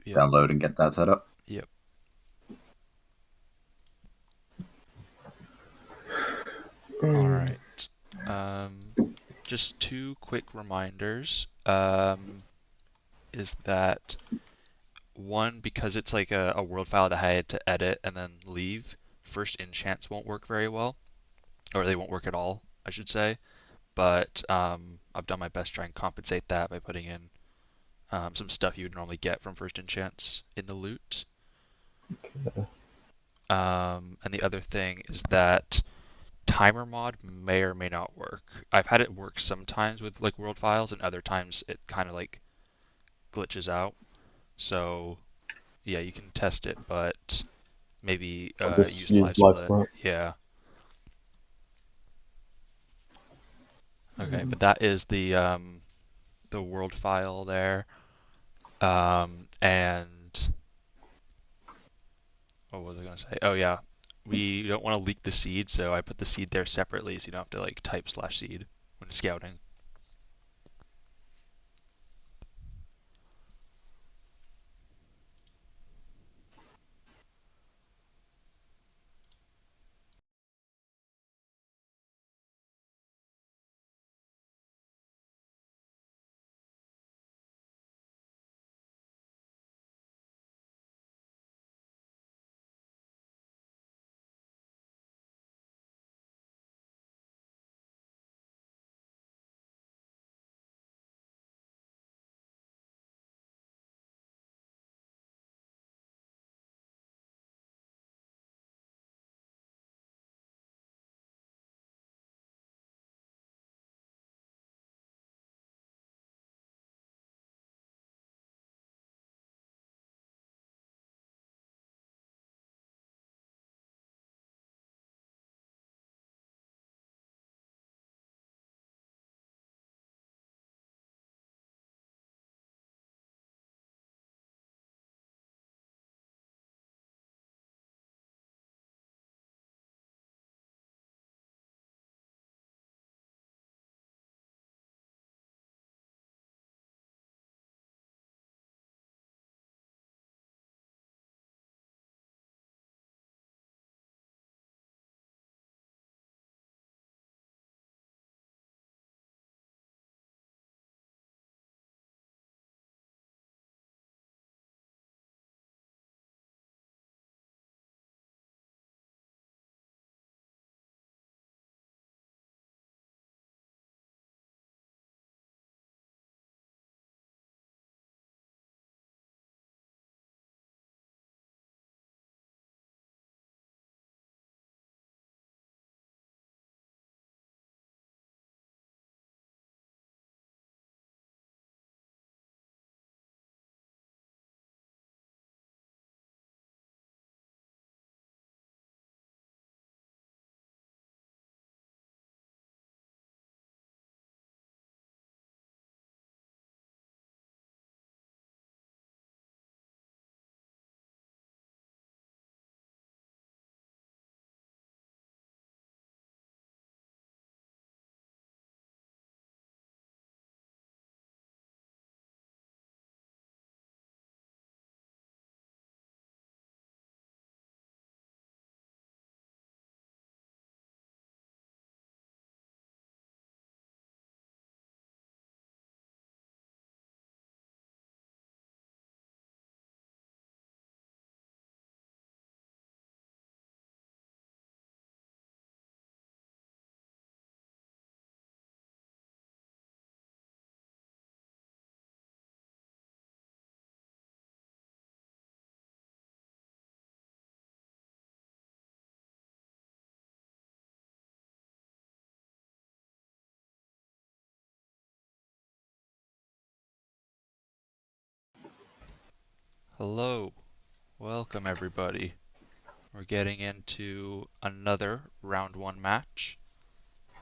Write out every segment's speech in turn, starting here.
Yep. download and get that set up. Yep. All right. Um, just two quick reminders. Is that one, because it's like a world file that I had to edit and then leave, first enchants won't work very well, or they won't work at all, I should say. But I've done my best to try and compensate that by putting in some stuff you would normally get from first enchants in the loot. And the other thing is that timer mod may or may not work. I've had it work sometimes with like world files, and other times it kind of like glitches out. So yeah, you can test it, but maybe I'll just use live use live split. split. Yeah. Okay, but that is the world file there. And what was I gonna say? Oh yeah, we don't want to leak the seed, so I put the seed there separately, so you don't have to like type /seed when scouting. Hello, welcome everybody. We're getting into another round one match,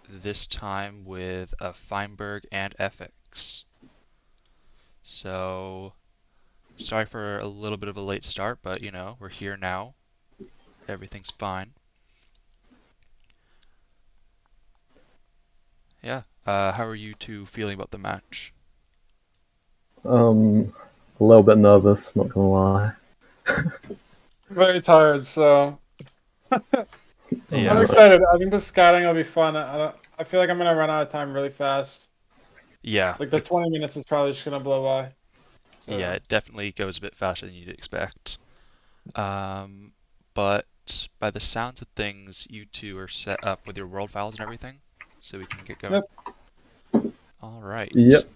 this time with a Feinberg and eficz. So, sorry for a little bit of a late start, but you know, we're here now. Everything's fine. Yeah. How are you two feeling about the match? Um, A little bit nervous, not gonna lie. Very tired, so I'm Yeah. Uh, excited. I think the scouting will be fun. I feel like I'm gonna run out of time really fast. Yeah. Like the 20 minutes is probably just gonna blow by. Yeah, So it definitely goes a bit faster than you'd expect. Um, but by the sounds of things, you two are set up with your world files and everything, so we can get going. yep. All right. yep.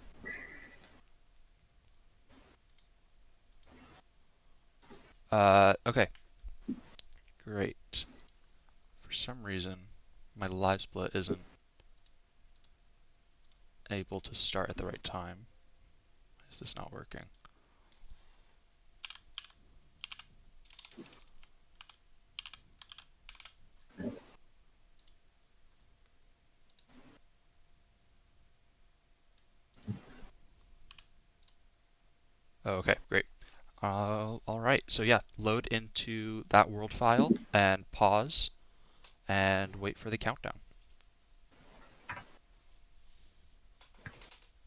Okay, great. For some reason, my live split isn't able to start at the right time. Is this not working? Oh, okay, great. All right, so yeah, load into that world file and pause and wait for the countdown.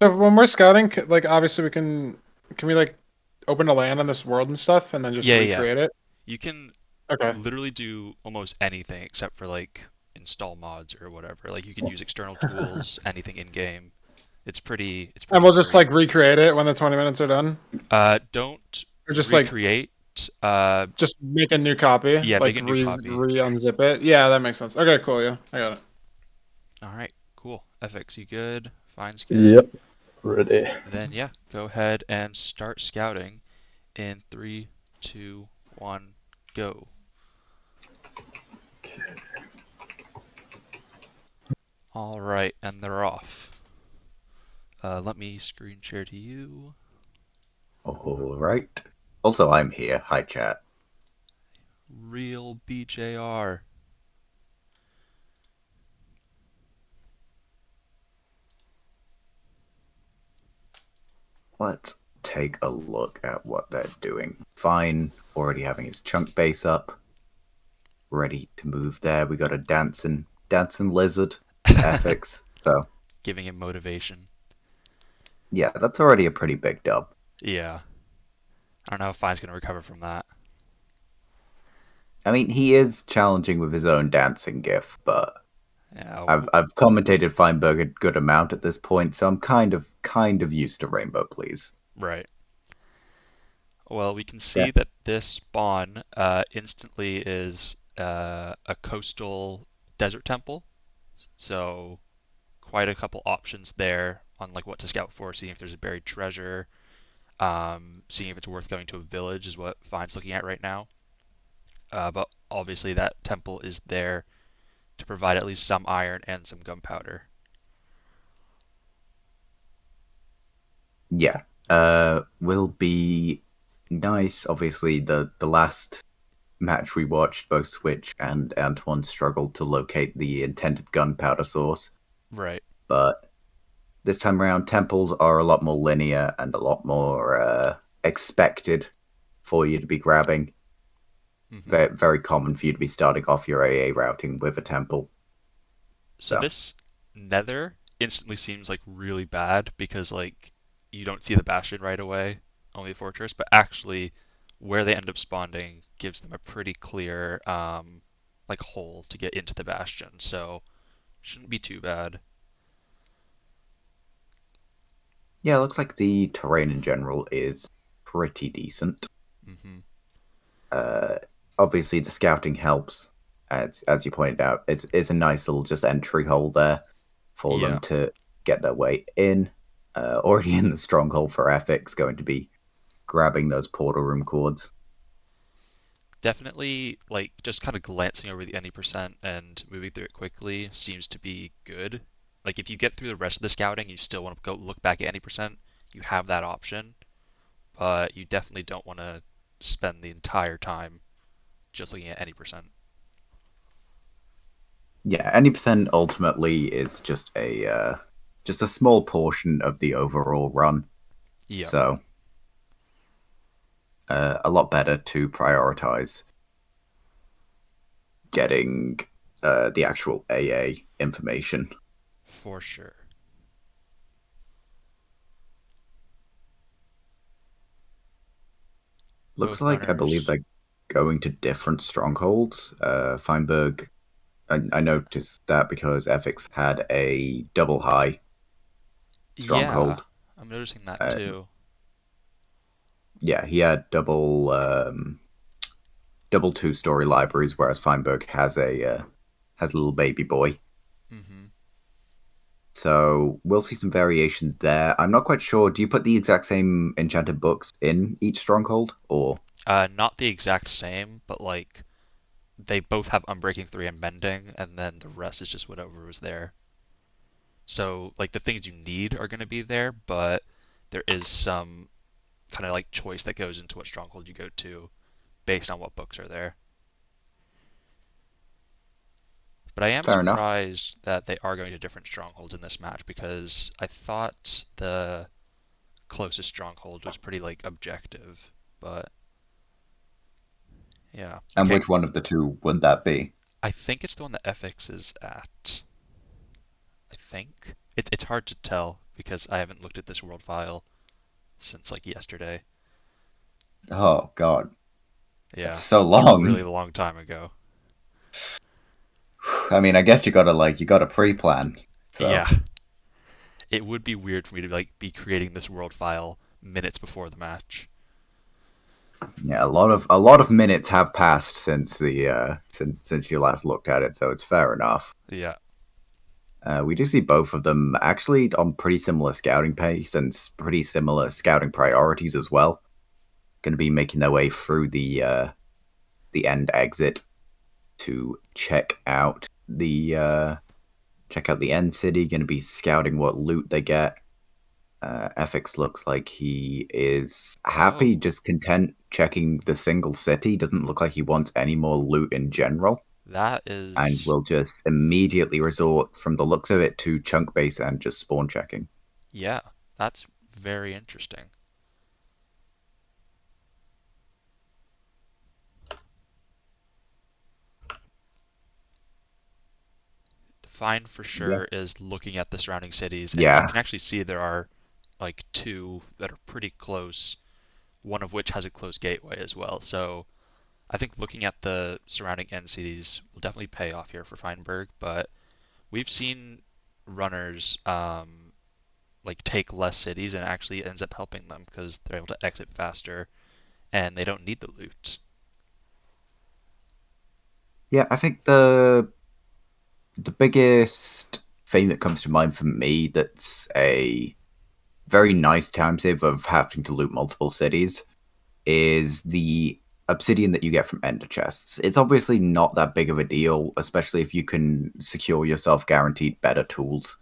So when we're scouting, like obviously can we like open a land on this world and stuff and then just Yeah, yeah, yeah. recreate it? You can Okay. literally do almost anything except for like install mods or whatever. Like you can use external tools, anything in game. It's pretty And we'll just free. like recreate it when the 20 minutes are done? Don't Or just like recreate. Uh, just make a new copy, yeah, make like a new copy. unzip it. Yeah, that makes sense. Okay, cool, yeah. I got it. All right, cool. FX, you good? Fine's good. Yep. Ready. Then yeah, go ahead and start scouting in three, two, one, go. All right, and they're off. Let me screen share to you. All right. Also, I'm here. Hi, chat. Real BJR. Let's take a look at what they're doing. Fine, already having his chunk base up, ready to move there. We got a dancing lizard to eficz. So Giving him motivation. yeah, that's already a pretty big dub. Yeah. I don't know if Fine's going to recover from that. I mean, he is challenging with his own dancing gif, but Yeah, I've commentated Feinberg a good amount at this point, so I'm kind of used to Rainbow Please. right. Well, we can Yeah. see that this spawn instantly is a coastal desert temple. So quite a couple options there on like what to scout for, seeing if there's a buried treasure, seeing if it's worth going to a village is what Fine's looking at right now. But obviously that temple is there to provide at least some iron and some gunpowder. Yeah. Will be nice. Obviously, the last match we watched, both Switch and Antoine struggled to locate the intended gunpowder source. Right. But this time around, temples are a lot more linear and a lot more expected for you to be grabbing. hmm Very, very common for you to be starting off your AA routing with a temple. So So, this nether instantly seems like really bad because like you don't see the bastion right away, only a fortress, but actually where they end up spawning gives them a pretty clear like hole to get into the bastion. So shouldn't be too bad. yeah, it looks like the terrain in general is pretty decent. hmm Uh, Obviously, the scouting helps, as you pointed out. It's a nice little just entry hole there for them Yeah. to get their way in. Already in the stronghold for eficz, going to be grabbing those portal room cords. Definitely like just kind of glancing over the any percent and moving through it quickly seems to be good. Like if you get through the rest of the scouting, you still want to go look back at any percent, you have that option. But you definitely don't want to spend the entire time just looking at any percent. Yeah, any percent ultimately is just a small portion of the overall run. Yep, So a lot better to prioritize getting the actual AA information. for sure. Looks Both like I believe runners. they're going to different strongholds. Feinberg, I noticed that because eficz had a double high Yeah, stronghold. I'm noticing that Uh, too. yeah, he had double two-story libraries, whereas Feinberg has a little baby boy. Hmm. So we'll see some variation there. I'm not quite sure. Do you put the exact same enchanted books in each stronghold, or Not the exact same, but like they both have Unbreaking 3 and Mending, and then the rest is just whatever was there. So like the things you need are going to be there, but there is some kind of like choice that goes into what stronghold you go to based on what books are there. But I am fair enough? surprised that they are going to different strongholds in this match because I thought the closest stronghold was pretty like objective. But yeah, we And can't. which one of the two would that be? I think it's the one that FX is at. I think it's hard to tell because I haven't looked at this world file since like yesterday. Oh God, that's Yeah, so a really long. long time ago. I mean, I guess you gotta pre-plan. So Yeah, it would be weird for me to like be creating this world file minutes before the match. yeah, a lot of minutes have passed since the since you last looked at it, so it's fair enough. Yeah, We do see both of them actually on pretty similar scouting pace and pretty similar scouting priorities as well. Going to be making their way through the end exit to check out the end city. Going to be scouting what loot they get. eficz looks like he is happy, oh, just content checking the single city. Doesn't look like he wants any more loot in general, that and is, will just immediately resort, from the looks of it, to chunk base and just spawn checking. yeah, that's very interesting. Fine for Yeah. sure is looking at the surrounding cities, and you Yeah. can actually see there are like two that are pretty close, one of which has a close gateway as well. So I think looking at the surrounding end cities will definitely pay off here for Feinberg, but we've seen runners like take less cities and it actually ends up helping them because they're able to exit faster and they don't need the loot. Yeah, I think the biggest thing that comes to mind for me that's a very nice time save of having to loot multiple cities is the obsidian that you get from ender chests. It's obviously not that big of a deal, especially if you can secure yourself guaranteed better tools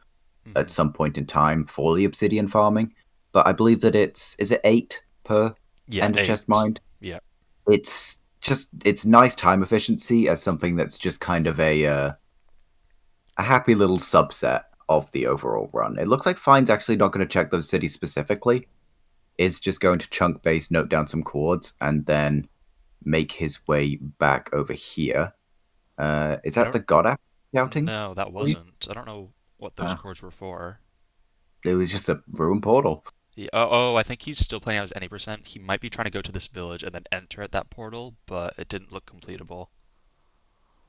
at Hmm. some point in time for the obsidian farming. But I believe that is it 8 per Yeah, ender chest 8. mined? Yeah. It's nice time efficiency as something that's just kind of a happy little subset of the overall run. It looks like Fine's actually not going to check those cities specifically. It's just going to chunk base, note down some chords, and then make his way back over here. Is I that don't the God app scouting? No, that wasn't. I don't know what those Uh, chords were for. it was just a ruin portal. Yeah, oh, I think he's still playing out his any percent. He might be trying to go to this village and then enter at that portal, but it didn't look completable.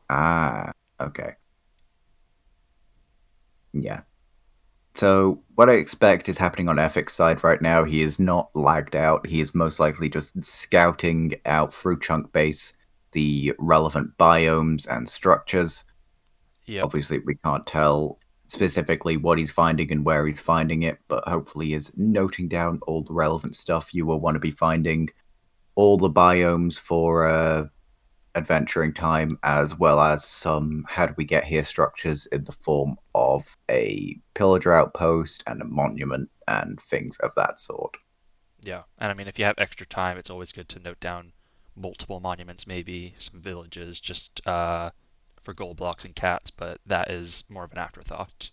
Ah, okay. Yeah. So what I expect is happening on eficz side right now. He is not lagged out. He is most likely just scouting out through chunk base the relevant biomes and structures. Yep. Obviously, we can't tell specifically what he's finding and where he's finding it, but hopefully is noting down all the relevant stuff you will want to be finding, all the biomes for adventuring time, as well as some how do we get here structures in the form of a pillager outpost and a monument and things of that sort. Yeah. And I mean, if you have extra time, it's always good to note down multiple monuments, maybe some villages, just for gold blocks and cats, but that is more of an afterthought.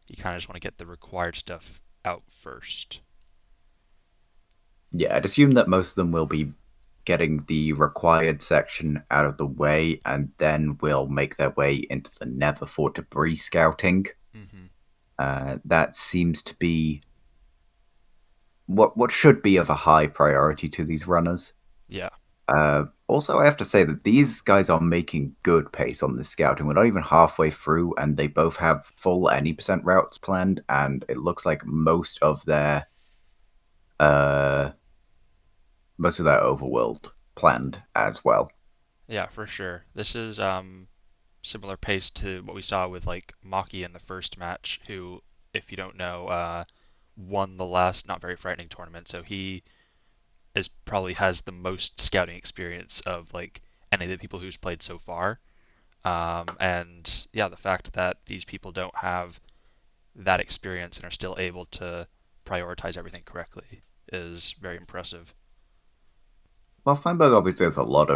You kind of just want to get the required stuff out first. Yeah, I'd assume that most of them will be getting the required section out of the way and then will make their way into the nether for debris scouting. Hmm. That seems to be what should be of a high priority to these runners. Yeah. Also, I have to say that these guys are making good pace on this scouting. We're not even halfway through, and they both have full any percent routes planned, and it looks like most of their overworld planned as well. Yeah, for sure. This is similar pace to what we saw with like Maki in the first match, who, if you don't know, won the last Not Very Frightening tournament. So he is probably has the most scouting experience of like any of the people who's played so far. And yeah, the fact that these people don't have that experience and are still able to prioritize everything correctly is very impressive. Well, Feinberg obviously has a lot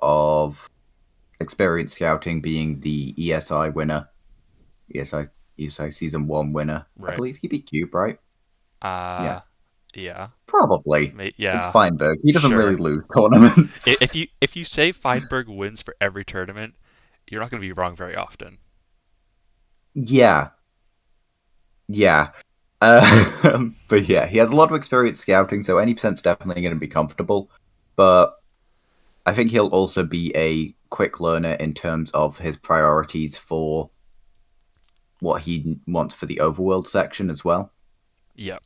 of experience scouting, being the ESI winner, ESI Season 1 winner. I Right. believe he beat Cube, right? Yeah, Uh, yeah, probably. It's yeah, Feinberg. He doesn't really sure. lose tournaments. If you say Feinberg wins for every tournament, you're not going to be wrong very often. Yeah, yeah. But yeah, he has a lot of experience scouting, so any percent's definitely going to be comfortable. But I think he'll also be a quick learner in terms of his priorities for what he wants for the overworld section as well. Yep.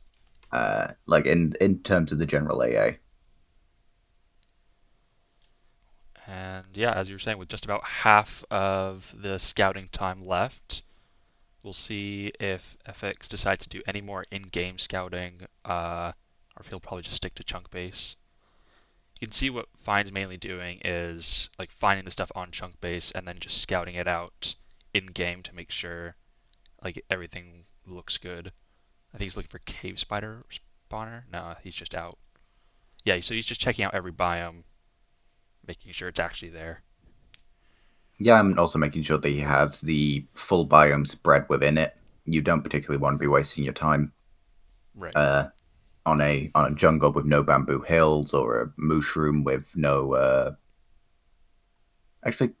Like in terms of the general AA. And yeah, as you were saying, with just about half of the scouting time left, we'll see if FX decides to do any more in-game scouting, or if he'll probably just stick to chunk base. You can see what Fine's mainly doing is like finding the stuff on chunk base and then just scouting it out in-game to make sure like everything looks good. I think he's looking for cave spider spawner. No, he's just out. Yeah, so he's just checking out every biome, making sure it's actually there. Yeah, I'm also making sure that he has the full biome spread within it. You don't particularly want to be wasting your time Right. On a jungle with no bamboo hills or a mushroom with no. Actually,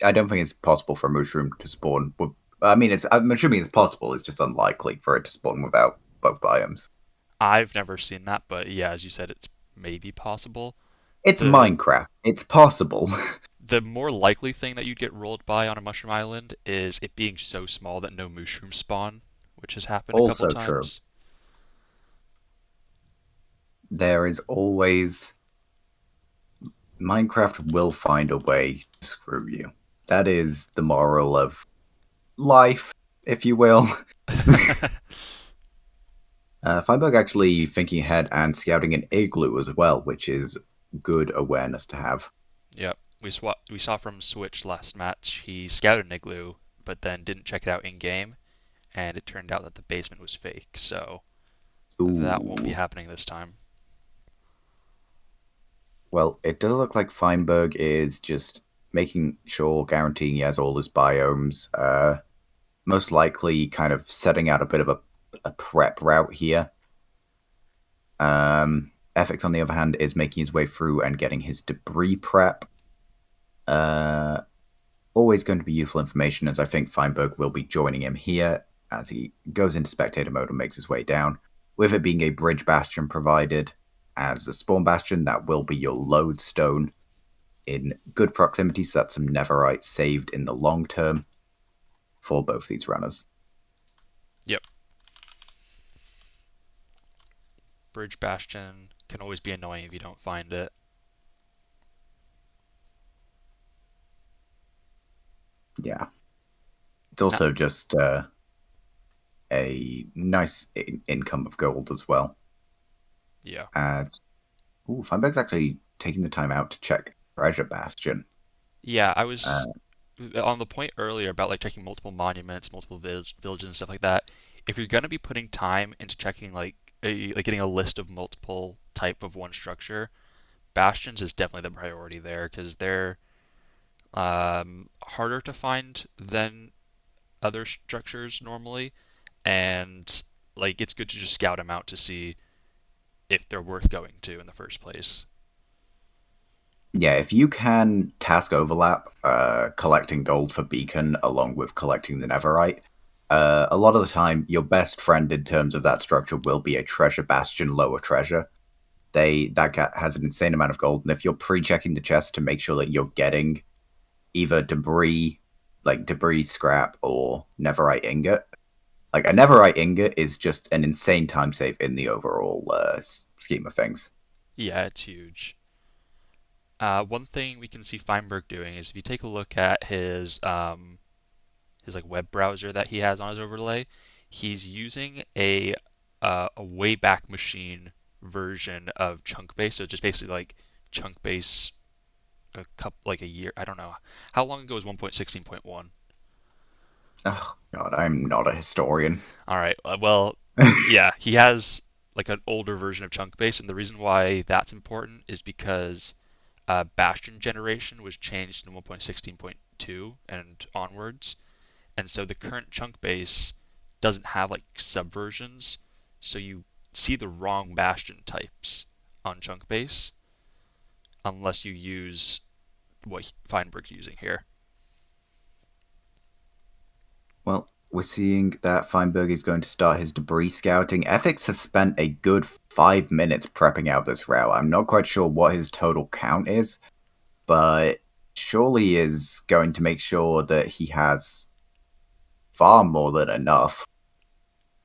I don't think it's possible for a mushroom to spawn. I mean, I'm assuming it's possible. It's just unlikely for it to spawn without both biomes. I've never seen that, but yeah, as you said, it's maybe possible. It's The Minecraft. It's possible. the more likely thing that you'd get rolled by on a mushroom island is it being so small that no mushrooms spawn, which has happened a couple Also true. times. There is always Minecraft will find a way to screw you. That is the moral of life, if you will. Feinberg actually thinking ahead and scouting an igloo as well, which is good awareness to have. Yep. We saw from Switch last match, he scouted an igloo, but then didn't check it out in game, and it turned out that the basement was fake, so that won't be Ooh. happening this time. Well, it does look like Feinberg is just making sure, guaranteeing he has all his biomes. Most likely kind of setting out a bit of a prep route here. Eficz, on the other hand, is making his way through and getting his debris prep. Always going to be useful information, as I think Feinberg will be joining him here as he goes into spectator mode and makes his way down. With it being a bridge bastion provided as a spawn bastion, that will be your lodestone in good proximity, so that's some netherite saved in the long term for both these runners. Yep. Bridge Bastion can always be annoying if you don't find it. Yeah. It's also just a nice income of gold as well. Yeah. As Feinberg's actually taking the time out to check Treasure Bastion. Yeah, I was on the point earlier about like checking multiple monuments, multiple villages and stuff like that. If you're gonna be putting time into checking like getting a list of multiple type of one structure, bastions is definitely the priority there because they're harder to find than other structures normally, and like it's good to just scout them out to see if they're worth going to in the first place. Yeah, if you can task overlap collecting gold for Beacon along with collecting the Netherite, a lot of the time, your best friend in terms of that structure will be a treasure bastion, lower treasure. That has an insane amount of gold, and if you're pre-checking the chest to make sure that you're getting either debris, like debris scrap, or netherite ingot, like a netherite ingot is just an insane time save in the overall scheme of things. Yeah, it's huge. One thing we can see Feinberg doing is if you take a look at his like web browser that he has on his overlay, he's using a Wayback Machine version of Chunkbase. So just basically like Chunkbase like a year. I don't know how long ago was 1.16.1. Oh god, I'm not a historian. All right. Well, yeah, he has like an older version of Chunkbase, and the reason why that's important is because Bastion generation was changed in 1.16.2 and onwards, and so the current Chunkbase doesn't have like subversions, so you see the wrong Bastion types on Chunkbase unless you use what Feinberg's using here. Well, we're seeing that Feinberg is going to start his debris scouting. eficz has spent a good 5 minutes prepping out this route. I'm not quite sure what his total count is, but surely is going to make sure that he has far more than enough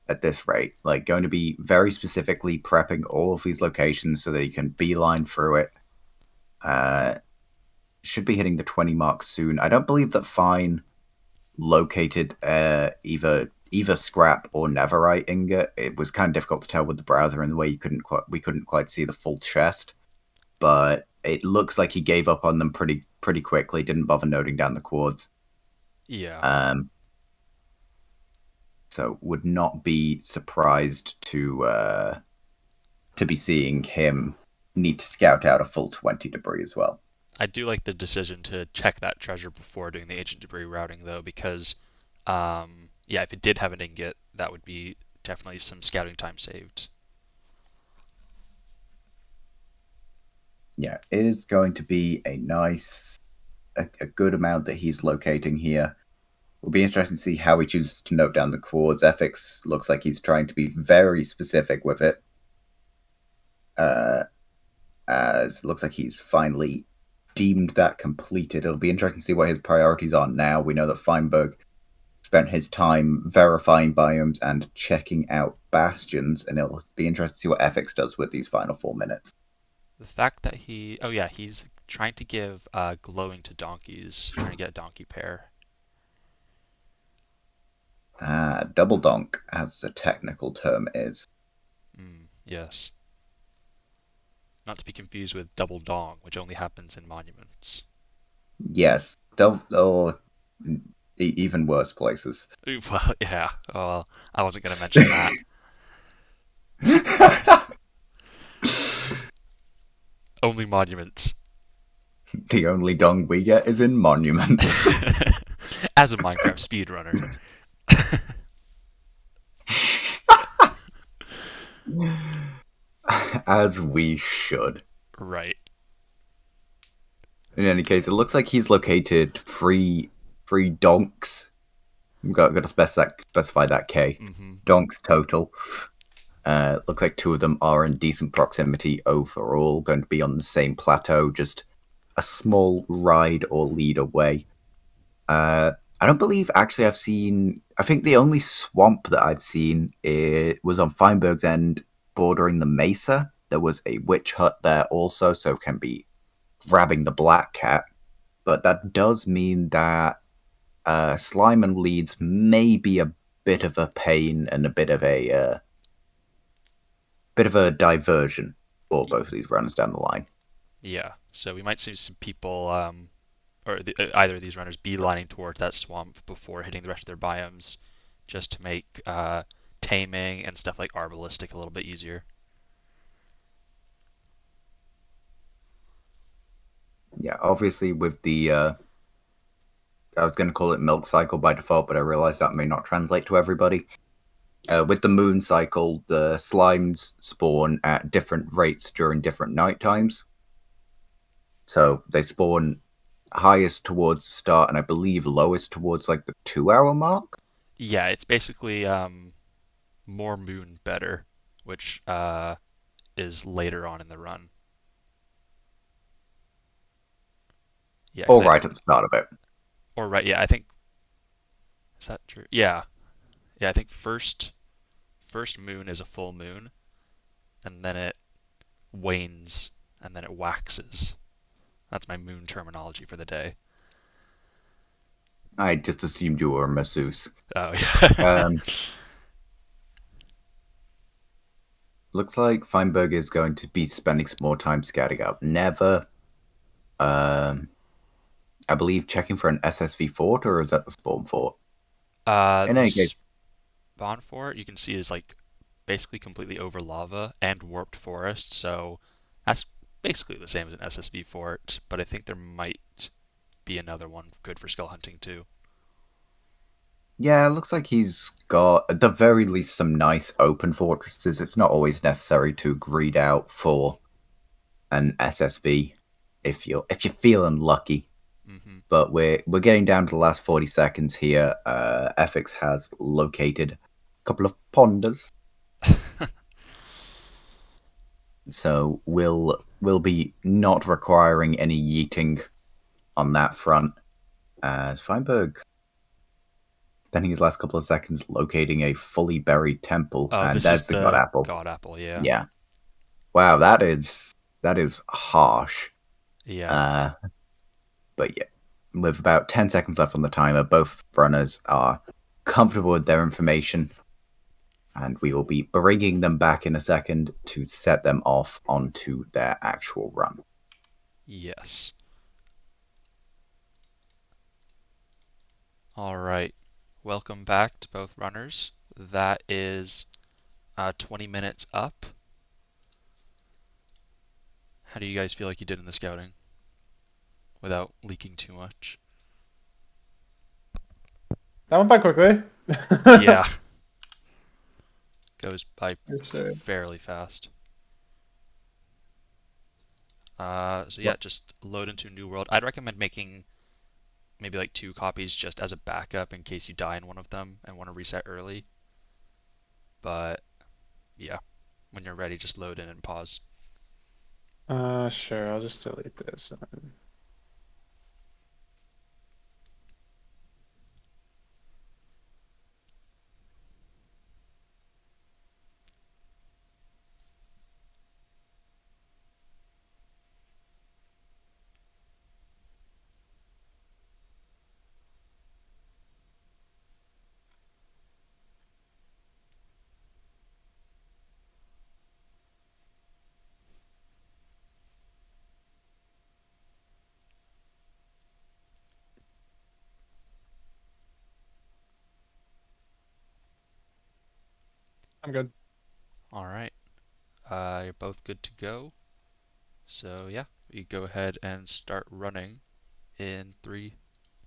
at this rate. Like, going to be very specifically prepping all of these locations so that he can beeline through it. Should be hitting the 20 mark soon. I don't believe that Fine located either scrap or netherite ingot. It was kind of difficult to tell with the browser in the way we couldn't quite see the full chest, but it looks like he gave up on them pretty quickly. Didn't bother noting down the quartz. Yeah. So would not be surprised to be seeing him need to scout out a full 20 debris as well. I do like the decision to check that treasure before doing the ancient debris routing, though, because, yeah, if it did have an ingot, that would be definitely some scouting time saved. Yeah, it is going to be a good amount that he's locating here. It'll be interesting to see how he chooses to note down the chords. eficz looks like he's trying to be very specific with it. As it looks like he's finally deemed that completed. It'll be interesting to see what his priorities are now. We know that Feinberg spent his time verifying biomes and checking out bastions, and it'll be interesting to see what eficz does with these final 4 minutes. The fact that he's trying to give glowing to donkeys, trying to get a donkey pair. Double donk, as the technical term is. Yes. Not to be confused with double dong, which only happens in monuments. Yes, even worse places. Well, yeah. Well, I wasn't going to mention that. Only monuments. The only dong we get is in monuments. As a Minecraft speedrunner. As we should. Right. In any case, it looks like he's located three donks. Got to specify that K. Mm-hmm. Donks total. Looks like 2 of them are in decent proximity overall, going to be on the same plateau, just a small ride or lead away. I don't believe actually I've seen. I think the only swamp that I've seen was on Feinberg's end, bordering the mesa. There was a witch hut there also, so can be grabbing the black cat. But that does mean that slime and leads may be a bit of a pain and a bit of a diversion for both of these runners down the line. Yeah, so we might see some people, either of these runners, beelining towards that swamp before hitting the rest of their biomes, just to make taming and stuff like arbalistic a little bit easier. Yeah, obviously with the I was going to call it milk cycle by default, but I realized that may not translate to everybody. With the moon cycle, the slimes spawn at different rates during different night times. So they spawn highest towards the start, and I believe lowest towards like the 2 hour mark. Yeah, it's basically more moon better, which is later on in the run. Yeah, All right at the start of it. or right, yeah, I think is that true? Yeah, yeah, I think first moon is a full moon, and then it wanes, and then it waxes. That's my moon terminology for the day. I just assumed you were a masseuse. Oh yeah. Um, looks like Feinberg is going to be spending some more time scouting out Never. I believe checking for an SSV fort, or is that the spawn fort? In The any case, spawn fort you can see is like basically completely over lava and warped forest, so that's basically the same as an SSV fort, but I think there might be another one good for skull hunting too. yeah, it looks like he's got, at the very least, some nice open fortresses. It's not always necessary to greed out for an SSV if you're feeling lucky. Hmm. But we're getting down to the last 40 seconds here. eficz has located a couple of ponders, so we'll be not requiring any yeeting on that front. As Feinberg spending his last couple of seconds locating a fully buried temple, Oh, and this is there's the god the apple. god apple, yeah. Yeah, wow, that is harsh. Yeah. Uh, but yeah, with about 10 seconds left on the timer, both runners are comfortable with their information, and we will be bringing them back in a second to set them off onto their actual run. Yes. All right. Welcome back to both runners. That is 20 minutes up. How do you guys feel like you did in the scouting without leaking too much? That went by quickly. Yeah, goes by It's, fairly fast. So yeah, Well, just load into New World. I'd recommend making maybe like 2 copies just as a backup in case you die in one of them and want to reset early. But yeah, when you're ready, just load in and pause. sure. I'll just delete this. I'm good. All right, you're both good to go. So yeah, you go ahead and start running in 3,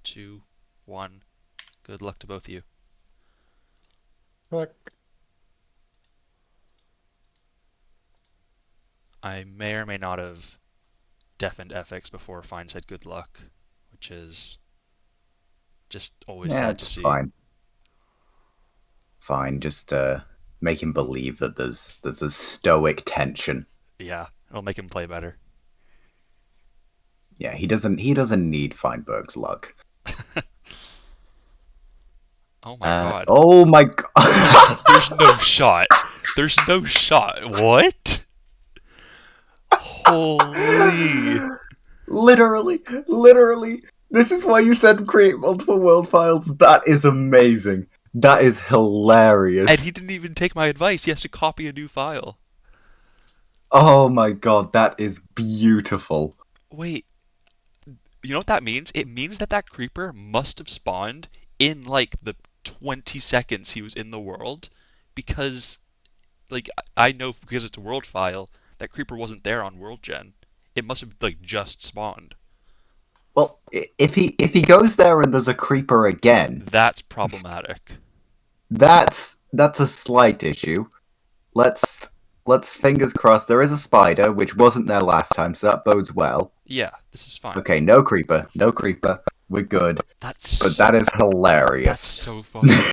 2, 1. Good luck to both of you. Click. I may or may not have deafened eficz before Fine said good luck, which is just always yeah, sad to it's see. fine. Fine, just make him believe that there's a stoic tension. Yeah, it'll make him play better. Yeah, he doesn't need Feinberg's luck. Oh my god. Oh my god. There's no shot. There's no shot. What? Holy. Literally. This is why you said create multiple world files. That is amazing. That is hilarious. And he didn't even take my advice. He has to copy a new file. Oh my god, that is beautiful. Wait, you know what that means? It means that that creeper must have spawned in like the 20 seconds he was in the world, because like I know because it's a world file that creeper wasn't there on world gen. It must have like just spawned. Well, if he goes there and there's a creeper again, That's problematic. that's a slight issue. Let's fingers crossed there is a spider, which wasn't there last time, so that bodes well. Yeah, this is fine. Okay, no creeper. We're good. That's But that is hilarious. that's so funny.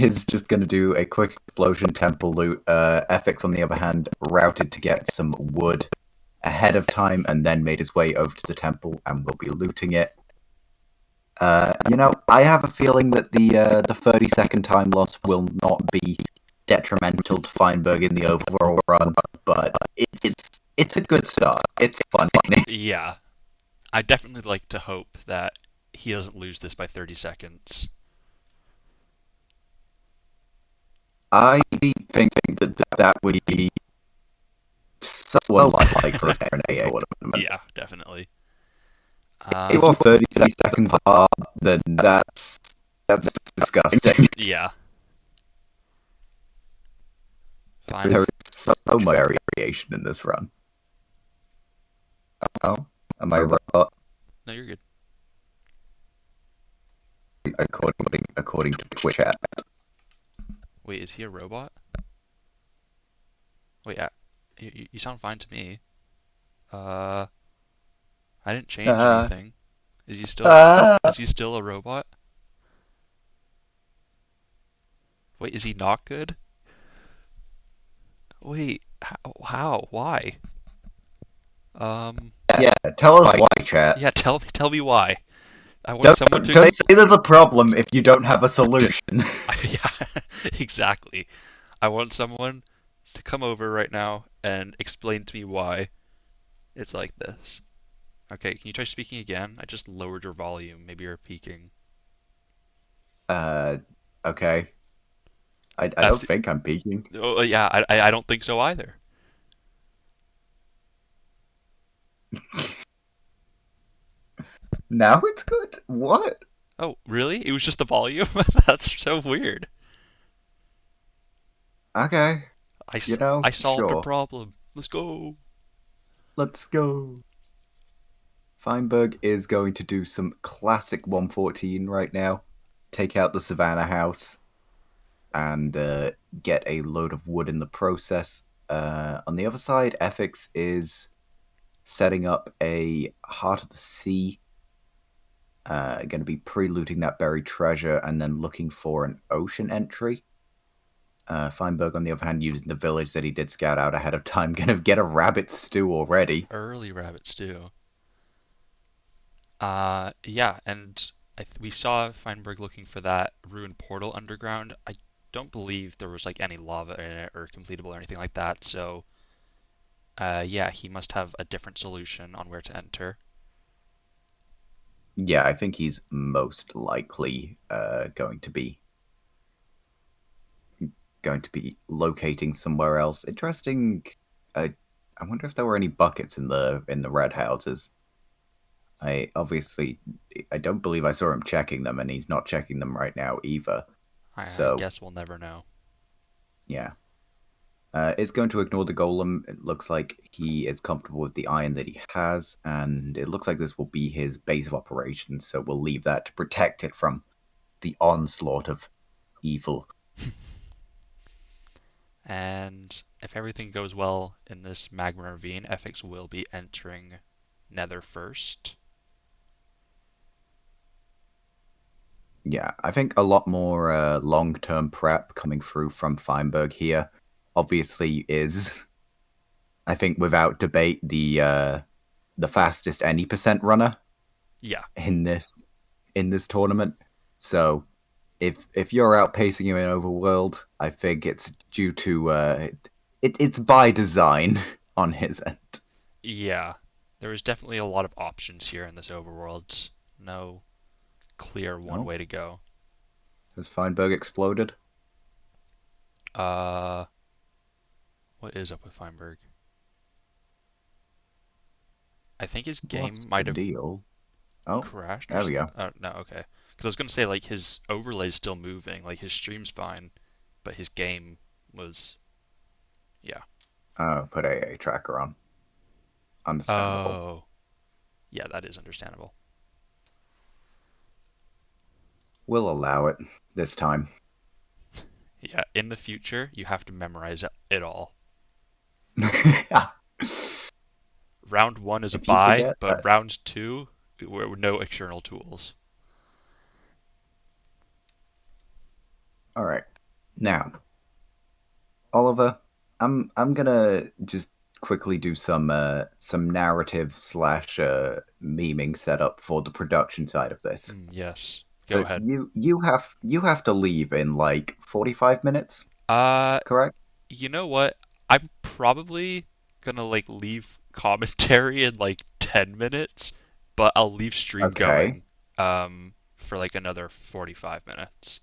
is just going to do a quick explosion temple loot. Eficz, on the other hand, routed to get some wood ahead of time and then made his way over to the temple and will be looting it. I have a feeling that the 30-second time loss will not be detrimental to Feinberg in the overall run, but it's a good start. It's funny. Yeah, I definitely like to hope that he doesn't lose this by 30 seconds. I think that would be so unlikely for an AA tournament. Yeah, definitely. If you're 30 seconds apart, then that's disgusting. Yeah. Fine. There is so much variation in this run. Oh, am I a robot? No, you're good. According to Twitch chat. Wait, is he a robot? Wait, you sound fine to me. I didn't change anything. Is he still a robot? Wait, is he not good? Wait, how? Why? Yeah, tell us why, chat. Yeah, tell me why. I want someone to don't say there's a problem if you don't have a solution. Yeah, exactly. I want someone to come over right now and explain to me why it's like this. Okay, can you try speaking again? I just lowered your volume. Maybe you're peaking. Okay. I don't think I'm peaking. Oh, yeah, I don't think so either. Now it's good? What? Oh, really? It was just the volume? That's so weird. Okay. I solved sure. a problem. Let's go. Let's go. Feinberg is going to do some classic 114 right now. Take out the Savannah house and get a load of wood in the process. On the other side, eficz is setting up a Heart of the Sea. Going to be pre-looting that buried treasure and then looking for an ocean entry. Feinberg, on the other hand, using the village that he did scout out ahead of time, going to get a rabbit stew already. Early rabbit stew. Yeah, and we saw Feinberg looking for that ruined portal underground. I don't believe there was like any lava in it or completable or anything like that, so yeah, he must have a different solution on where to enter. Yeah, I think he's most likely going to be locating somewhere else. Interesting. I wonder if there were any buckets in the red houses. I don't believe I saw him checking them, and he's not checking them right now either. I So guess we'll never know. yeah. It's going to ignore the golem. It looks like he is comfortable with the iron that he has, and it looks like this will be his base of operations, so we'll leave that to protect it from the onslaught of evil. And if everything goes well in this magma ravine, eficz will be entering Nether first. Yeah, I think a lot more long-term prep coming through from Feinberg here. Obviously is, I think without debate, the fastest any percent runner. Yeah. In this tournament. So if you're outpacing him in Overworld, I think it's due to it's by design on his end. Yeah. There is definitely a lot of options here in this Overworld. No clear one way to go. Has Feinberg exploded? What is up with Feinberg? I think his game might have crashed. There we go. Oh, no, okay. Because I was going to say, like, his overlay's still moving. Like, his stream's fine. But his game was... Yeah. Oh, put a tracker on. Understandable. Oh. Yeah, that is understandable. We'll allow it this time. Yeah, in the future, you have to memorize it all. Round 1 is a buy, but round 2, no external tools. All right. Now, Oliver, I'm gonna just quickly do some narrative slash memeing setup for the production side of this. Yes. Go So ahead. you have to leave in like 45 minutes, Uh, correct? you know what? I'm probably gonna like leave commentary in like 10 minutes, but I'll leave stream Okay. going for like another 45 minutes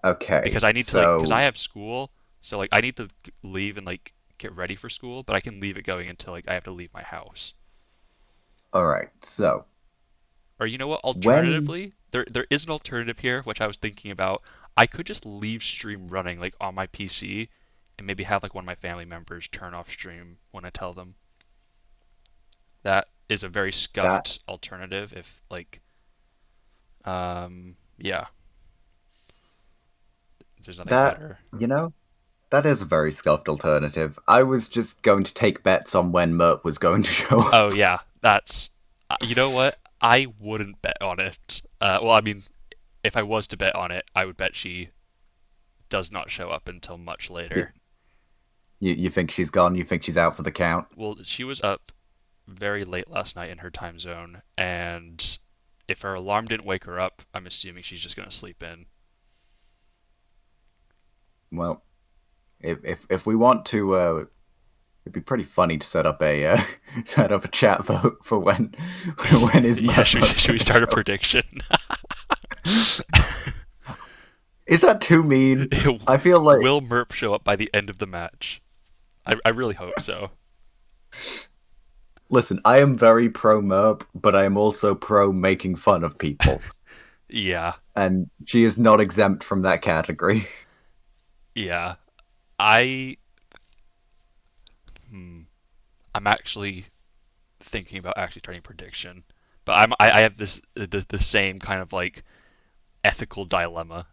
Okay. because I need to like because I So, have school, so like I need to leave and like get ready for school, but I can leave it going until like I have to leave my house. all right. So, Or you know what? when Alternatively, there is an alternative here, which I was thinking about. I could just leave stream running like on my PC and maybe have like one of my family members turn off stream when I tell them. That is a very that scuffed alternative if like yeah, there's nothing that better. you know, that is a very scuffed alternative. I was just going to take bets on when Merp was going to show Oh up. yeah, that's you know what? I wouldn't bet on it. Well, I mean, if I was to bet on it, I would bet she does not show up until much You, later. you think she's gone? You think she's out for the count? Well, she was up very late last night in her time zone, and if her alarm didn't wake her up, I'm assuming she's just gonna sleep in. Well, if we want to, it'd be pretty funny to set up a set up a chat vote for when is Yeah, Merp should we going to start a show? prediction? Is that too mean? I feel like Will Merp show up by the end of the match? I really hope so. listen, I am very pro Merp, but I am also pro making fun of people, Yeah, and she is not exempt from that category. yeah. I hmm, I'm actually thinking about actually starting a prediction, but I have this the same kind of like ethical dilemma.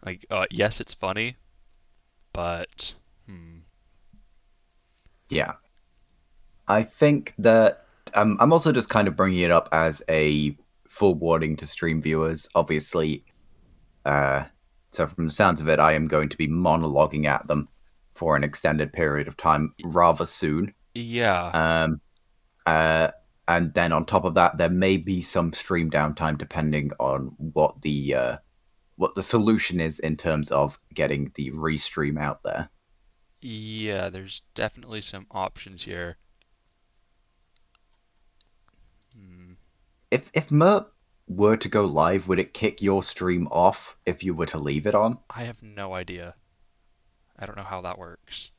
Like, yes, it's funny, but Yeah, I think that I'm also just kind of bringing it up as a full warning to stream viewers. Obviously, uh, so from the sounds of it, I am going to be monologuing at them for an extended period of time rather soon. yeah, Um, uh, and then on top of that, there may be some stream downtime depending on what the solution is in terms of getting the restream out there. yeah. There's definitely some options here. Hmm. If Merp were to go live, would it kick your stream off if you were to leave it on I have no idea. I don't know how that works.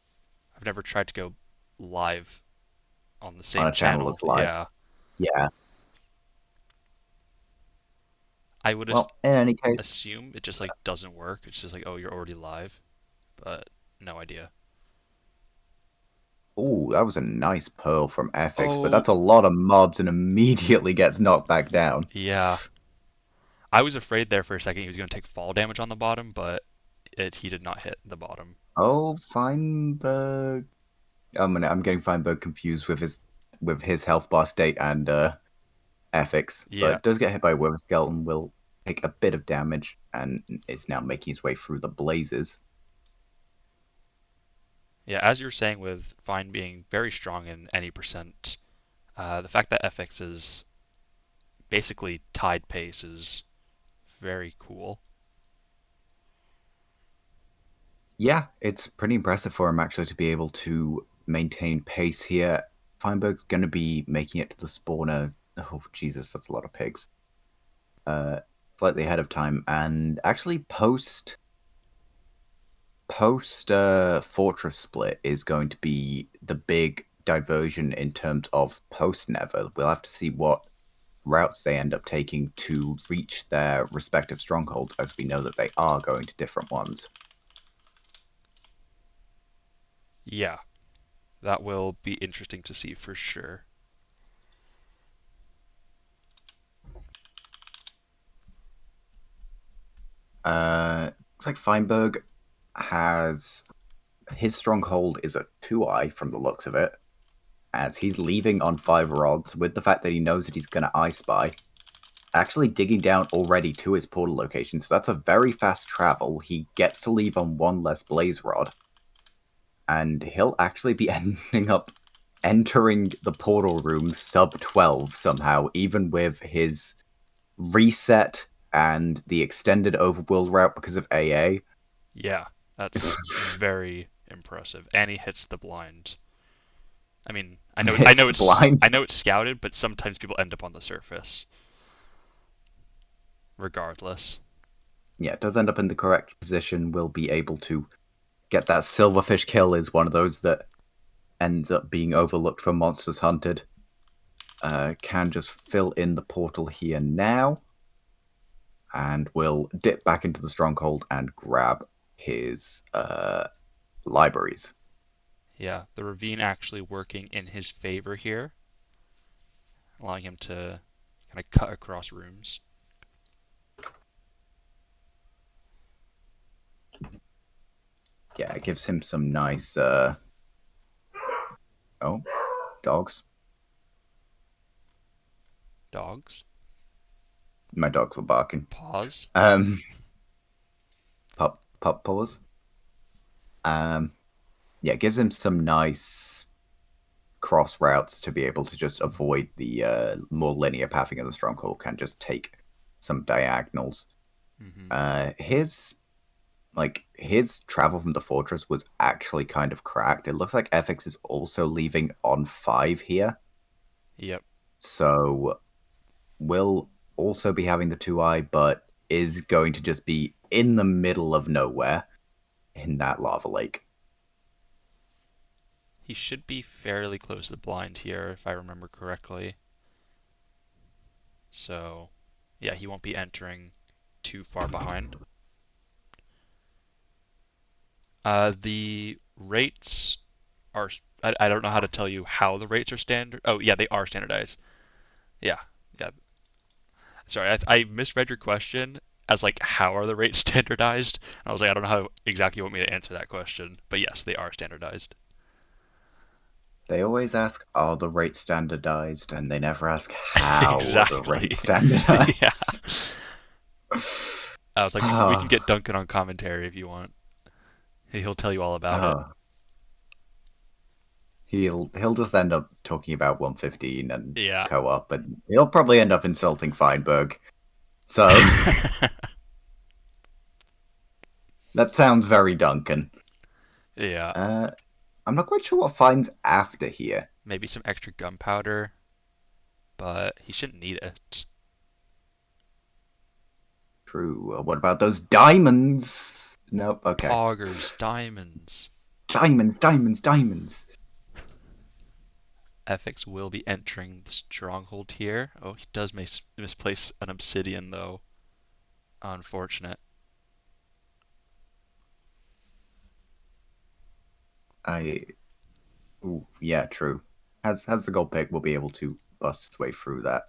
I've never tried to go live on the on same a channel channel. that's live? Yeah, Yeah. I would Well, in any case, assume it just like doesn't work. It's just like, oh, you're already live, but no idea. oh, that was a nice pearl from eficz, but Oh, that's a lot of mobs and immediately gets knocked back down. yeah. I was afraid there for a second he was going to take fall damage on the bottom, but he did not hit the bottom. Oh, Feinberg. I'm getting Feinberg confused with his health bar state and eficz, Yeah, but does get hit by a Wither Skeleton, will take a bit of damage and is now making his way through the blazes. yeah. As you were saying, with Fine being very strong in any percent, the fact that FX is basically tied pace is very cool. Yeah, it's pretty impressive for him actually to be able to maintain pace here. Feinberg's going to be making it to the spawner. Oh, Jesus, that's a lot of pigs. Slightly ahead of time, and actually post fortress split is going to be the big diversion in terms of post Nether. We'll have to see what routes they end up taking to reach their respective strongholds, as we know that they are going to different ones. Yeah, that will be interesting to see for sure. Looks like Feinberg has his stronghold is a 2-eye from the looks of it, as he's leaving on 5 rods with the fact that he knows that he's going to I Spy, actually digging down already to his portal location, so that's a very fast travel. He gets to leave on one less blaze rod, and he'll actually be ending up entering the portal room sub 12 somehow, even with his reset and the extended overworld route because of AA. Yeah, that's very impressive. And he hits the blind. I mean, I know Hits the blind. it's scouted, but sometimes people end up on the surface. Regardless. Yeah, it does end up in the correct position. Will be able to get that silverfish kill. Is one of those that ends up being overlooked for monsters hunted. Can just fill in the portal here now. And will dip back into the stronghold and grab his libraries. Yeah, the ravine actually working in his favor here, allowing him to kind of cut across rooms. Yeah, it gives him some nice... Oh, dogs. Dogs. My dogs were barking. Pause. Pup paws. Yeah, it gives him some nice cross routes to be able to just avoid the more linear pathing of the stronghold. Can just take some diagonals. Mm-hmm. His travel from the fortress was actually kind of cracked. It looks like eficz is also leaving on 5 here. Yep. So will also be having the 2-eye, but is going to just be in the middle of nowhere in that lava lake. He should be fairly close to the blind here, if I remember correctly. So, yeah, he won't be entering too far behind. The rates are... I don't know how to tell you how the rates are standard. Oh, yeah, they are standardized. Yeah. Sorry, I misread your question as like, how are the rates standardized? And I was like, I don't know how exactly you want me to answer that question. But yes, they are standardized. They always ask, are the rates standardized? And they never ask, how Exactly. are the rates standardized? Yeah. I was like, we can get Duncan on commentary if you want. He'll tell you all about it. He'll just end up talking about 115 and Yeah. co-op, and he'll probably end up insulting Feinberg. So that sounds very Duncan. Yeah. I'm not quite sure what Fine's after here. Maybe some extra gunpowder, but he shouldn't need it. True. What about those diamonds? Nope. Okay. Augers, diamonds. Diamonds. eficz will be entering the stronghold here. Oh, he does misplace an obsidian, though. Unfortunate. Ooh, yeah, true. Has the gold pick will be able to bust its way through that.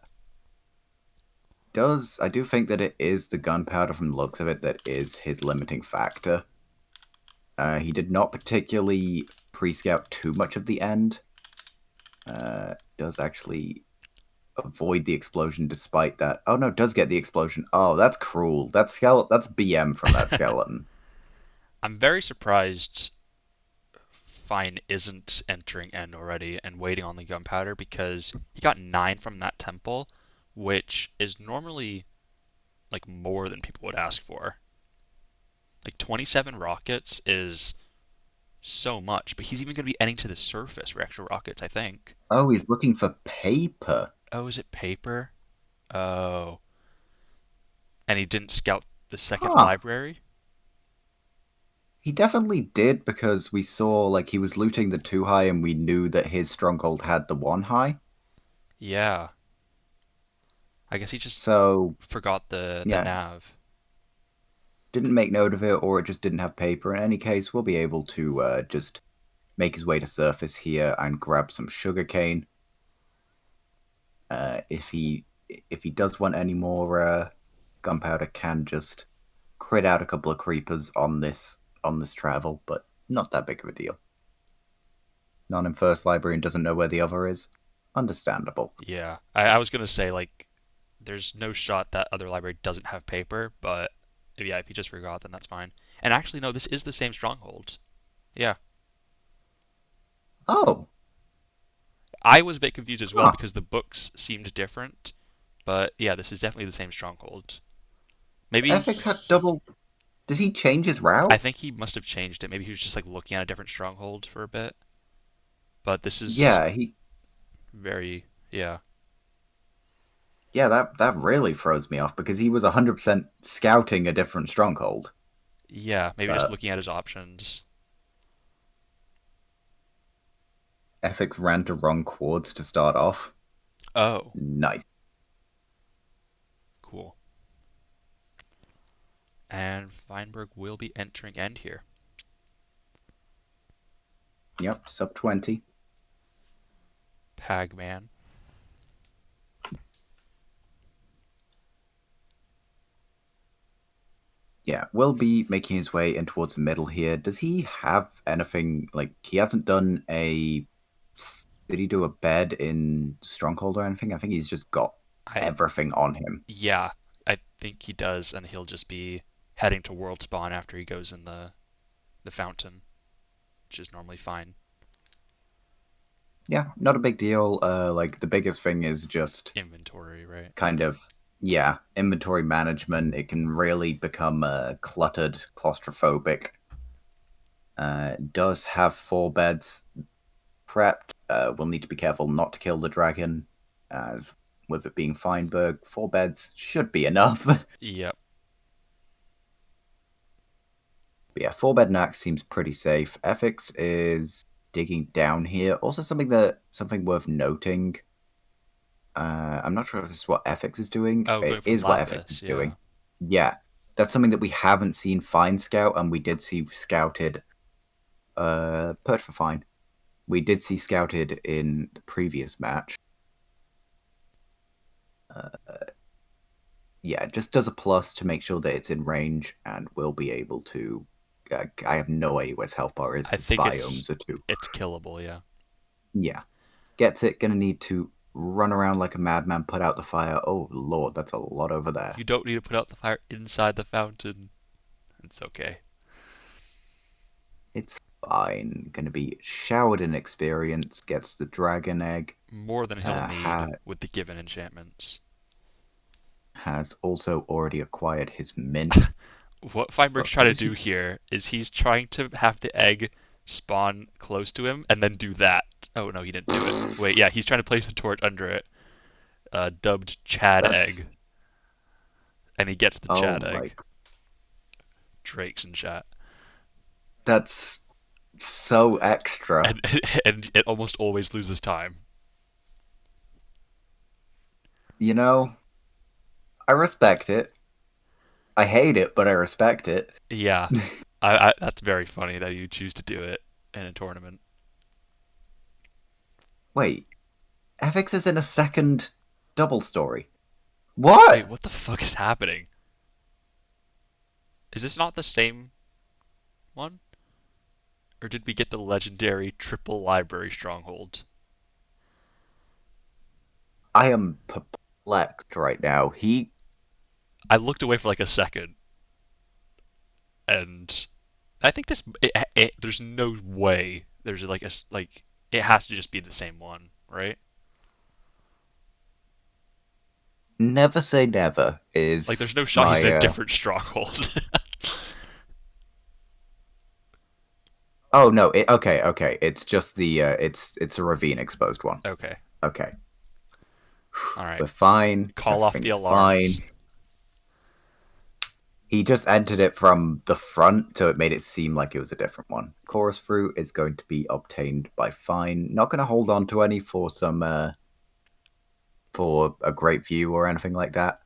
I do think that it is the gunpowder from the looks of it that is his limiting factor. He did not particularly pre-scout too much of the end. Does actually avoid the explosion despite that. Oh no, does get the explosion. Oh, that's cruel. That's BM from that skeleton. I'm very surprised Fine isn't entering end already and waiting on the gunpowder, because he got 9 from that temple, which is normally like more than people would ask for. Like 27 rockets is so much, but he's even going to be ending to the surface for extra rockets, I think. Oh, he's looking for paper. Oh, is it paper? Oh. And he didn't scout the second library? He definitely did, because we saw like he was looting the 2-high and we knew that his stronghold had the 1-high. Yeah. I guess he just forgot the yeah. nav. Didn't make note of it, or it just didn't have paper. In any case, we'll be able to just make his way to surface here and grab some sugarcane. If he does want any more gunpowder, can just crit out a couple of creepers on this travel, but not that big of a deal. Not in first library and doesn't know where the other is. Understandable. Yeah. I was going to say, like, there's no shot that other library doesn't have paper, but yeah, if you just forgot, then that's fine. And actually, no, this is the same stronghold. Yeah. Oh, I was a bit confused as well huh. because the books seemed different, but yeah, this is definitely the same stronghold. Maybe Eficz had double. Did he change his I route? think he must have changed it. Maybe he was just like looking at a different stronghold for a bit. But this is Yeah, he. very, yeah. Yeah, that really throws me off because he was 100% scouting a different stronghold. Yeah, maybe just But looking at his options. Eficz ran to wrong chords to start off. Oh, Nice. cool. And Feinberg will be entering end here. Yep, sub 20. Pagman. Yeah, will be making his way in towards the middle here. Does he have anything like he hasn't done a? Did he do a bed in Stronghold or anything? I think he's just got I everything on him. Yeah, I think he does, and he'll just be heading to World Spawn after he goes in the fountain, which is normally fine. Yeah, not a big deal. Like the biggest thing is just Inventory, right? kind of yeah inventory management. It can really become cluttered, claustrophobic. Does have 4 beds prepped. We'll need to be careful not to kill the dragon, as with it being Feinberg, 4 beds should be enough. But Yep. yeah, 4 bed Nax seems pretty safe. eficz is digging down here. Also, something worth noting. I'm not sure if this is what eficz is doing. Oh, going It for is what eficz Lapis, is yeah. doing. Yeah, that's something that we haven't seen Fine scout, and we did see scouted. Perch for Fine. We did see scouted in the previous match. Yeah, it just does a plus to make sure that it's in range and will be able to. I have no idea where its health bar is I because think biomes are too. it's killable, yeah. Yeah, gets it. Gonna need to run around like a madman, put out the fire. Oh lord, that's a lot over there. You don't need to put out the fire inside the fountain. It's okay. It's fine. Gonna be showered in experience. Gets the dragon egg. More than he'll need Ha- with the given enchantments. has also already acquired his mint. What Feinberg's But trying what to is he? do here is he's trying to have the egg spawn close to him and then do that. Oh no, he didn't do it. Wait, yeah, he's trying to place the torch under it. Dubbed Chad That's Egg. And he gets the oh Chad my. Egg. Drake's in chat. That's so extra. And and it almost always loses time. You know, I respect it. I hate it, but I respect it. Yeah. That's very funny that you choose to do it in a tournament. Wait, eficz is in a second double story. What? Wait, what the fuck is happening? Is this not the same one? Or did we get the legendary triple library stronghold? I am perplexed right now. I looked away for like a second, and I think there's no way there's like it has to just be the same one, right? Never say never Like there's is no shot he's in my. a different stronghold. Oh no! Okay. It's just the. It's a ravine exposed one. Okay, Okay. all right. We're fine. Call off the Everything's fine. alarms. He just entered it from the front, so it made it seem like it was a different one. Chorus fruit is going to be obtained by Fine. Not going to hold on to any for for a great view or anything like that,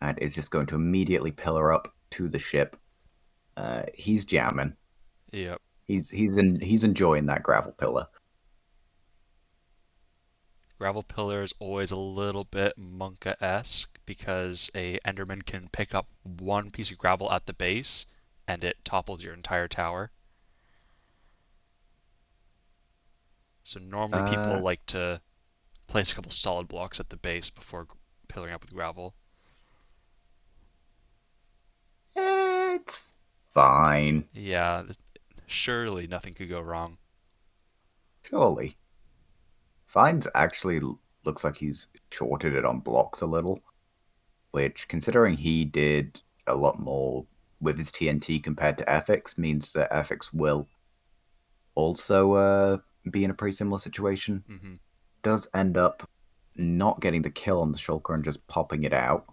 and is just going to immediately pillar up to the ship. He's jamming. Yep. He's enjoying that gravel pillar. Gravel pillar is always a little bit Monka-esque because a Enderman can pick up one piece of gravel at the base and it topples your entire tower. So normally people Uh, like to place a couple solid blocks at the base before pillaring up with gravel. It's fine. Yeah, surely nothing could go wrong. Surely. Fine's actually looks like he's shorted it on blocks a little, which, considering he did a lot more with his TNT compared to eficz, means that eficz will also be in a pretty similar situation. Hmm. Does end up not getting the kill on the shulker and just popping it out.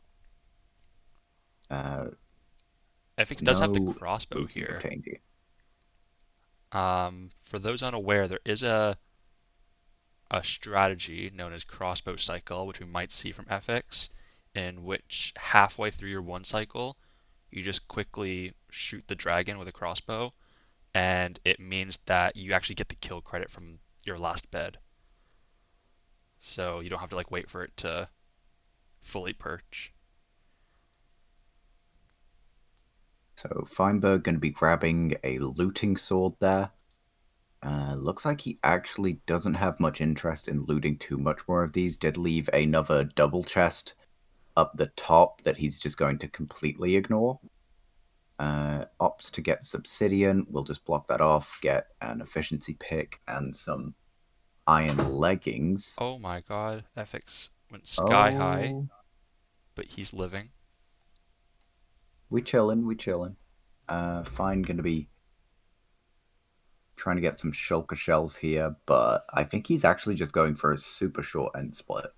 eficz does have the No crossbow loot here. obtained here. For those unaware, there is a strategy known as crossbow cycle, which we might see from eficz, in which halfway through your one cycle, you just quickly shoot the dragon with a crossbow, and it means that you actually get the kill credit from your last bed. So you don't have to like wait for it to fully perch. So Feinberg going to be grabbing a looting sword there. Looks like he actually doesn't have much interest in looting too much more of these. Did leave another double chest up the top that he's just going to completely ignore. Opts to get obsidian. We'll just block that off. Get an efficiency pick and some iron leggings. Oh my god, eficz went sky high, Oh, but he's living. we chillin'. Fine, gonna be trying to get some shulker shells here, but I think he's actually just going for a super short end split.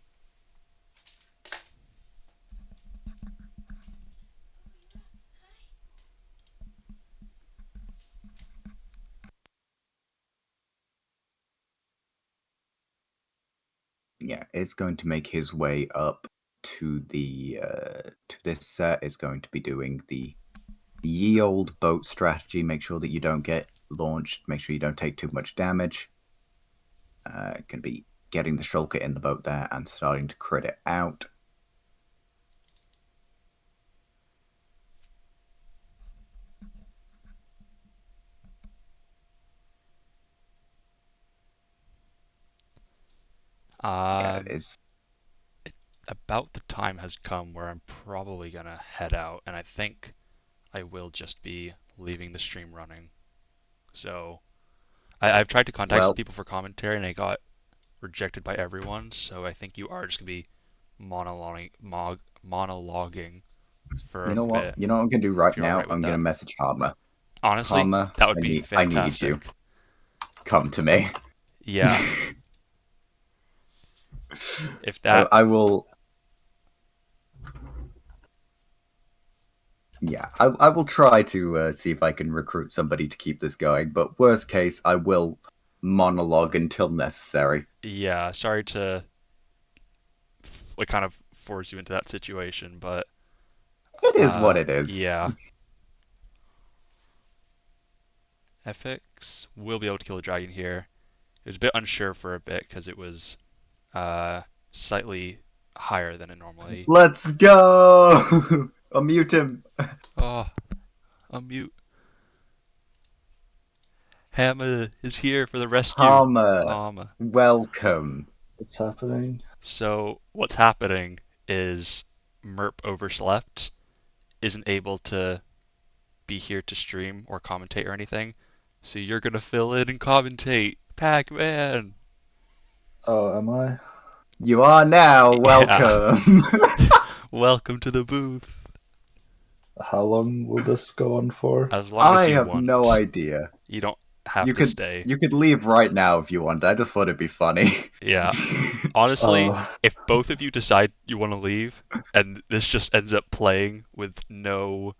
Yeah, it's going to make his way up to the to this set. Is going to be doing the ye old boat strategy. Make sure that you don't get launched. Make sure you don't take too much damage. Can be getting the shulker in the boat there and starting to crit it out. Yeah, it's About the time has come where I'm probably gonna head out, and I think I will just be leaving the stream running. So I've tried to contact some well. people for commentary, and I got rejected by everyone. So I think you are just gonna be monologuing for You a know what? bit. You know what I'm gonna do If right you're now? alright with I'm gonna that. message Harmer. Honestly, Harmer, that would be I need you. fantastic. Come to me. Yeah, if that. I will. Yeah, I will try to see if I can recruit somebody to keep this going. But worst case, I will monologue until necessary. Yeah, sorry to like kind of force you into that situation, but It is what it is. yeah. eficz will be able to kill the dragon here. It was a bit unsure for a bit because it was slightly higher than it normally. Let's go! Unmute him. Oh, unmute. Hammer is here for the rescue. Harmer, welcome. What's happening? So what's happening is Merp overslept, isn't able to be here to stream or commentate or anything. So you're gonna fill in and commentate, Pac-Man. Oh, am I? You are now welcome. Welcome to the booth. How long will this go on for? As long as I you have want. no idea. You don't have You to could stay. you could leave right now if you want. I just thought it'd be funny. Yeah. Honestly, Oh. if both of you decide you want to leave, and this just ends up playing with no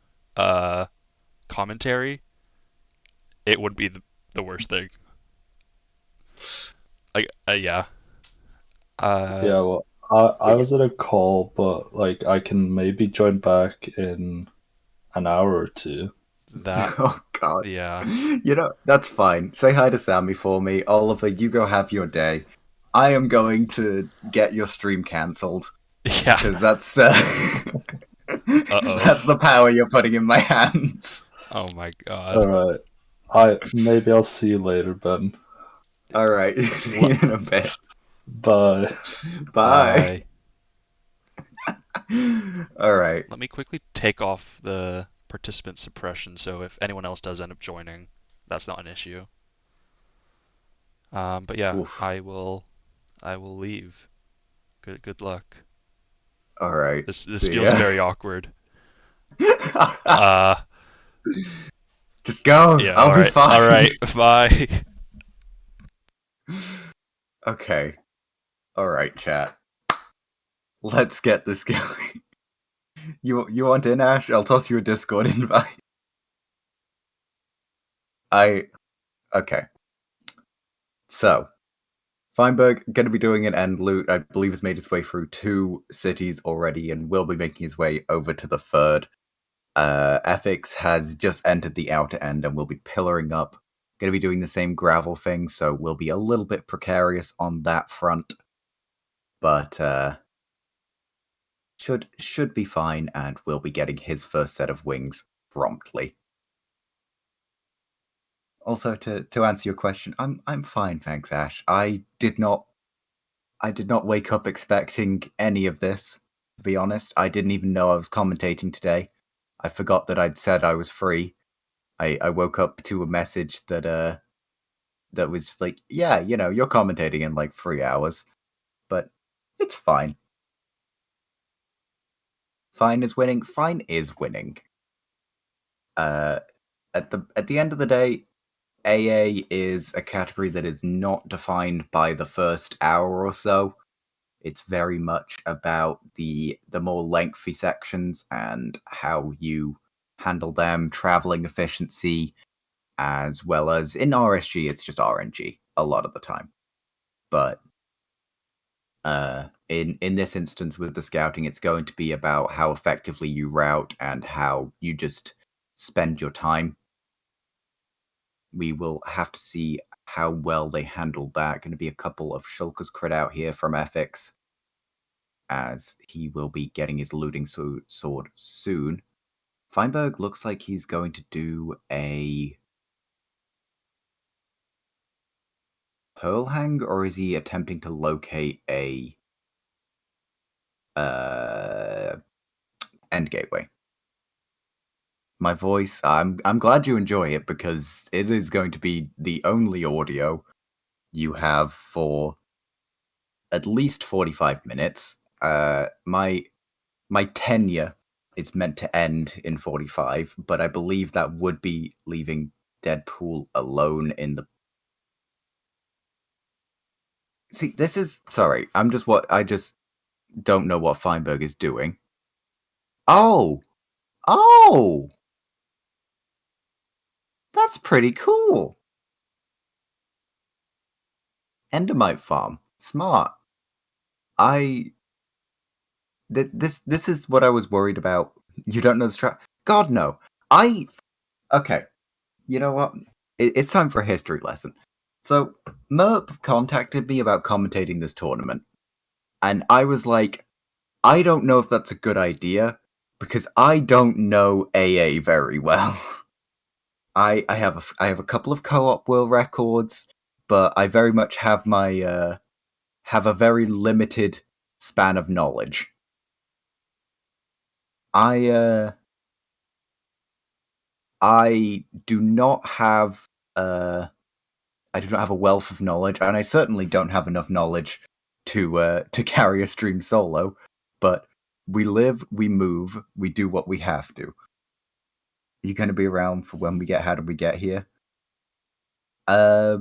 commentary, it would be the worst thing. Like, yeah. Yeah, well, I was at a call, but like I can maybe join back in an hour or two. That, Oh god. yeah. You know, that's fine. Say hi to Sammy for me. Oliver, you go have your day. I am going to get your stream cancelled. Yeah. Because that's Uh-oh. that's the power you're putting in my hands. Oh my god. All right, maybe I'll see you later, Ben. Alright. See you in a bit. Bye. Bye. Bye. All right. Let me quickly take off the participant suppression, so if anyone else does end up joining, that's not an issue. But yeah, Oof. I will leave. Good luck. All right. This See feels ya. very awkward. Uh, Just go. yeah, I'll be fine. All right, bye. Okay. All right, chat. Let's get this going. You want in, Ash? I'll toss you a Discord invite. Okay. So, Feinberg going to be doing an end loot. I believe has made his way through 2 cities already and will be making his way over to the 3rd. eficz has just entered the outer end and will be pillaring up. Going to be doing the same gravel thing, so we'll be a little bit precarious on that front. But should be fine, and will be getting his first set of wings promptly. Also, to answer your question, I'm fine, thanks, Ash. I did not wake up expecting any of this. To be honest, I didn't even know I was commentating today. I forgot that I'd said I was free. I woke up to a message that that was like, yeah, you're commentating in like 3 hours, but it's fine. Fine is winning. Fine is winning. At the end of the day, AA is a category that is not defined by the first hour or so. It's very much about the more lengthy sections and how you handle them, traveling efficiency, as well as in RSG, it's just RNG a lot of the time. But in this instance with the scouting, it's going to be about how effectively you route and how you just spend your time. We will have to see how well they handle that. Going to be a couple of Shulker's crit out here from eficz, as he will be getting his looting sword soon. Feinberg looks like he's going to do a pearl hang, or is he attempting to locate a end gateway? My voice, I'm glad you enjoy it, because it is going to be the only audio you have for at least 45 minutes. My tenure is meant to end in 45, but I believe that would be leaving Deadpool alone in the... See, this is... Sorry, I just don't know what Feinberg is doing. Oh! Oh! That's pretty cool! Endermite farm. Smart. This is what I was worried about. You don't know the strat? God, no. Okay. You know what? It's time for a history lesson. So, Merp contacted me about commentating this tournament. And I was like, I don't know if that's a good idea, because I don't know AA very well. I have a couple of co-op world records, but I very much have my have a very limited span of knowledge. I do not have a wealth of knowledge, and I certainly don't have enough knowledge to carry a stream solo. But we live, we move, we do what we have to. Are you going to be around for when we get? How did we get here? I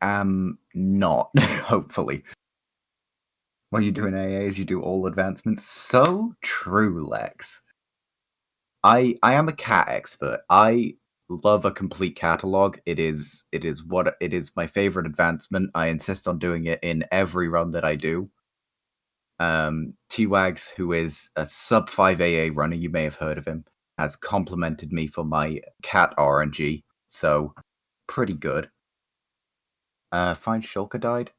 am not. Hopefully, when you do an AAs, you do all advancements. So true, Lex. I am a cat expert. I love a complete catalog. It is my favorite advancement. I insist on doing it in every run that I do. T-Wags, who is a sub 5 AA runner, you may have heard of him, has complimented me for my cat RNG, so pretty good. Fine Shulker died.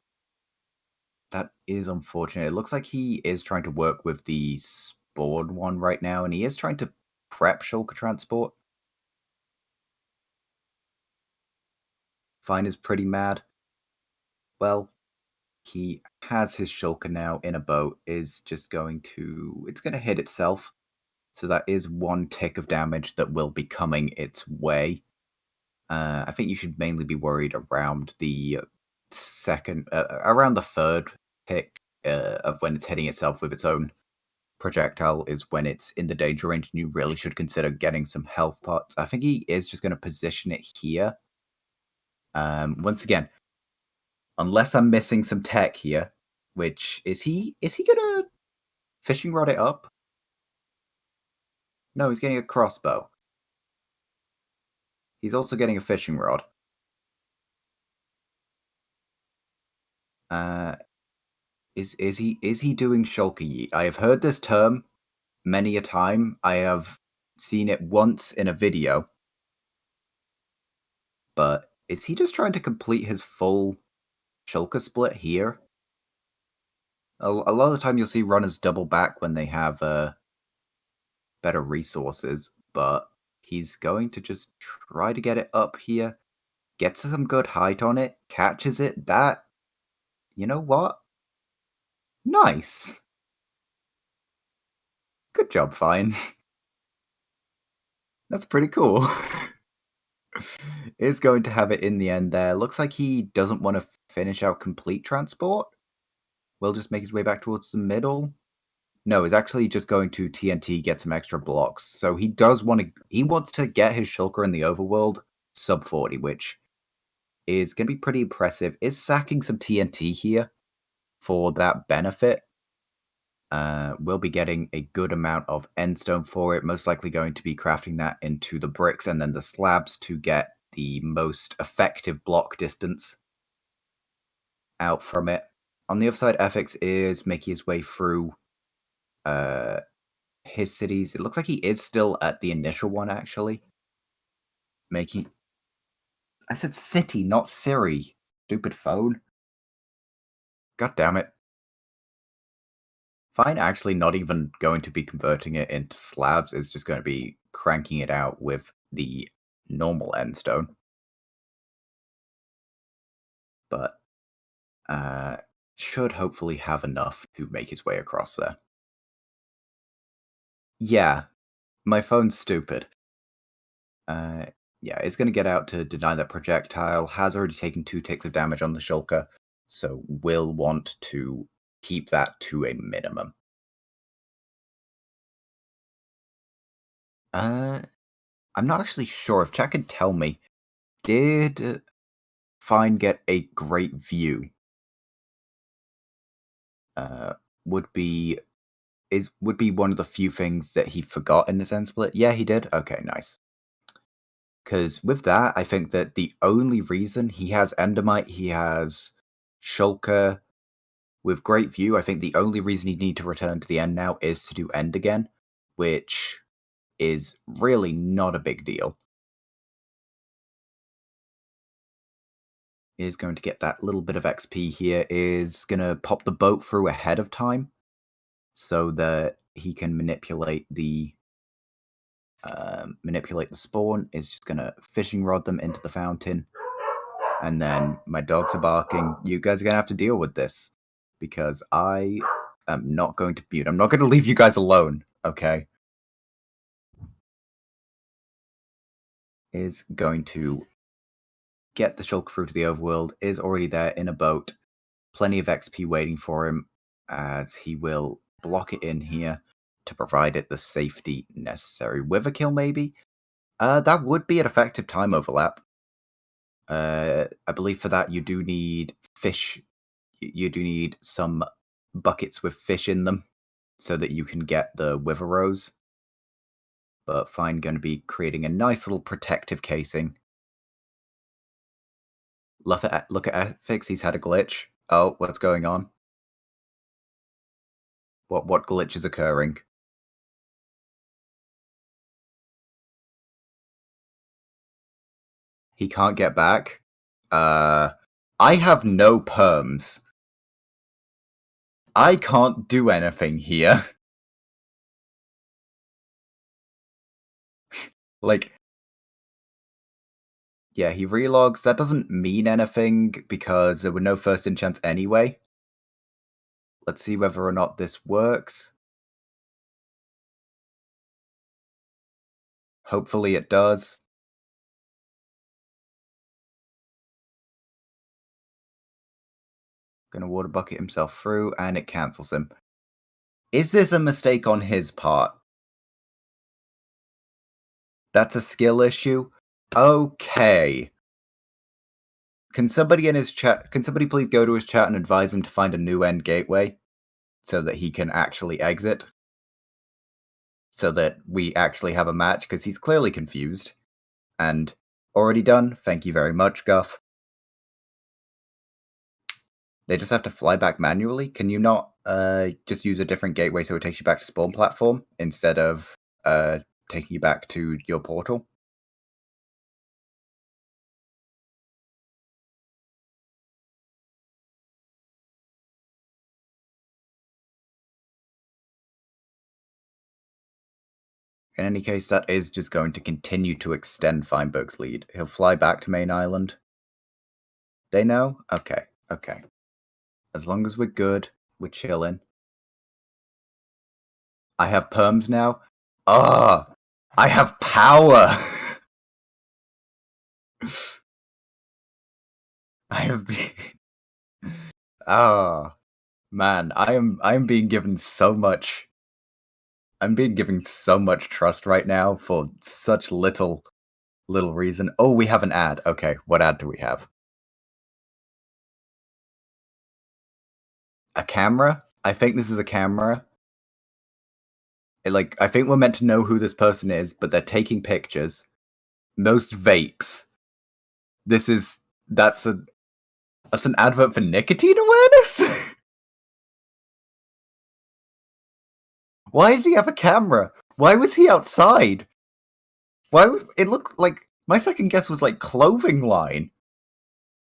That is unfortunate. It looks like he is trying to work with the Spawn one right now, and he is trying to prep Shulker transport. Fine is pretty mad. Well, he has his shulker now in a boat, is just going to... It's going to hit itself. So that is 1 tick of damage that will be coming its way. I think you should mainly be worried around the around the 3rd tick of when it's hitting itself with its own projectile is when it's in the danger range, and you really should consider getting some health pots. I think he is just going to position it here. Once again, unless I'm missing some tech here, which is he gonna fishing rod it up? No, he's getting a crossbow. He's also getting a fishing rod. Is he doing shulker yeet? I have heard this term many a time. I have seen it once in a video. But is he just trying to complete his full shulker split here? A lot of the time you'll see runners double back when they have better resources, but he's going to just try to get it up here, gets some good height on it, catches it. That, you know what? Nice. Good job, Fine. That's pretty cool. Is going to have it in the end there. Looks like he doesn't want to finish out complete transport. Will just make his way back towards the middle. No, he's actually just going to TNT, get some extra blocks. So he does want to... He wants to get his shulker in the overworld sub 40, which is going to be pretty impressive. Is sacking some TNT here for that benefit. We'll be getting a good amount of endstone for it. Most likely going to be crafting that into the bricks and then the slabs to get the most effective block distance out from it. On the other side, eficz is making his way through his cities. It looks like he is still at the initial one, actually. Making... I said city, not Siri. Stupid phone. God damn it. Fine, actually not even going to be converting it into slabs. It's just going to be cranking it out with the normal endstone. But should hopefully have enough to make his way across there. Yeah, my phone's stupid. Yeah, it's going to get out to deny that projectile. Has already taken 2 ticks of damage on the shulker, so will want to keep that to a minimum. I'm not actually sure. If chat could tell me, did Fine get a great view? Would be one of the few things that he forgot in this end split. Yeah, he did. Okay, nice. Because with that, I think that the only reason he has Endermite, he has Shulker with Great View, I think the only reason he'd need to return to the end now is to do End again, which is really not a big deal. Is going to get that little bit of XP here, is going to pop the boat through ahead of time so that he can manipulate the spawn. Is just going to fishing rod them into the fountain. And then my dogs are barking. You guys are going to have to deal with this because I am not going to mute. I'm not going to leave you guys alone, okay? Is going to get the shulker through to the overworld, is already there in a boat. Plenty of XP waiting for him as he will block it in here to provide it the safety necessary. With a kill, maybe? That would be an effective time overlap. I believe for that you do need fish. You do need some buckets with fish in them so that you can get the wither rose. But Fine going to be creating a nice little protective casing. Look at eficz, he's had a glitch. Oh, what's going on? What glitch is occurring? He can't get back? I have no perms. I can't do anything here. Like, yeah, he relogs. That doesn't mean anything because there were no first enchants anyway. Let's see whether or not this works. Hopefully it does. Gonna water bucket himself through, and it cancels him. Is this a mistake on his part? That's a skill issue? Okay. Can somebody in his chat, can somebody please go to his chat and advise him to find a new end gateway so that he can actually exit? So that we actually have a match, because he's clearly confused. And already done. Thank you very much, Guff. They just have to fly back manually? Can you not just use a different gateway so it takes you back to spawn platform instead of taking you back to your portal? In any case, that is just going to continue to extend Feinberg's lead. He'll fly back to Main Island. They know? Okay, okay. As long as we're good, we're chilling. I have perms now? Ah! Oh, I have power! I have been... Ah, oh, man, I am being given so much... I'm being given so much trust right now for such little reason. Oh, we have an ad. Okay, what ad do we have? A camera? I think this is a camera. I think we're meant to know who this person is, but they're taking pictures. Most vapes. That's an advert for nicotine awareness? Why did he have a camera? Why was he outside? Why would it look like... My second guess was like clothing line.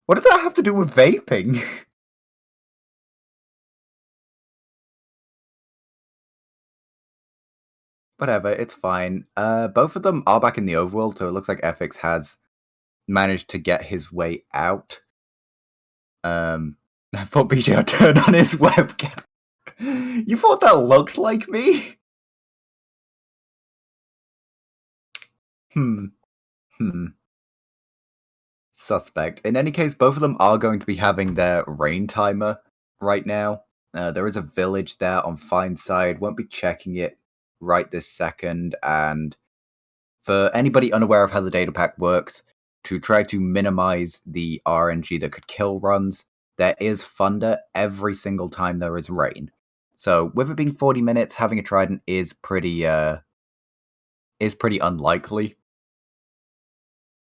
What does that have to do with vaping? Whatever, it's fine. Both of them are back in the overworld, so it looks like eficz has managed to get his way out. I thought BJ would turn on his webcam. You thought that looked like me? Suspect. In any case, both of them are going to be having their rain timer right now. There is a village there on Fine's side. Won't be checking it right this second. And for anybody unaware of how the data pack works, to try to minimize the RNG that could kill runs, there is thunder every single time there is rain. So with it being 40 minutes, having a trident is pretty unlikely.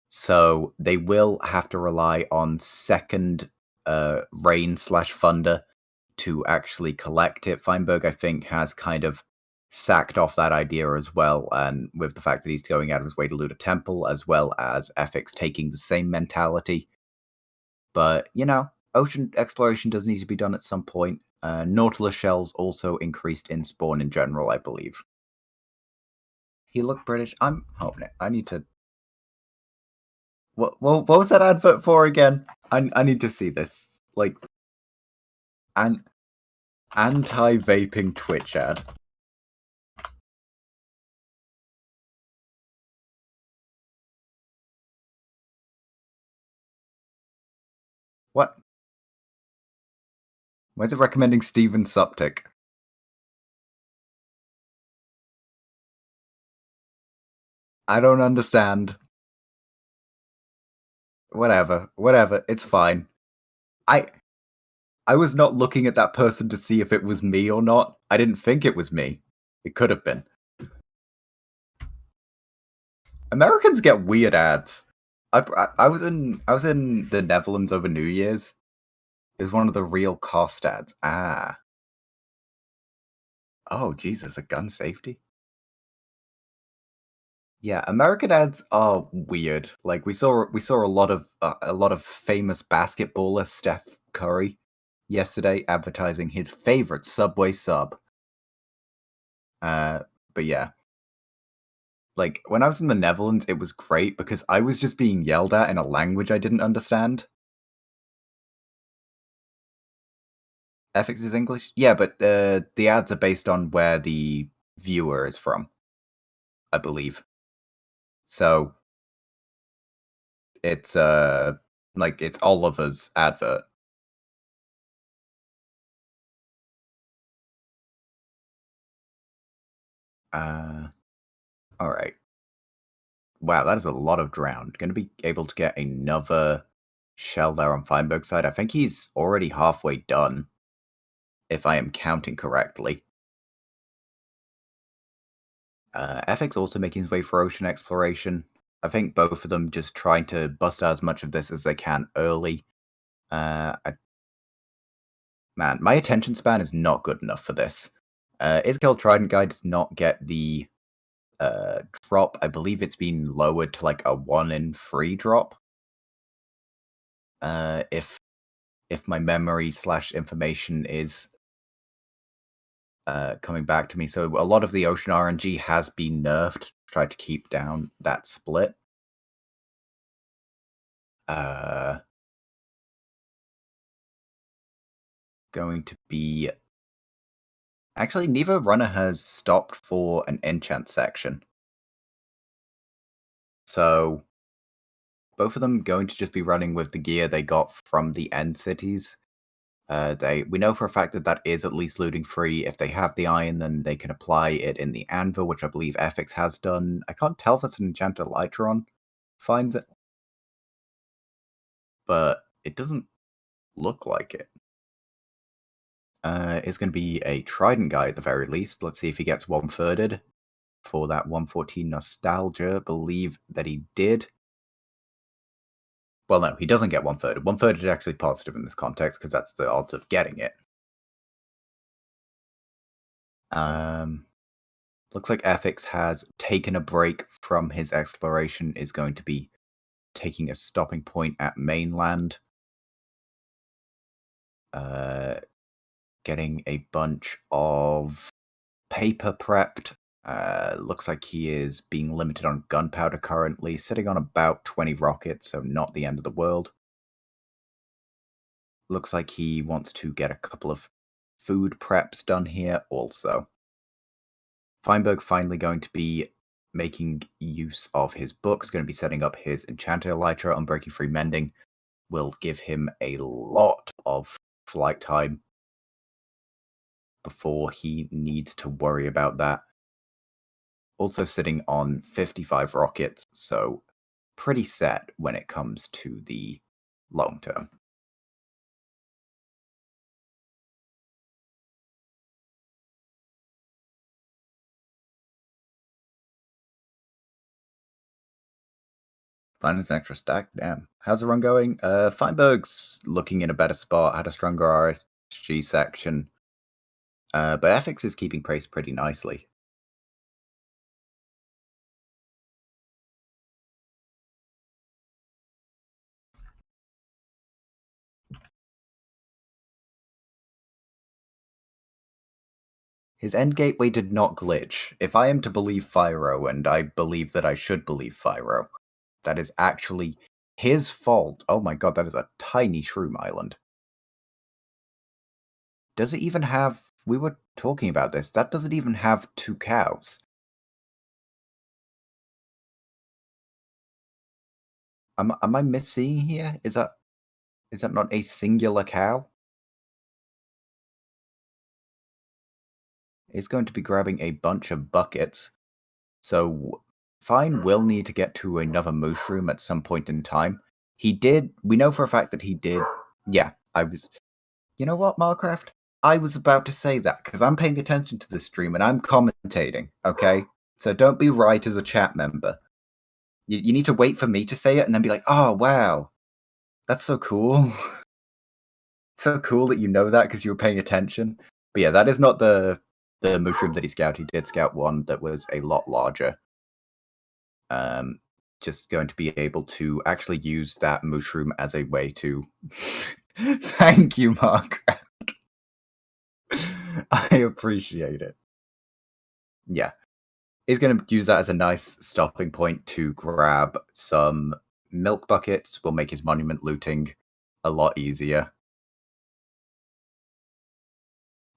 So they will have to rely on second rain/thunder to actually collect it. Feinberg, I think, has kind of sacked off that idea as well, and with the fact that he's going out of his way to loot a temple, as well as eficz taking the same mentality. But, you know, ocean exploration does need to be done at some point. Nautilus shells also increased in spawn in general, I believe. He looked British. I'm hoping it. I need to... What was that advert for again? I need to see this. Like, an anti-vaping Twitch ad. What? Why is it recommending Steven Suptic? I don't understand. Whatever, it's fine. I was not looking at that person to see if it was me or not. I didn't think it was me. It could have been. Americans get weird ads. I was in the Netherlands over New Year's. It was one of the real cost ads. Ah. Oh, Jesus, a gun safety? Yeah, American ads are weird. Like we saw a lot of famous basketballer Steph Curry yesterday advertising his favorite Subway sub. But yeah. Like when I was in the Netherlands, it was great because I was just being yelled at in a language I didn't understand. eficz is English? Yeah, but the ads are based on where the viewer is from, I believe. So it's like it's Oliver's advert. All right. Wow, that is a lot of drowned. Going to be able to get another shell there on Feinberg's side. I think he's already halfway done, if I am counting correctly. eficz also making his way for ocean exploration. I think both of them just trying to bust out as much of this as they can early. Man, my attention span is not good enough for this. Iskell Trident Guy does not get the drop. I believe it's been lowered to like a 1 in 3 drop. If my memory / information is coming back to me. So a lot of the ocean RNG has been nerfed to try to keep down that split. Going to be... Actually, neither runner has stopped for an enchant section. So both of them going to just be running with the gear they got from the end cities. We know for a fact that is at least looting free. If they have the iron, then they can apply it in the anvil, which I believe eficz has done. I can't tell if it's an enchanted elytron finds it, but it doesn't look like it. It's going to be a trident guy at the very least. Let's see if he gets 1/3'd for that 114 nostalgia. Believe that he did. Well, no, he doesn't get 1/3. 1/3 is actually positive in this context because that's the odds of getting it. Looks like eficz has taken a break from his exploration, is going to be taking a stopping point at mainland. Getting a bunch of paper prepped. Looks like he is being limited on gunpowder currently, sitting on about 20 rockets, so not the end of the world. Looks like he wants to get a couple of food preps done here also. Feinberg finally going to be making use of his books, going to be setting up his enchanted elytra on breaking free mending. Will give him a lot of flight time before he needs to worry about that. Also sitting on 55 rockets, so pretty set when it comes to the long term. Find an extra stack. Damn. How's the run going? Feinberg's looking in a better spot, had a stronger RSG section. But eficz is keeping pace pretty nicely. His end gateway did not glitch. If I am to believe Fyro, and I believe that I should believe Fyro, that is actually his fault. Oh my god, that is a tiny shroom island. Does it even have... We were talking about this. That doesn't even have 2 cows. Am I misseeing here? Is that not a singular cow? It's going to be grabbing a bunch of buckets. So Fine will need to get to another mushroom at some point in time. He did... We know for a fact that he did... Yeah, I was... You know what, Marcraft? I was about to say that, because I'm paying attention to this stream and I'm commentating, okay? So don't be right as a chat member. You need to wait for me to say it and then be like, oh, wow. That's so cool. So cool that you know that because you were paying attention. But yeah, that is not the mushroom that he scouted. He did scout one that was a lot larger. Just going to be able to actually use that mushroom as a way to... Thank you, Marcraft. I appreciate it. Yeah. He's going to use that as a nice stopping point to grab some milk buckets. Will make his monument looting a lot easier.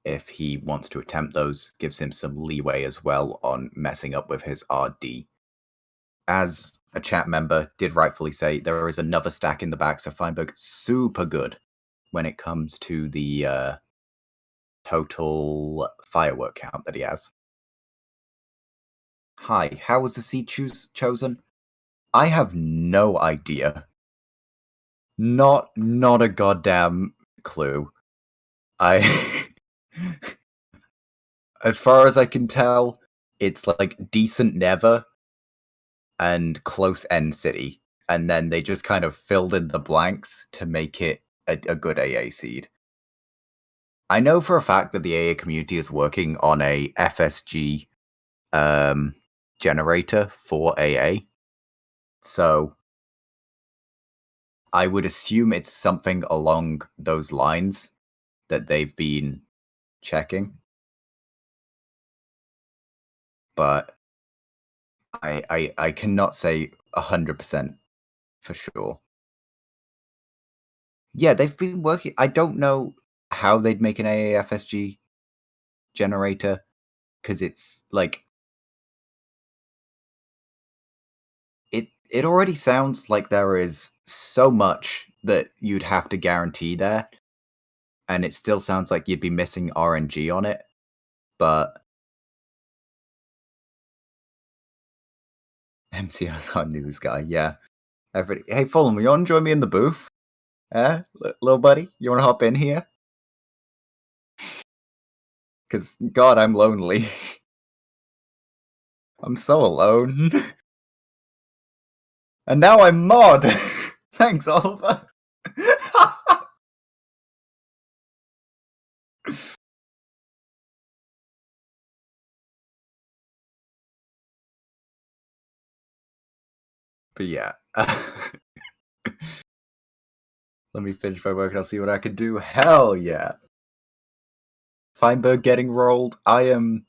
if he wants to attempt those, gives him some leeway as well on messing up with his RD. As a chat member did rightfully say, there is another stack in the back, so Feinberg super good when it comes to the total firework count that he has. Hi, how was the seed chosen? I have no idea. Not a goddamn clue. As far as I can tell, it's like decent never and close end city, and then they just kind of filled in the blanks to make it a good AA seed. I know for a fact that the AA community is working on a FSG generator for AA, so I would assume it's something along those lines that they've been checking. But I cannot say 100% for sure. Yeah, they've been working. I don't know how they'd make an AAFSG generator, because it's like it already sounds like there is so much that you'd have to guarantee there, and it still sounds like you'd be missing RNG on it. But MCS our news guy, yeah. Hey, Fulham, you want to join me in the booth? Little buddy, you want to hop in here? Because, God, I'm lonely. I'm so alone. And now I'm mod! Thanks, Oliver. But yeah. Let me finish my work and I'll see what I can do. Hell yeah. Feinberg getting rolled. I am...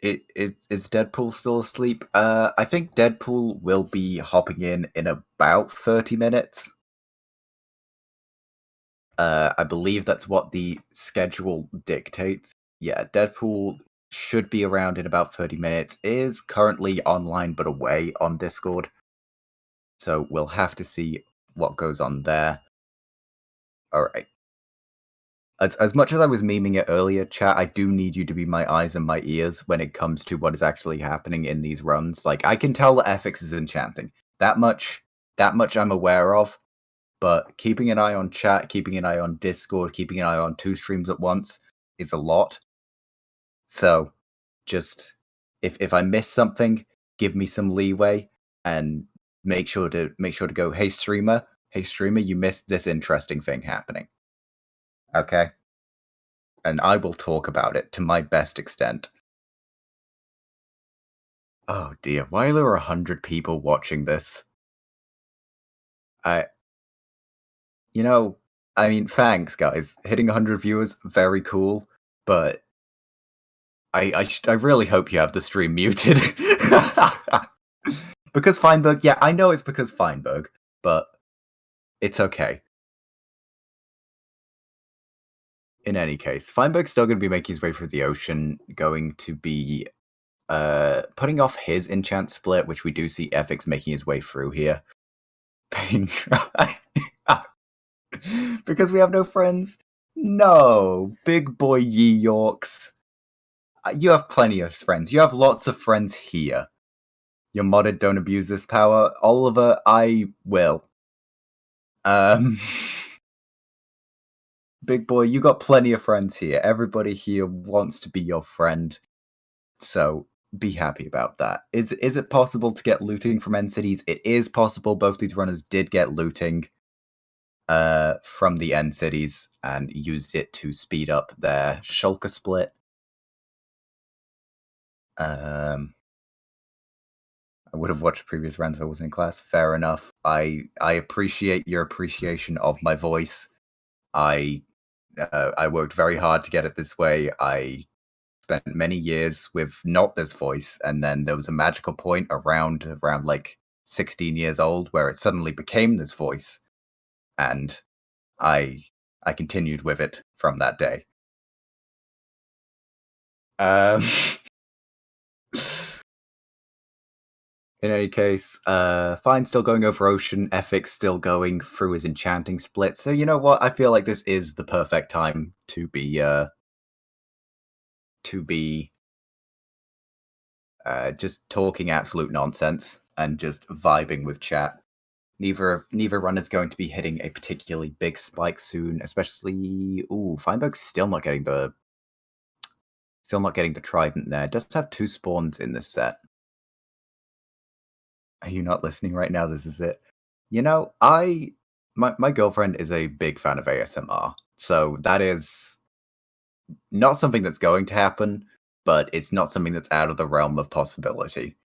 Is Deadpool still asleep? I think Deadpool will be hopping in about 30 minutes. I believe that's what the schedule dictates. Yeah, Deadpool should be around in about 30 minutes. Is currently online but away on Discord. So we'll have to see what goes on there. Alright. As much as I was memeing it earlier, chat, I do need you to be my eyes and my ears when it comes to what is actually happening in these runs. Like, I can tell that eficz is enchanting. That much I'm aware of. But keeping an eye on chat, keeping an eye on Discord, keeping an eye on 2 streams at once is a lot. So, just if I miss something, give me some leeway and make sure to go, hey streamer, you missed this interesting thing happening. Okay? And I will talk about it to my best extent. Oh dear, why are there 100 people watching this? You know, I mean, thanks, guys. Hitting 100 viewers, very cool. But I really hope you have the stream muted. Because Feinberg, yeah, I know it's because Feinberg, but it's okay. In any case, Feinberg's still going to be making his way through the ocean, going to be putting off his enchant split, which we do see eficz making his way through here. Because we have no friends? No, big boy Ye Yorks. You have plenty of friends. You have lots of friends here. You're modded, don't abuse this power. Oliver, I will. Big boy, you got plenty of friends here. Everybody here wants to be your friend. So, be happy about that. Is it possible to get looting from end cities? It is possible. Both these runners did get looting from the end cities and used it to speed up their shulker split. I would have watched previous rounds if I wasn't in class. Fair enough. I appreciate your appreciation of my voice. I worked very hard to get it this way. I spent many years with not this voice, and then there was a magical point around like 16 years old where it suddenly became this voice, and I continued with it from that day. In any case, Fine still going over Ocean, eficz still going through his enchanting split. So you know what? I feel like this is the perfect time to be just talking absolute nonsense and just vibing with chat. Neither run is going to be hitting a particularly big spike soon, especially Feinberg's still not getting the trident there. Does have 2 spawns in this set. Are you not listening right now? This is it. You know, my girlfriend is a big fan of ASMR, so that is not something that's going to happen, but it's not something that's out of the realm of possibility.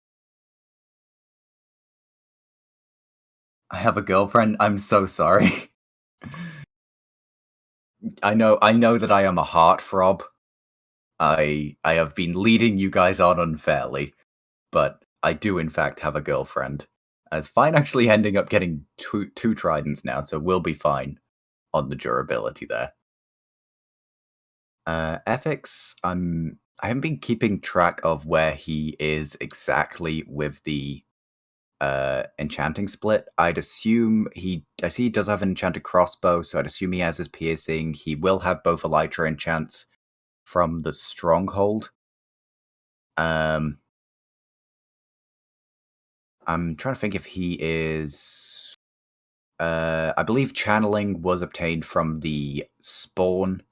I have a girlfriend. I'm so sorry. I know that I am a heartthrob. I have been leading you guys on unfairly, but I do in fact have a girlfriend. As Fine actually ending up getting two tridents now, so we'll be fine on the durability there. eficz, I haven't been keeping track of where he is exactly with the enchanting split. I'd assume I see he does have an enchanted crossbow, so I'd assume he has his piercing. He will have both elytra enchants from the stronghold. I'm trying to think if he is. I believe channeling was obtained from the spawn.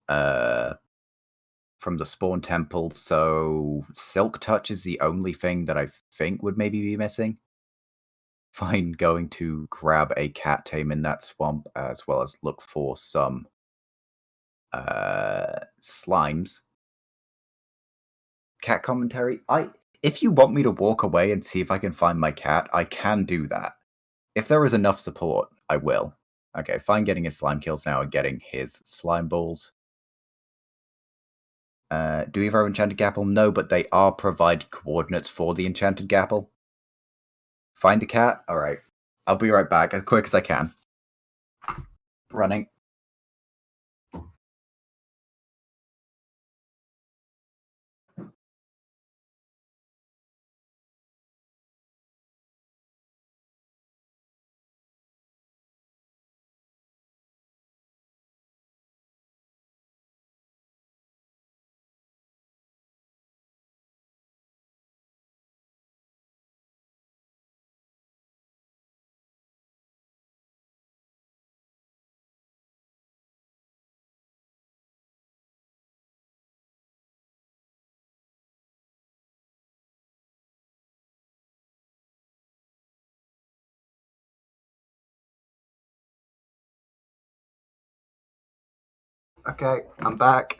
From the spawn temple, so Silk Touch is the only thing that I think would maybe be missing. Fine, going to grab a cat tame in that swamp, as well as look for some slimes. Cat commentary. If you want me to walk away and see if I can find my cat, I can do that. If there is enough support, I will. Okay, Fine getting his slime kills now and getting his slime balls. Do we have our enchanted gapple? No, but they are provided coordinates for the enchanted gapple. Find a cat? Alright. I'll be right back as quick as I can. Running. Okay, I'm back.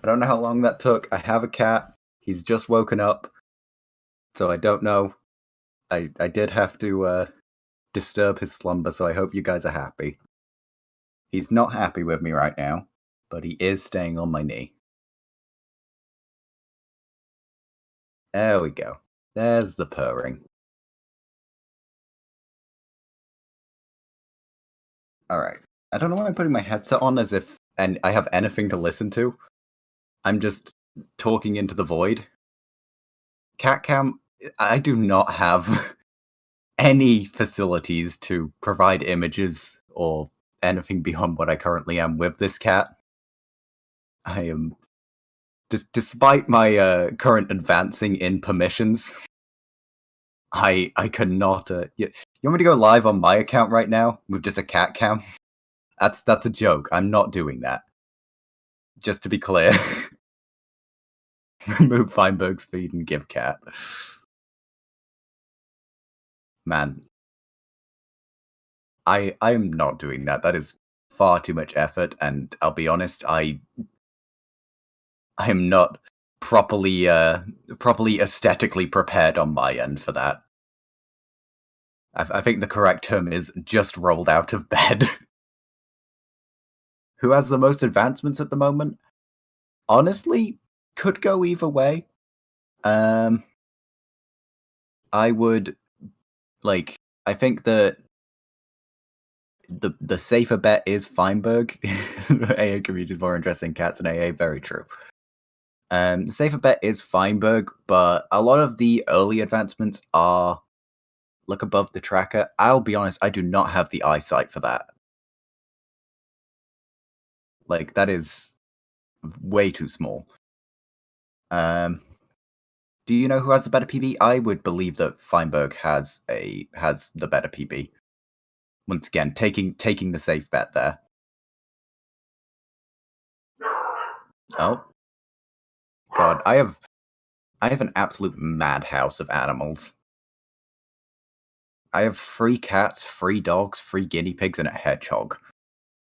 I don't know how long that took. I have a cat. He's just woken up. So I don't know. I did have to disturb his slumber, so I hope you guys are happy. He's not happy with me right now, but he is staying on my knee. There we go. There's the purring. Alright. I don't know why I'm putting my headset on as if I have anything to listen to. I'm just talking into the void. Cat cam, I do not have any facilities to provide images or anything beyond what I currently am with this cat. I am, despite my current advancing in permissions, I cannot. You want me to go live on my account right now with just a cat cam? That's a joke. I'm not doing that. Just to be clear. Remove Feinberg's feed and give cat. Man. I am not doing that. That is far too much effort, and I'll be honest, I am not properly aesthetically prepared on my end for that. I think the correct term is just rolled out of bed. Who has the most advancements at the moment? Honestly, could go either way. I would I think that the safer bet is Feinberg. The AA community is more interesting in cats than AA. Very true. The safer bet is Feinberg, but a lot of the early advancements are look above the tracker. I'll be honest, I do not have the eyesight for that. Like, that is way too small. Do you know who has the better PB? I would believe that Feinberg has the better PB. Once again, taking the safe bet there. Oh. God, I have an absolute madhouse of animals. I have 3 cats, 3 dogs, 3 guinea pigs, and a hedgehog.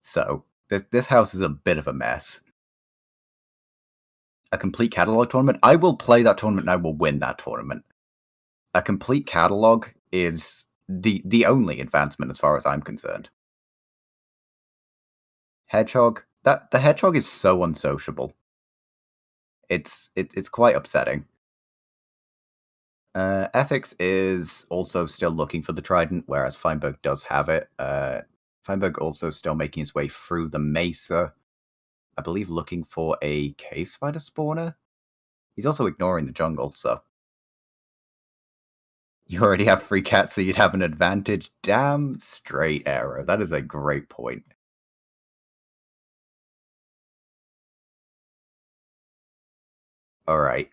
So, this house is a bit of a mess. A complete catalog tournament? I will play that tournament and I will win that tournament. A complete catalog is the only advancement as far as I'm concerned. Hedgehog? The hedgehog is so unsociable. It's quite upsetting. eficz is also still looking for the trident, whereas Feinberg does have it. Feinberg also still making his way through the mesa. I believe looking for a cave spider spawner. He's also ignoring the jungle, so. You already have 3 cats, so you'd have an advantage. Damn straight arrow. That is a great point. Alright.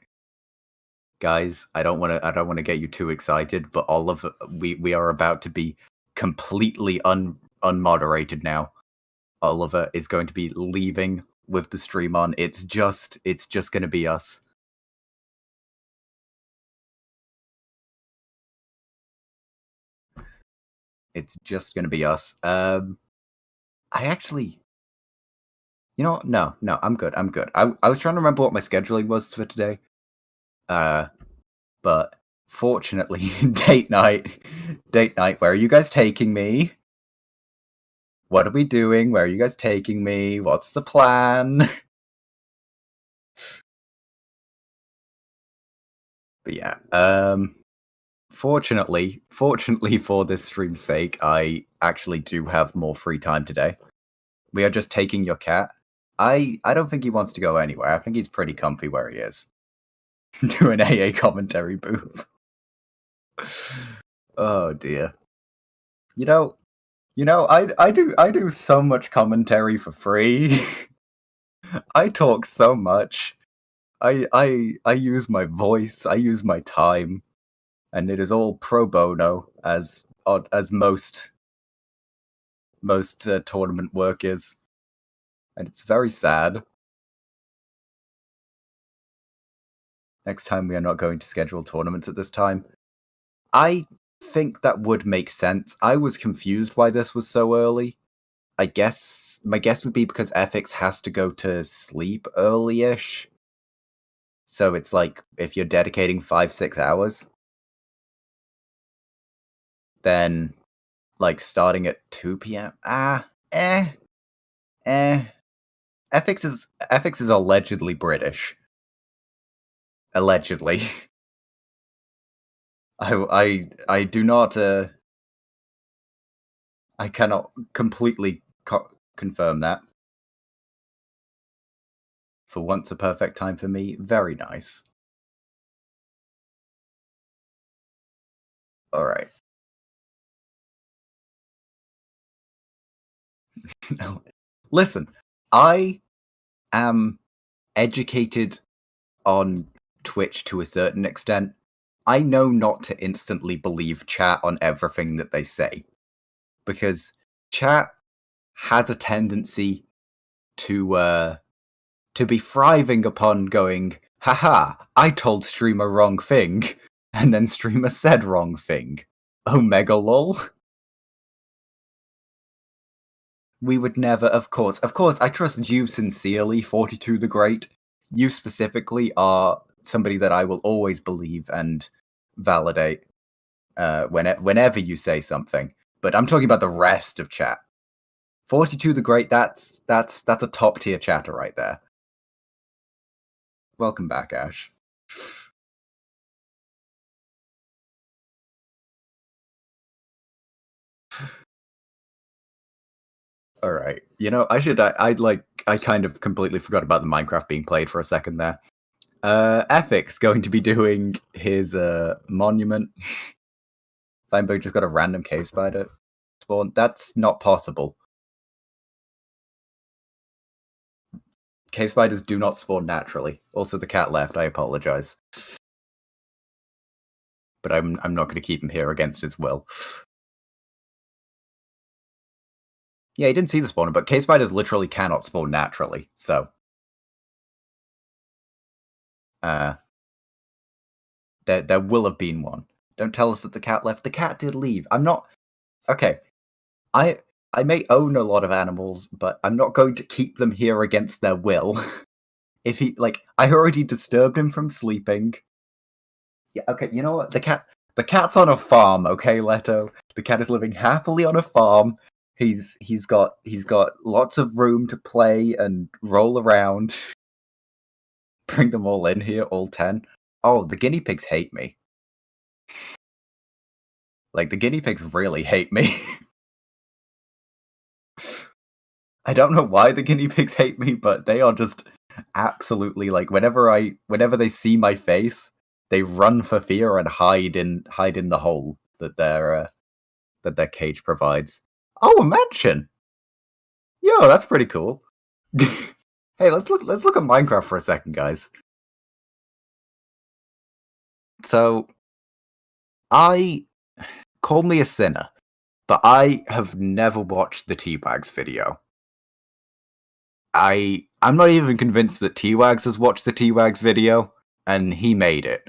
Guys, I don't want to get you too excited, but we are about to be completely unmoderated now. Oliver is going to be leaving with the stream on. It's just going to be us. It's just going to be us. I actually, you know, no, I'm good. I was trying to remember what my scheduling was for today. But fortunately, date night, where are you guys taking me? What are we doing? Where are you guys taking me? What's the plan? But yeah, fortunately for this stream's sake, I actually do have more free time today. We are just taking your cat. I don't think he wants to go anywhere. I think he's pretty comfy where he is. Do an AA commentary booth. Oh dear. You know, I do so much commentary for free. I talk so much. I use my voice, I use my time, and it is all pro bono, as most tournament work is, and it's very sad. Next time we are not going to schedule tournaments at this time. I think that would make sense. I was confused why this was so early. My guess would be because eficz has to go to sleep early-ish. So it's like, if you're dedicating 5-6 hours, then, like, starting at 2 p.m. eficz is allegedly British. Allegedly. I do not, I cannot completely confirm that. For once, a perfect time for me. Very nice. Alright. Listen, I am educated on Twitch to a certain extent. I know not to instantly believe chat on everything that they say. Because chat has a tendency to be thriving upon going, haha, I told streamer wrong thing, and then streamer said wrong thing. Omega lol. We would never, of course, I trust you sincerely, 42 the Great. You specifically are somebody that I will always believe and validate whenever you say something. But I'm talking about the rest of chat. 42 the Great, that's a top tier chatter right there. Welcome back, Ash. Alright. You know, I kind of completely forgot about the Minecraft being played for a second there. eficz going to be doing his monument. Feinberg just got a random cave spider spawn. That's not possible. Cave spiders do not spawn naturally. Also, the cat left. I apologize, but I'm not going to keep him here against his will. Yeah, he didn't see the spawner, but cave spiders literally cannot spawn naturally. So, there will have been one. Don't tell us that the cat left. The cat did leave. I'm not. Okay, I may own a lot of animals, but I'm not going to keep them here against their will. If he, like, I already disturbed him from sleeping. Yeah, okay, you know what? The cat's on a farm, okay, Leto? The cat is living happily on a farm. He's got lots of room to play and roll around. Bring them all in here, all 10. Oh, the guinea pigs hate me. Like, the guinea pigs really hate me. I don't know why the guinea pigs hate me, but they are just absolutely, like, whenever they see my face, they run for fear and hide in the hole that their cage provides. Oh, a mansion! Yo, that's pretty cool. Hey, let's look at Minecraft for a second, guys. So, call me a sinner, but I have never watched the T-Wags video. I'm not even convinced that T-Wags has watched the T-Wags video, and he made it.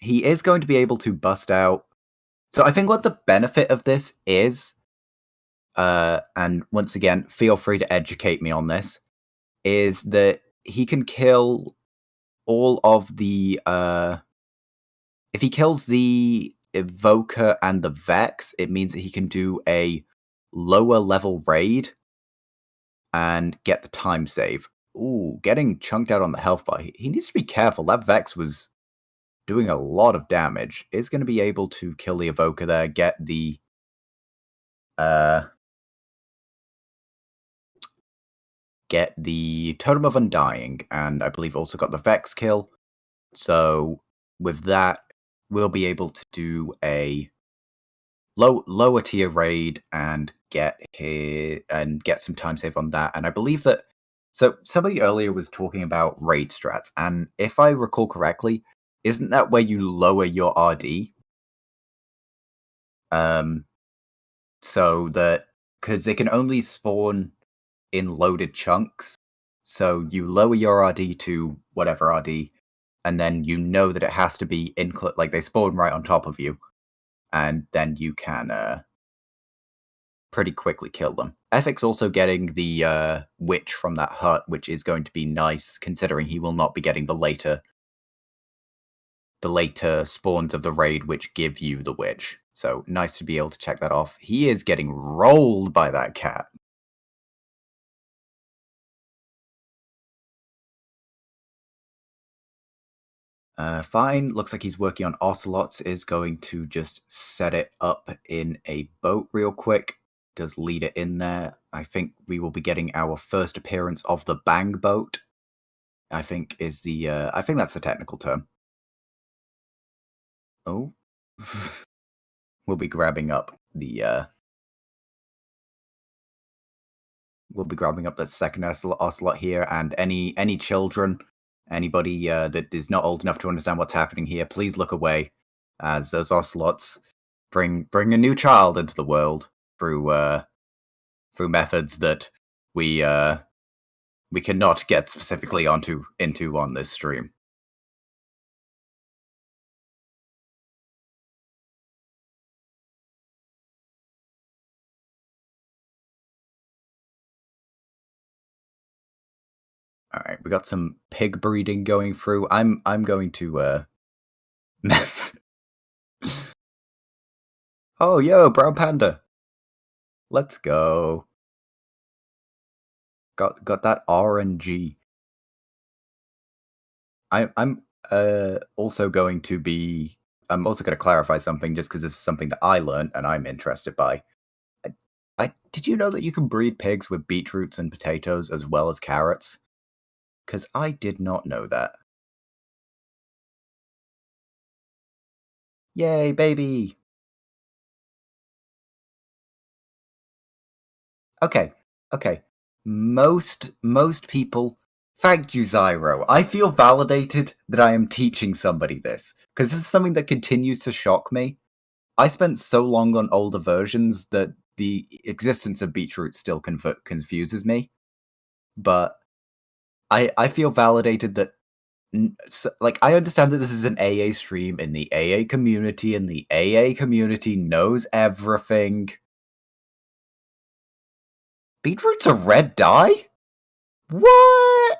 He is going to be able to bust out. So I think what the benefit of this is, and once again, feel free to educate me on this, is that he can kill all of the, if he kills the Evoker and the Vex, it means that he can do a lower level raid and get the time save. Ooh, getting chunked out on the health bar. He needs to be careful. That Vex was doing a lot of damage. Is going to be able to kill the Evoker there, get the Totem of Undying, and I believe also got the Vex kill. So with that, we'll be able to do a lower tier raid and get some time save on that. And I believe that, so somebody earlier was talking about raid strats, and if I recall correctly, isn't that where you lower your RD? So that, because they can only spawn in loaded chunks, so you lower your RD to whatever RD, and then you know that it has to be like they spawn right on top of you, and then you can pretty quickly kill them. eficz also getting the witch from that hut, which is going to be nice, considering he will not be getting the later spawns of the raid, which give you the witch. So nice to be able to check that off. He is getting rolled by that cat. Fine. Looks like he's working on ocelots. Is going to just set it up in a boat real quick. Does lead it in there. I think we will be getting our first appearance of the bang boat. I think is the. I think that's the technical term. Oh. We'll be grabbing up the. We'll be grabbing up the second ocelot here, and any children. Anybody that is not old enough to understand what's happening here, please look away, as those ocelots bring a new child into the world through methods that we cannot get specifically into on this stream. All right, we got some pig breeding going through. I'm going to Oh, yo, brown panda. Let's go. Got that RNG. I'm also going to clarify something, just because this is something that I learned and I'm interested by. Did you know that you can breed pigs with beetroots and potatoes as well as carrots? because I did not know that. Yay, baby! Okay. Most people. Thank you, Zyro. I feel validated that I am teaching somebody this, because this is something that continues to shock me. I spent so long on older versions that the existence of beetroot still confuses me. But I feel validated that, like, I understand that this is an AA stream in the AA community, and the AA community knows everything. Beetroot's a red dye? What?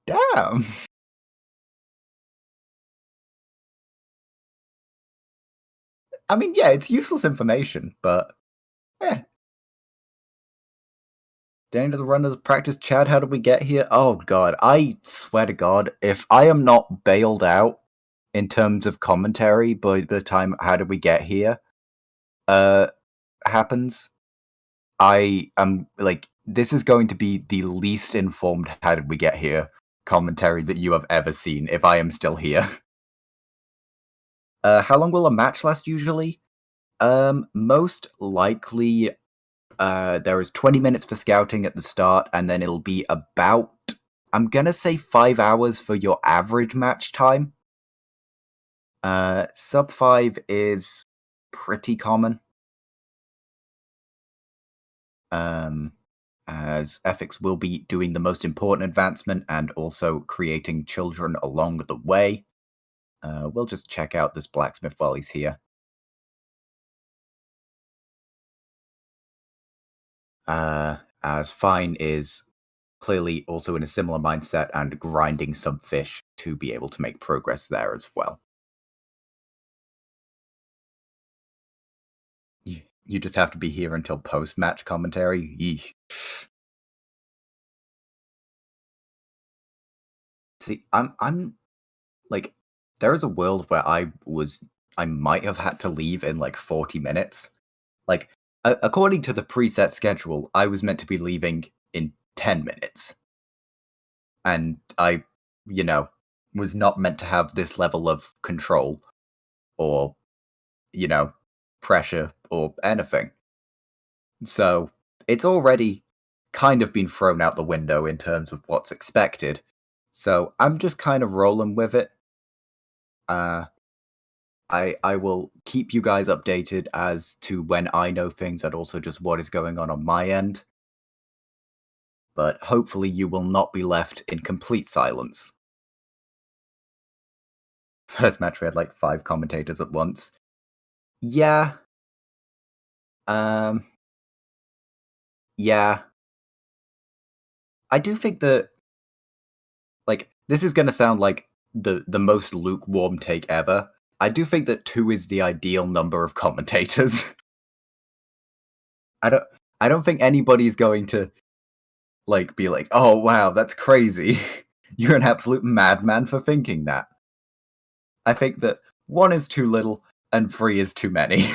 Damn. I mean, yeah, it's useless information, but eh. Down to the run of the practice, Chad, how did we get here? Oh god, I swear to god, if I am not bailed out in terms of commentary by the time how did we get here happens, I am like, this is going to be the least informed how did we get here commentary that you have ever seen if I am still here. How long will a match last usually? Most likely there is 20 minutes for scouting at the start, and then it'll be about, I'm gonna say 5 hours for your average match time. Sub 5 is pretty common. As eficz will be doing the most important advancement and also creating children along the way. We'll just check out this blacksmith while he's here. As Fine is clearly also in a similar mindset and grinding some fish to be able to make progress there as well. You just have to be here until post-match commentary? Yeesh. See, I'm like, there is a world where I might have had to leave in like 40 minutes. Like, according to the preset schedule, I was meant to be leaving in 10 minutes. And I, was not meant to have this level of control or, pressure or anything. So it's already kind of been thrown out the window in terms of what's expected. So I'm just kind of rolling with it. I will keep you guys updated as to when I know things and also just what is going on my end. But hopefully you will not be left in complete silence. First match we had like 5 commentators at once. Yeah. Yeah. I do think that, like, this is gonna sound like the most lukewarm take ever. I do think that 2 is the ideal number of commentators. I don't think anybody's going to like be like, oh wow, that's crazy. You're an absolute madman for thinking that. I think that 1 is too little and 3 is too many.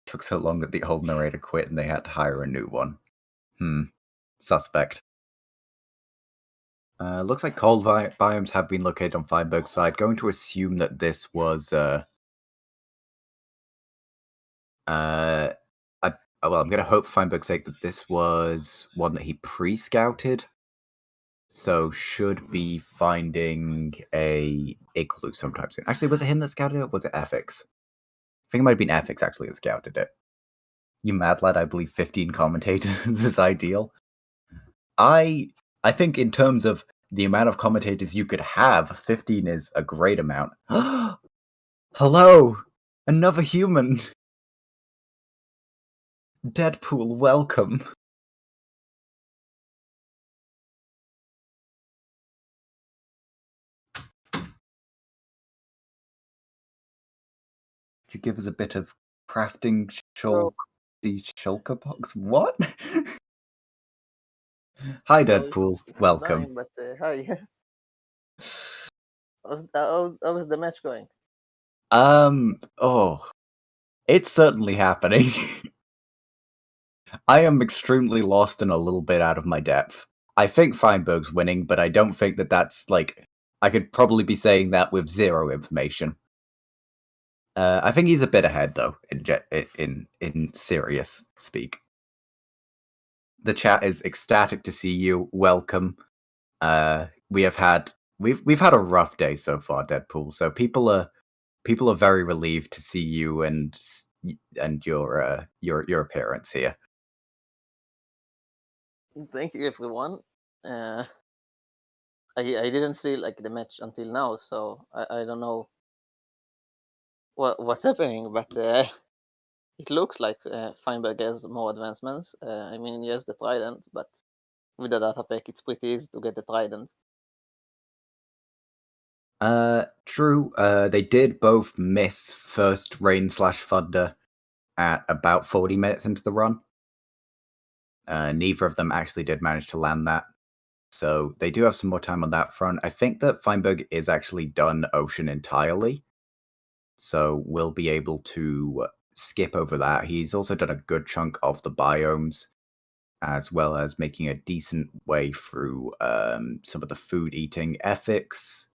Took so long that the old narrator quit and they had to hire a new one. Suspect. Looks like cold biomes have been located on Feinberg's side. Going to assume that this was I'm going to hope for Feinberg's sake that this was one that he pre-scouted. So should be finding a igloo sometime soon. Actually, was it him that scouted it? Was it eficz? I think it might have been eficz actually that scouted it. You mad lad, I believe 15 commentators is ideal. I think in terms of the amount of commentators you could have, 15 is a great amount. Hello! Another human! Deadpool, welcome. Could you give us a bit of crafting the shulker box? What? Hi, Deadpool. Welcome. But hi. How was the match going? It's certainly happening. I am extremely lost and a little bit out of my depth. I think Feinberg's winning, but I don't think that that's like... I could probably be saying that with zero information. I think he's a bit ahead, though, in serious speak. The chat is ecstatic to see you. Welcome. We've had a rough day so far, Deadpool. So people are very relieved to see you and your appearance here. Thank you, everyone. I didn't see like the match until now, so I don't know what's happening, but it looks like Feinberg has more advancements. I mean, he has the trident, but with the data pack, it's pretty easy to get the trident. True. They did both miss first rain/thunder at about 40 minutes into the run. Neither of them actually did manage to land that. So they do have some more time on that front. I think that Feinberg is actually done Ocean entirely. So we'll be able to skip over that. He's also done a good chunk of the biomes, as well as making a decent way through some of the food eating eficz.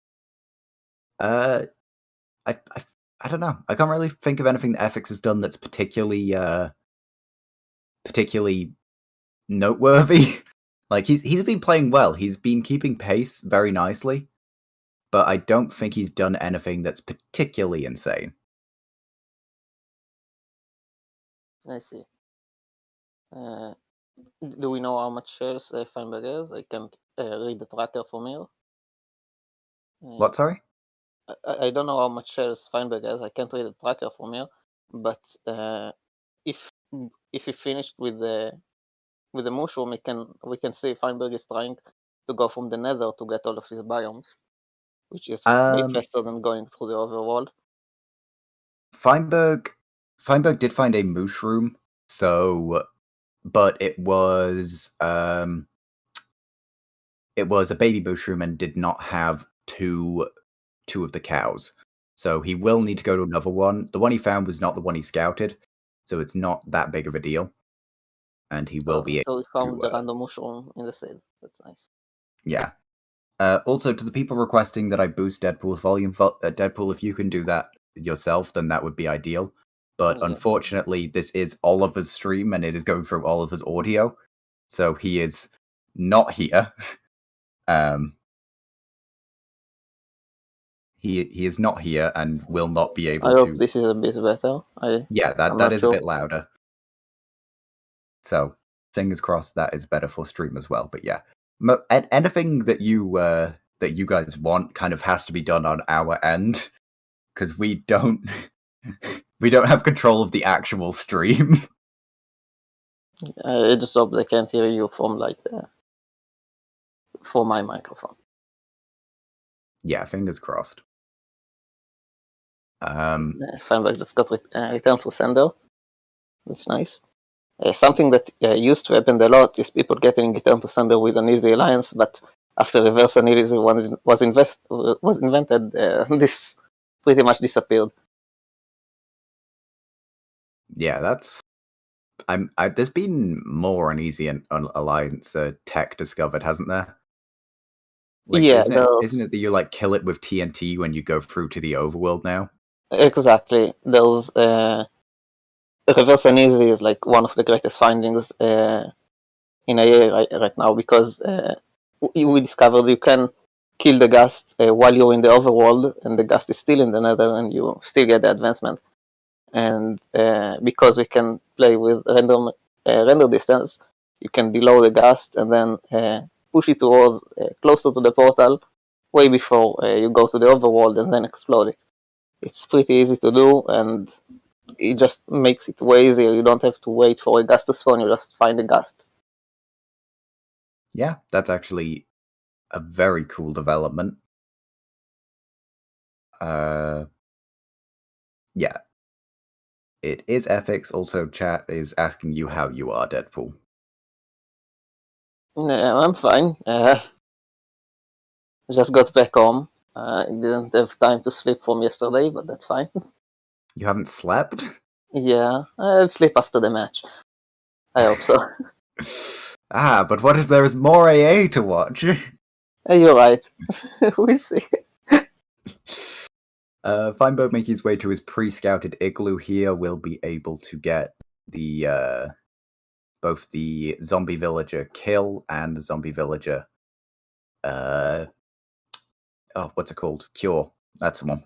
I don't know. I can't really think of anything that eficz has done that's particularly noteworthy. Like he's been playing well. He's been keeping pace very nicely, but I don't think he's done anything that's particularly insane. I see. Do we know how much shares Feinberg has? I can't read the tracker from here. What, sorry? I don't know how much shares Feinberg has. I can't read the tracker from here. But if he finished with the mushroom, we can see Feinberg is trying to go from the nether to get all of his biomes, which is way faster than going through the overworld. Feinberg did find a mushroom, but it was a baby mushroom and did not have two of the cows. So he will need to go to another one. The one he found was not the one he scouted, so it's not that big of a deal. And he will be able to... So he found the random mushroom in the sale. That's nice. Yeah. Also, to the people requesting that I boost Deadpool's volume, Deadpool, if you can do that yourself, then that would be ideal. But unfortunately, this is Oliver's stream, and it is going through Oliver's audio, so he is not here. He is not here and will not be able to... I hope this is a bit better. That is a bit louder. So, fingers crossed that is better for stream as well. But yeah, anything that you guys want kind of has to be done on our end, because we don't have control of the actual stream. I just hope they can't hear you from for my microphone. Yeah, fingers crossed. Feinberg just got returned for sender. That's nice. Something that used to happen a lot is people getting returned to sender with an easy alliance, but after reverse annealing was invented, this pretty much disappeared. Yeah, that's... there's been more uneasy alliance tech discovered, hasn't there? Like, yeah, isn't it that you like kill it with TNT when you go through to the overworld now? Exactly. There's reverse uneasy is like one of the greatest findings in AA right now, because we discovered you can kill the ghast while you're in the overworld, and the ghast is still in the nether, and you still get the advancement. And because we can play with render distance, you can below the ghast and then push it towards closer to the portal way before you go to the overworld and then explode it. It's pretty easy to do, and it just makes it way easier. You don't have to wait for a ghast to spawn, you just find a ghast. Yeah, that's actually a very cool development. Yeah. It is eficz. Also, chat is asking you how you are, Deadpool. I'm fine. Just got back home. I didn't have time to sleep from yesterday, but that's fine. You haven't slept? Yeah, I'll sleep after the match. I hope so. But what if there is more AA to watch? You're right. We'll see. Feinberg making his way to his pre-scouted igloo here will be able to get the both the zombie villager kill and the zombie villager what's it called? Cure. That's the one.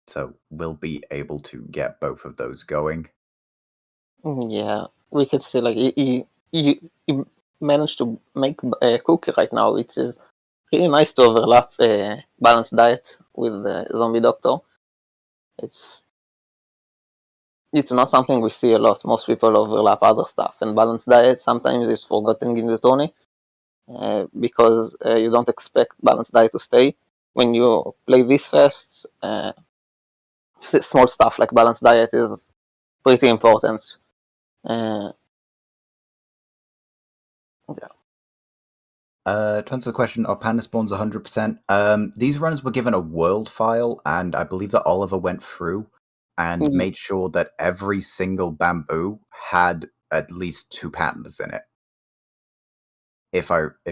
So we'll be able to get both of those going. Yeah, we can see like he managed to make a cookie right now. It is really nice to overlap a balanced diet with the zombie doctor. It's not something we see a lot. Most people overlap other stuff, and balanced diet sometimes is forgotten in the tourney because you don't expect balanced diet to stay. When you play this fast, small stuff like balanced diet is pretty important. Yeah. To answer the question, are panda spawns 100%? These runners were given a world file, and I believe that Oliver went through and made sure that every single bamboo had at least 2 pandas in it. If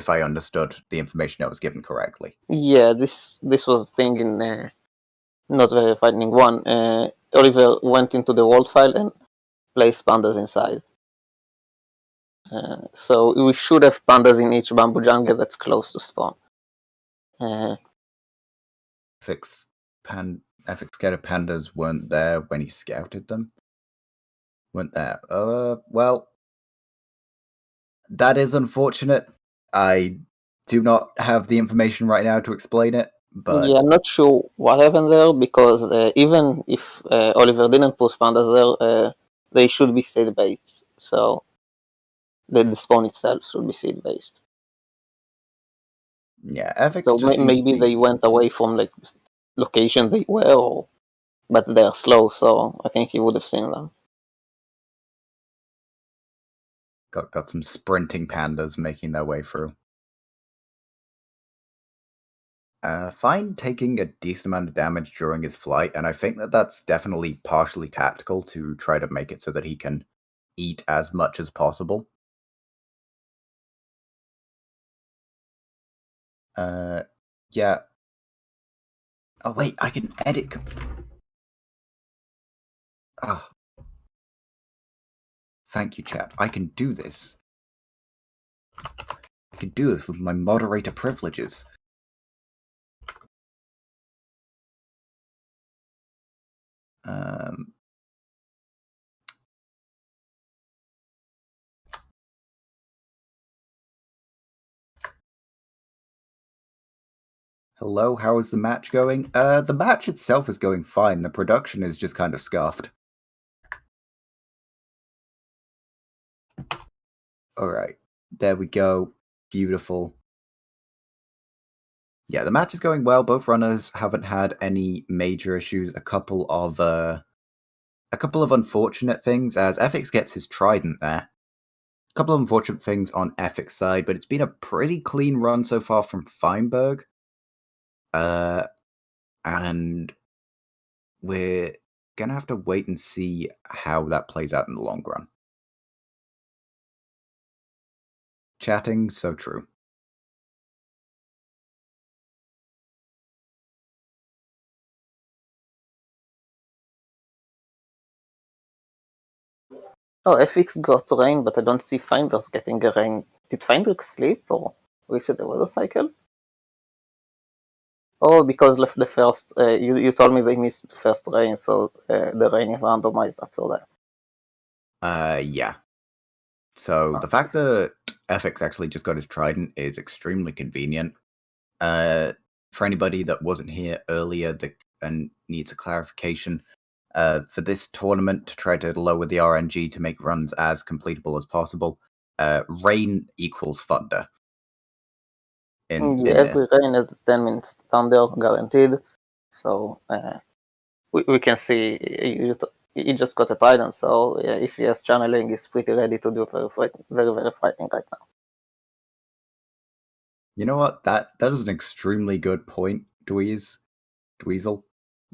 I understood the information that was given correctly. Yeah, this was a thing in Not Very Frightening 1. Oliver went into the world file and placed pandas inside. So we should have pandas in each bamboo jungle that's close to spawn. eficz Scatter pandas weren't there when he scouted them. Weren't there. Well, that is unfortunate. I do not have the information right now to explain it. But yeah, I'm not sure what happened there because even if Oliver didn't put pandas there, they should be seed based. So the spawn itself should be seed based. Yeah, eficz so just maybe they went away from like location they were, but they're slow. So I think he would have seen them. Got some sprinting pandas making their way through. Fine taking a decent amount of damage during his flight, and I think that that's definitely partially tactical to try to make it so that he can eat as much as possible. Yeah. Oh wait, I can edit. Ah. Thank you, chat. I can do this. I can do this with my moderator privileges. Hello, how is the match going? The match itself is going fine. The production is just kind of scuffed. Alright, there we go. Beautiful. Yeah, the match is going well. Both runners haven't had any major issues. A couple of unfortunate things as eficz gets his trident there. A couple of unfortunate things on eficz side, but it's been a pretty clean run so far from Feinberg. And we're gonna have to wait and see how that plays out in the long run. Chatting, so true. Oh, eficz got rain, but I don't see Feinberg getting a rain. Did Feinberg sleep or reset the weather cycle? Oh, because left the first. You told me they missed the first rain, so the rain is randomized after that. Yeah. So the fact that eficz actually just got his trident is extremely convenient. For anybody that wasn't here earlier and needs a clarification, for this tournament to try to lower the RNG to make runs as completable as possible, rain equals thunder. Every rain is 10 minutes thunder guaranteed. So we can see he just got a trident. So if he has channeling, he's pretty ready to do very frightening right now. You know what? That is an extremely good point, Dweezil.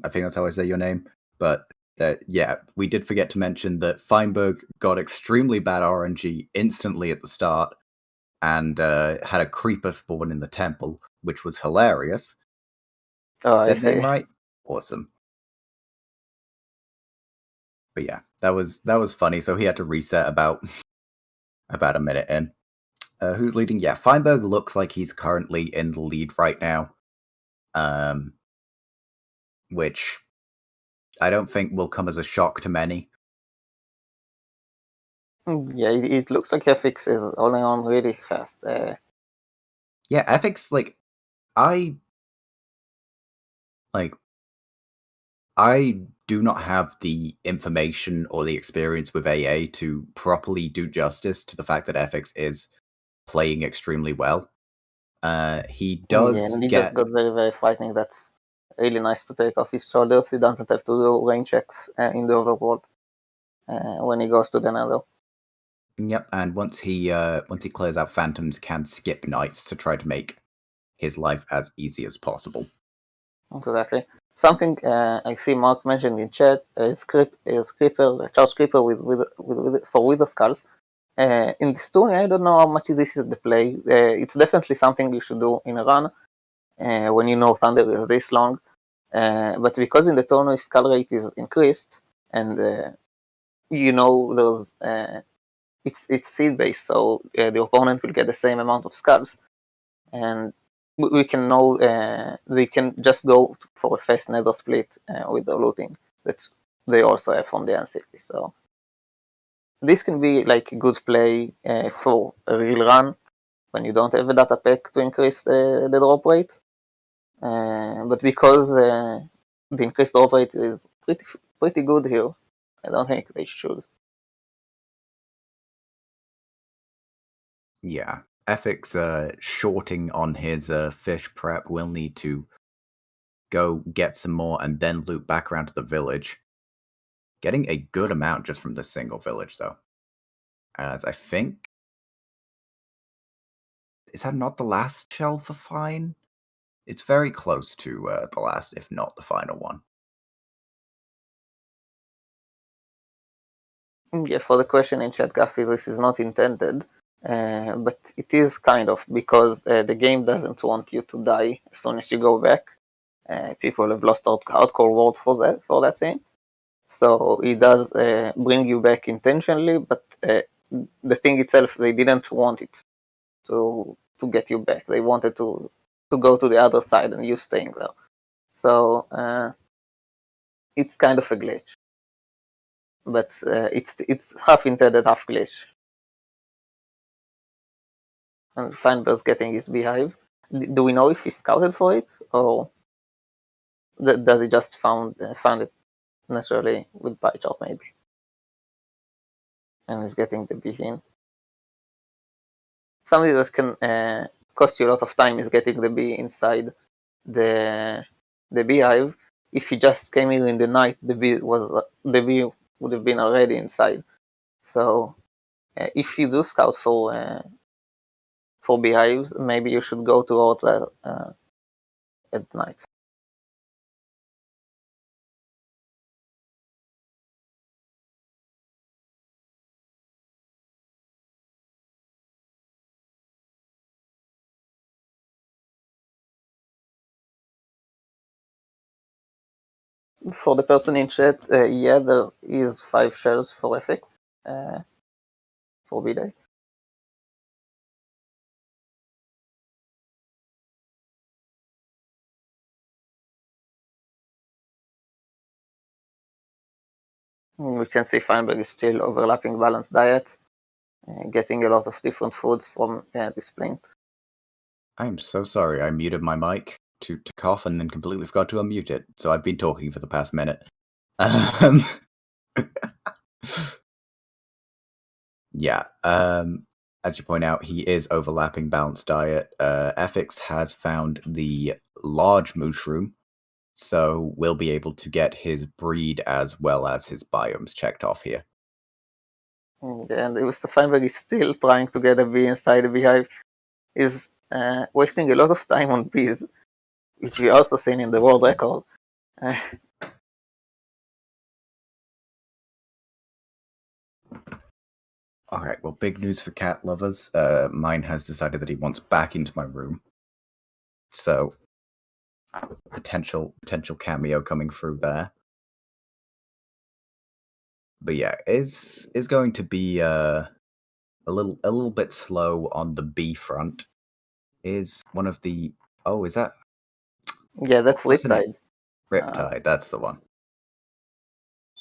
I think that's how I say your name. But Yeah, we did forget to mention that Feinberg got extremely bad RNG instantly at the start and had a creeper spawn in the temple, which was hilarious. Oh, Is I that name see. right? Awesome. But yeah, that was funny. So he had to reset about a minute in. Who's leading? Yeah, Feinberg looks like he's currently in the lead right now. Which I don't think will come as a shock to many. Yeah, it looks like eficz is rolling on really fast. Yeah, eficz, I do not have the information or the experience with AA to properly do justice to the fact that eficz is playing extremely well. He does yeah, and he get just got very, very frightening. That's really nice to take off his shoulders. He doesn't have to do rain checks in the overworld when he goes to the Nether. Yep, and once he clears out phantoms, can skip nights to try to make his life as easy as possible. Exactly. Something I see Mark mentioned in chat is Creeper, Charge Creeper for Wither Skulls. In this tourney, I don't know how much this is the play. It's definitely something you should do in a run when you know Thunder is this long. But because in the tourney skull rate is increased, and there's it's seed based, so the opponent will get the same amount of skulls, and we can know they can just go for a fast nether split with the looting that they also have from the ancestry. So this can be like a good play for a real run when you don't have a data pack to increase the drop rate. But because the increased drop rate is pretty good here, I don't think they should. Yeah, eficz shorting on his fish prep will need to go get some more and then loop back around to the village. Getting a good amount just from this single village, though. As I think... Is that not the last shell for Fine? It's very close to the last, if not the final one. Yeah, for the question in chat, Gaffy, this is not intended, but it is kind of, because the game doesn't want you to die as soon as you go back. People have lost out hardcore world for that thing. So it does bring you back intentionally, but the thing itself, they didn't want it to get you back. They wanted to go to the other side and you staying there. So it's kind of a glitch, but it's half intended, half glitch. And Feinberg's getting his beehive. Do we know if he scouted for it, or does he just found it naturally with pie chart maybe? And he's getting the bee in. Something that can cost you a lot of time is getting the bee inside the beehive. If he just came in the night, the bee would have been already inside. So if you do scout for beehives, maybe you should go towards at night. For the person in chat, yeah, there is 5 shells for eficz for B-Day. We can see Feinberg is still overlapping balanced diet, getting a lot of different foods from these planes. I'm so sorry, I muted my mic to cough and then completely forgot to unmute it, so I've been talking for the past minute. Yeah, as you point out, he is overlapping balanced diet. eficz has found the large mushroom, so we'll be able to get his breed as well as his biomes checked off here. And Mr. Feinberg is still trying to get a bee inside the beehive. He's wasting a lot of time on bees, which we also seen in the world record. Alright, well, big news for cat lovers. Mine has decided that he wants back into my room. So, potential cameo coming through there. But yeah, is going to be a little bit slow on the B front. Is one of the is that? Yeah, that's Riptide. Riptide, that's the one.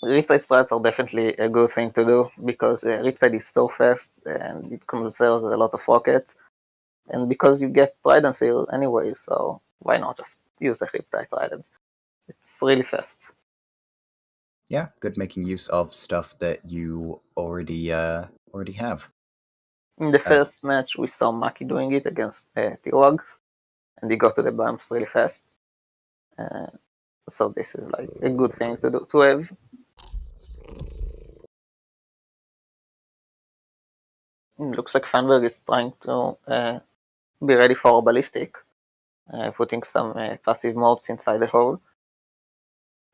Riptide strats are definitely a good thing to do because Riptide is so fast and it conserves a lot of rockets, and because you get Trident Seal anyway, so why not just use the Riptide Trident? It's really fast. Yeah, good making use of stuff that you already have. In the first match, we saw Maki doing it against T-Wags, and he got to the bumps really fast. So this is like a good thing to have. It looks like Feinberg is trying to be ready for ballistic, putting some passive mobs inside the hole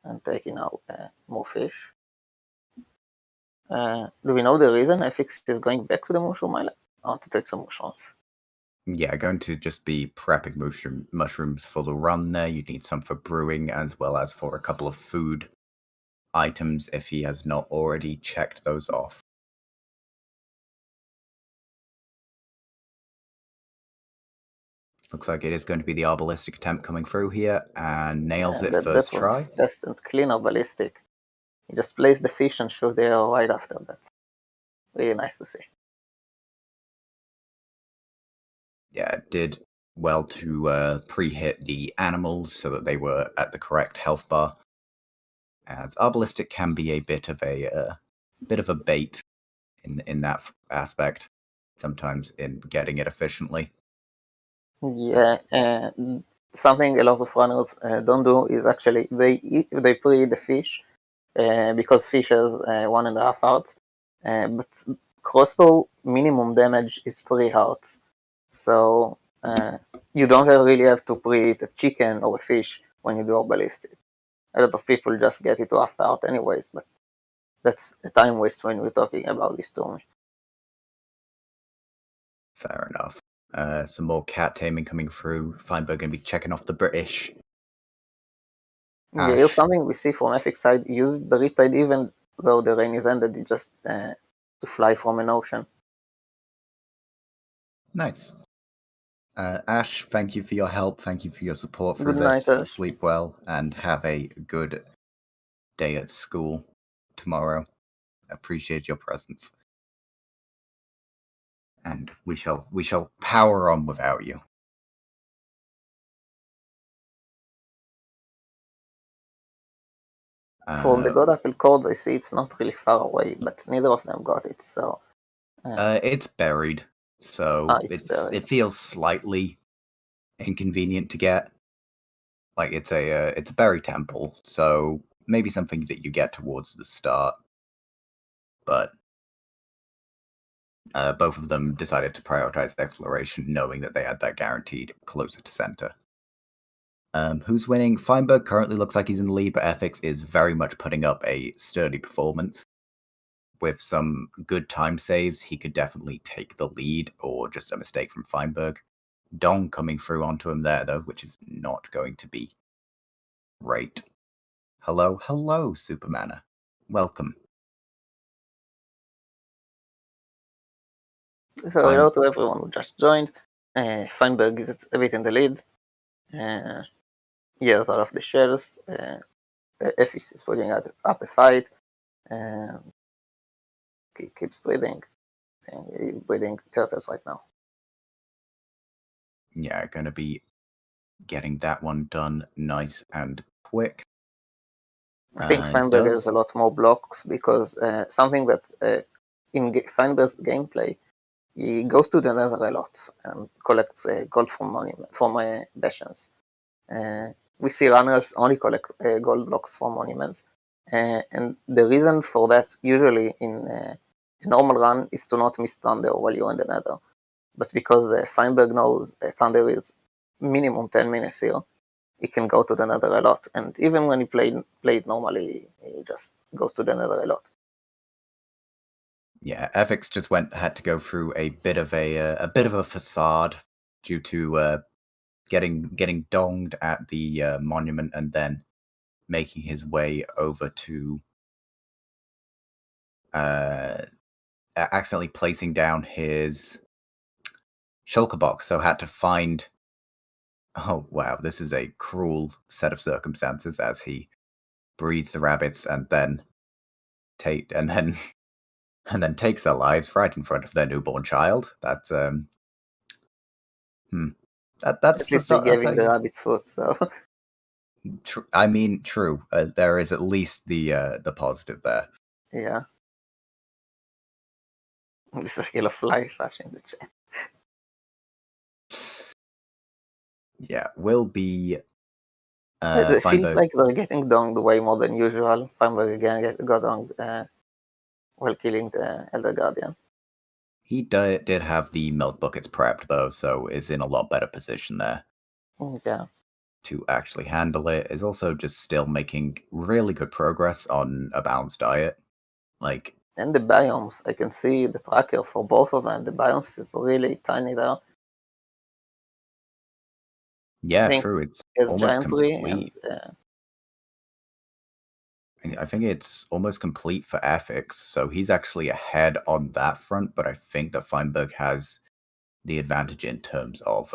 and taking out more fish. Do we know the reason eficz is going back to the mushroom island? I want to take some mushrooms. Yeah, going to just be prepping mushrooms for the run there. You need some for brewing as well as for a couple of food items if he has not already checked those off. Looks like it is going to be the Arbalistic attempt coming through here and nails it first try. That was fast and clean Arbalistic. He just placed the fish and shot the arrow right after that. Really nice to see. Yeah, it did well to pre-hit the animals so that they were at the correct health bar. As Arbalistic can be a bit of a bait in that aspect, sometimes in getting it efficiently. Yeah, something a lot of runners don't do is actually they pre-eat the fish because fish has 1.5 hearts, but crossbow minimum damage is 3 hearts, so you don't really have to pre-eat a chicken or a fish when you do ballistic. A lot of people just get it to half heart anyways, but that's a time waste when we're talking about this to me. Fair enough. Some more cat taming coming through. Feinberg going to be checking off the British. Yeah, here's something we see from eficz side. Use the Riptide even though the rain is ended, you just to fly from an ocean. Nice. Ash, thank you for your help. Thank you for your support through Good night, this. Ash. Sleep well and have a good day at school tomorrow. Appreciate your presence. And we shall power on without you. From the God Apple codes, I see it's not really far away, but neither of them got it, so... it's buried, so it feels slightly inconvenient to get. Like, it's a berry temple, so maybe something that you get towards the start. But both of them decided to prioritize exploration, knowing that they had that guaranteed closer to center. Who's winning? Feinberg currently looks like he's in the lead, but eficz is very much putting up a sturdy performance. With some good time saves, he could definitely take the lead, or just a mistake from Feinberg. Dong coming through onto him there, though, which is not going to be great. Hello, Supermana. Welcome. So hello to everyone who just joined. Feinberg is a bit in the lead. He has all of the shells. eficz is putting up a fight. He keeps breeding. He's breeding turtles right now. Yeah, gonna be getting that one done nice and quick. I think Feinberg has a lot more blocks because something that in Feinberg's gameplay, he goes to the nether a lot and collects gold from bastions. We see runners only collect gold blocks from monuments, and the reason for that usually in a normal run is to not miss thunder while you're in the nether. But because Feinberg knows thunder is minimum 10 minutes here, he can go to the nether a lot, and even when he played normally, he just goes to the nether a lot. Yeah, eficz just had to go through a bit of a facade due to getting donged at the monument and then making his way over to accidentally placing down his shulker box, so had to find. Oh wow, this is a cruel set of circumstances as he breeds the rabbits and then takes their lives right in front of their newborn child. That's that's At least they gave him the a, rabbit's foot, so I mean, true. There is at least the positive there. yeah. There's a yellow fly flashing the chat. Yeah, will be. It feels Feinberg, like they're getting donged way more than usual. Feinberg again got donged while killing the Elder Guardian. he did have the milk buckets prepped though, so is in a lot better position there. Yeah. To actually handle it. Is also just still making really good progress on a balanced diet. Like, and the biomes, I can see the tracker for both of them. The biomes is really tiny there. yeah, true. It's almost complete. I think it's almost complete for eficz, so he's actually ahead on that front. But I think that Feinberg has the advantage in terms of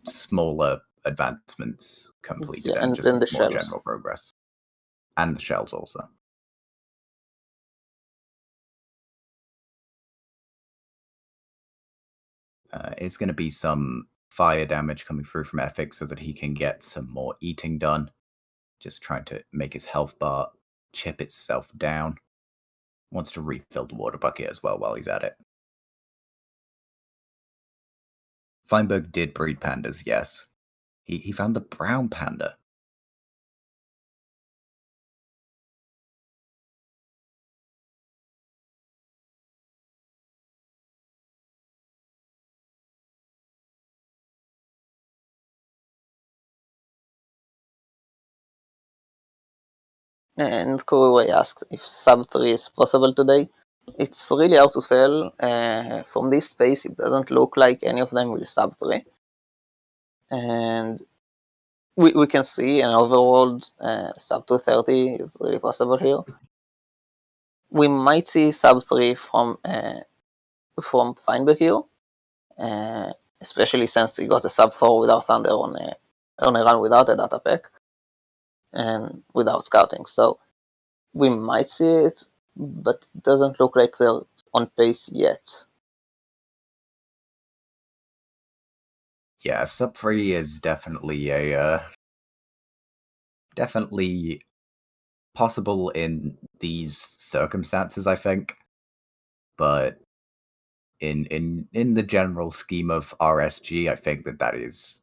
smaller advancements completed and just more shells. General progress, and the shells also. It's going to be some fire damage coming through from eficz so that he can get some more eating done. Just trying to make his health bar chip itself down. Wants to refill the water bucket as well while he's at it. Feinberg did breed pandas, yes. He found the brown panda. And Kuruway asked if sub 3 is possible today. It's really hard to tell. From this space, it doesn't look like any of them will sub 3. And we can see an overall sub 230 is really possible here. We might see sub 3 from Feinberg here, especially since he got a sub 4 without Thunder on a run without a data pack and without scouting. So we might see it, but it doesn't look like they're on pace yet. Yeah, sub 3 is definitely definitely possible in these circumstances, I think. But in the general scheme of RSG, I think that is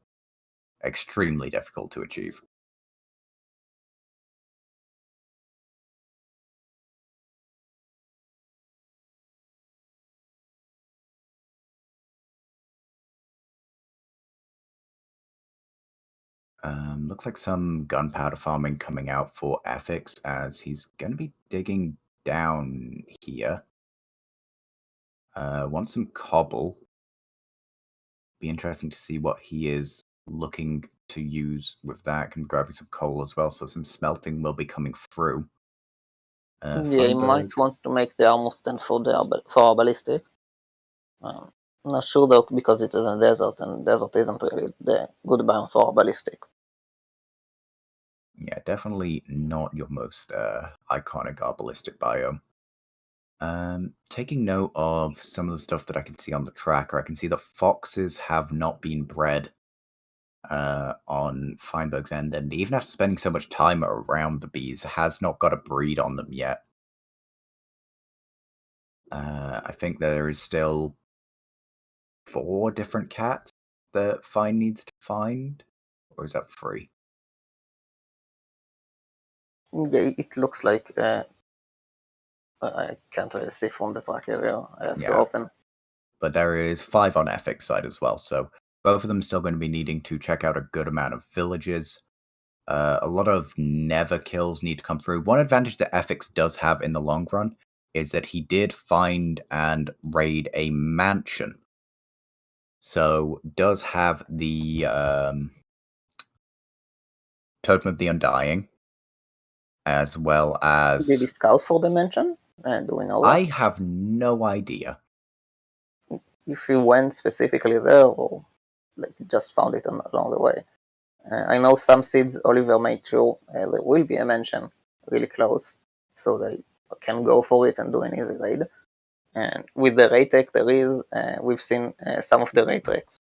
extremely difficult to achieve. Looks like some gunpowder farming coming out for eficz as he's going to be digging down here. Want some cobble. Be interesting to see what he is looking to use with that. Can be grabbing some coal as well, so some smelting will be coming through. Yeah, he might want to make the armor stand for our ballistic. Not sure though, because it's in a desert, and desert isn't really the good biome for our ballistic. Yeah, definitely not your most iconic ballistic biome. Taking note of some of the stuff that I can see on the tracker, I can see that foxes have not been bred on Feinberg's end, and even after spending so much time around the bees, has not got a breed on them yet. I think there is still 4 different cats that Fein needs to find, or is that 3? It looks like I can't really see from the tracker here. I have to open. But there is 5 on eficz side as well, so both of them still going to be needing to check out a good amount of villages. A lot of never kills need to come through. One advantage that eficz does have in the long run is that he did find and raid a mansion. So does have the Totem of the Undying, as well as... Did he scout for the mansion? Do we know that? I have no idea. If he went specifically there, or like just found it along the way. I know some seeds Oliver made sure there will be a mansion really close, so they can go for it and do an easy raid. And with the raid tech there is, we've seen some of the raid tracks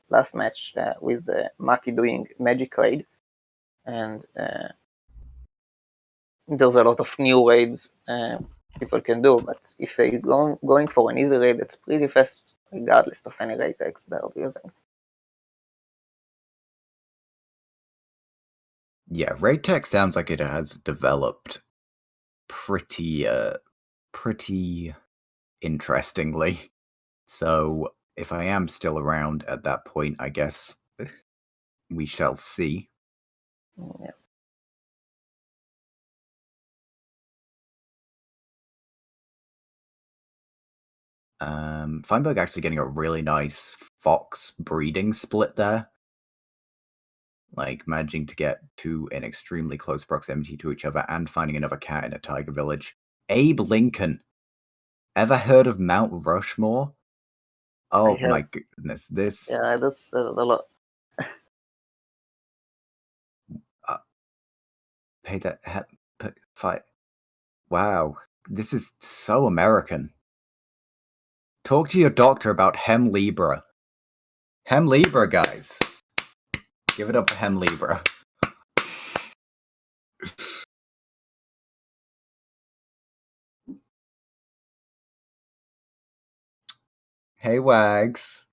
last match with Maki doing magic raid, and there's a lot of new raids people can do, but if they're going for an easy raid, it's pretty fast regardless of any raid techs they're using. Yeah, raid tech sounds like it has developed pretty interestingly. So if I am still around at that point, I guess we shall see. Yeah. Feinberg actually getting a really nice fox breeding split there. Like, managing to get two in extremely close proximity to each other and finding another cat in a tiger village. Abe Lincoln. Ever heard of Mount Rushmore? Oh my goodness, this... Yeah, that's a lot. Pay that... Fight. Wow, this is so American. Talk to your doctor about Hem Libra. Hem Libra, guys. Give it up for Hem Libra. Hey, Wags.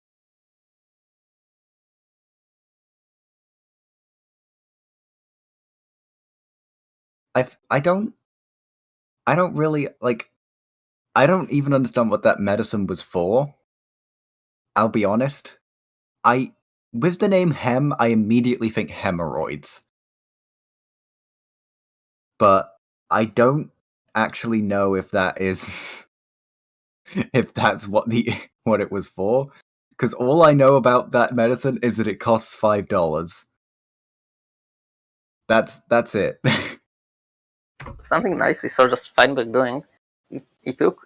I don't really, like, I don't even understand what that medicine was for. I'll be honest. With the name Hem, I immediately think hemorrhoids. But I don't actually know if that is... if that's what it was for. Because all I know about that medicine is that it costs $5. That's it. Something nice we saw just Feinberg doing. He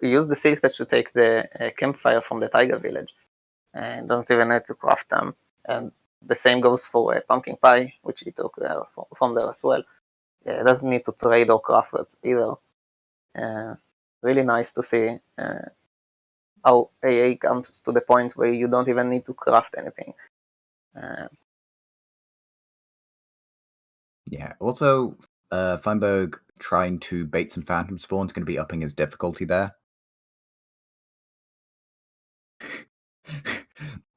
used the silk touch to take the campfire from the tiger village, and doesn't even need to craft them. And the same goes for pumpkin pie, which he took from there as well. It doesn't need to trade or craft it either. Really nice to see how AA comes to the point where you don't even need to craft anything. Yeah. Also, Feinberg trying to bait some phantom spawn is going to be upping his difficulty there.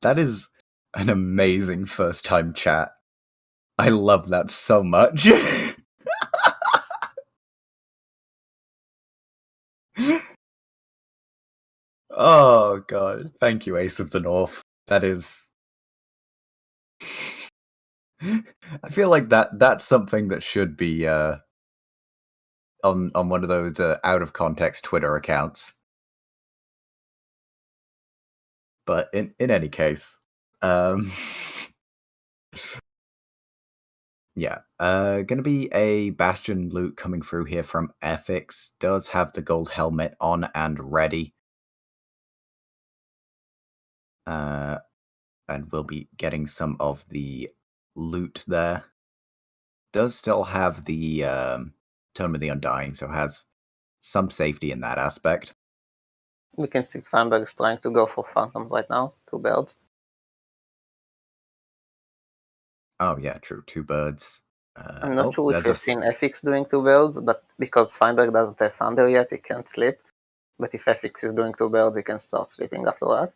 That is an amazing first time chat. I love that so much. Oh god. Thank you, Ace of the North. That is... I feel like that's something that should be on one of those out of context Twitter accounts. But in any case, yeah, gonna be a Bastion loot coming through here from eficz. Does have the gold helmet on and ready. And we'll be getting some of the loot there. Does still have the Tome of the Undying, so has some safety in that aspect. We can see Feinberg is trying to go for phantoms right now, 2 birds. Oh yeah, true, 2 birds. I'm not sure if we've seen eficz doing 2 birds, but because Feinberg doesn't have thunder yet, he can't sleep. But if eficz is doing 2 birds, he can start sleeping after that.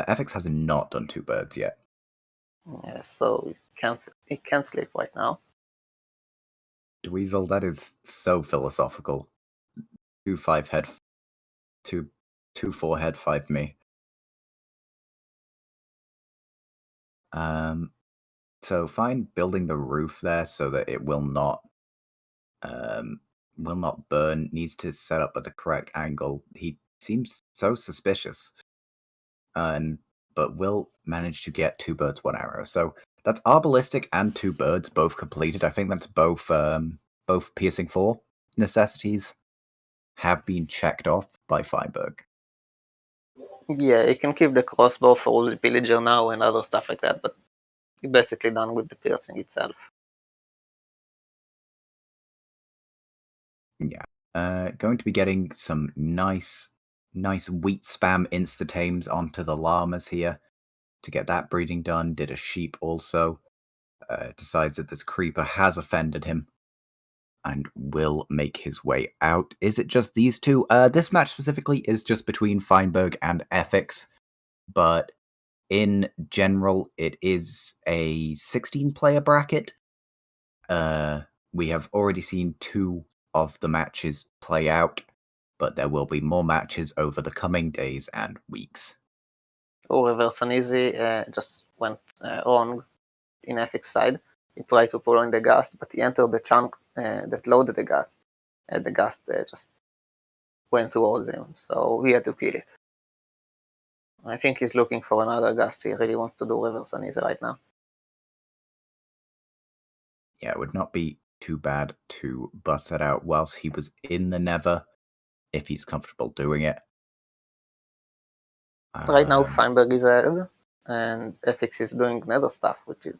eficz has not done 2 birds yet. Yeah, so he can't sleep right now. Dweezil, that is so philosophical. 2-5 head, 2-4 head 5 me. So fine building the roof there so that it will not will not burn, needs to set up at the correct angle. He seems so suspicious. But will manage to get 2 birds, 1 arrow. So that's Arbalistic and 2 birds both completed. I think that's both Piercing 4 necessities have been checked off by Feinberg. Yeah, you can keep the crossbow for the pillager now and other stuff like that, but you're basically done with the piercing itself. Yeah. Going to be getting some nice wheat spam insta-tames onto the llamas here to get that breeding done. Did a sheep also. Decides that this creeper has offended him and will make his way out. Is it just these two? This match specifically is just between Feinberg and eficz, but in general, it is a 16-player bracket. We have already seen 2 of the matches play out, but there will be more matches over the coming days and weeks. Reverse uneasy just went wrong in eficz side. He tried to pull on the gust, but he entered the chunk that loaded the gust. The gust just went towards him, so he had to kill it. I think he's looking for another gust. He really wants to do reverse uneasy right now. Yeah, it would not be too bad to bust that out whilst he was in the nether, if he's comfortable doing it. Right now, Feinberg is ahead, and eficz is doing nether stuff, which is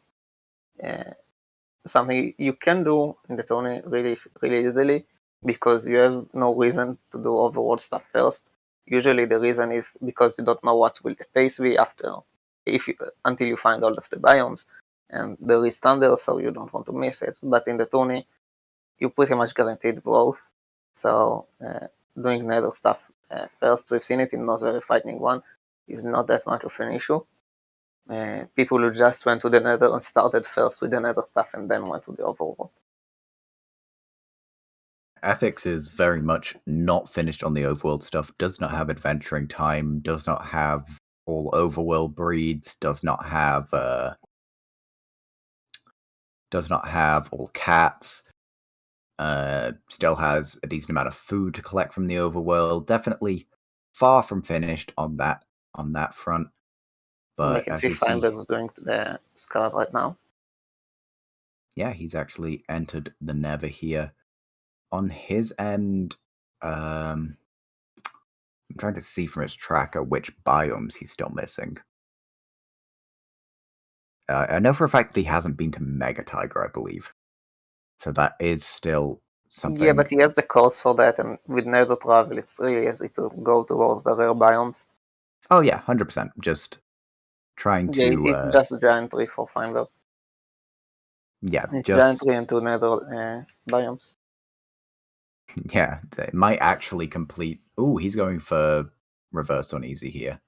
something you can do in the tourney really easily, because you have no reason to do overworld stuff first. Usually the reason is because you don't know what will the pace be until you find all of the biomes, and there is thunder, so you don't want to miss it. But in the tourney, you pretty much guaranteed growth, so doing nether stuff first, we've seen it in Not Very Frightening 1, is not that much of an issue. People who just went to the nether and started first with the nether stuff and then went to the overworld. eficz is very much not finished on the overworld stuff, does not have adventuring time, does not have all overworld breeds, does not have all cats, still has a decent amount of food to collect from the overworld. Definitely far from finished on that front. But I can see Feinberg's doing the scars right now. Yeah, he's actually entered the nether here. On his end, I'm trying to see from his tracker which biomes he's still missing. I know for a fact that he hasn't been to Mega Tiger, I believe. So that is still something. Yeah, but he has the course for that, and with nether travel, it's really easy to go towards the rare biomes. Oh yeah, 100%. Just trying to... Yeah, it's just a giant tree for Feinberg. Yeah, it's just... giant tree into nether biomes. Yeah, it might actually complete... Ooh, he's going for reverse uneasy here.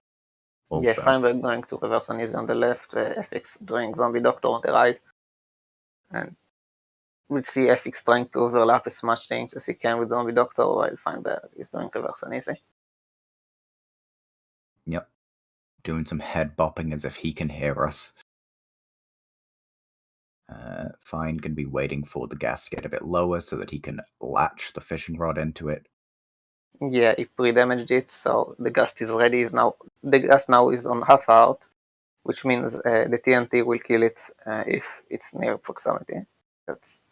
Also. Yeah, Feinberg going to reverse uneasy on the left, eficz doing zombie doctor on the right. And we see eficz trying to overlap as much things as he can with zombie doctor, while Feinberg is doing reverse uneasy. Yep. Doing some head bopping as if he can hear us. Fine, going to be waiting for the gas to get a bit lower so that he can latch the fishing rod into it. Yeah, he pre-damaged it, so the gust is ready. The gust now is on half out, which means the TNT will kill it if it's near proximity. That's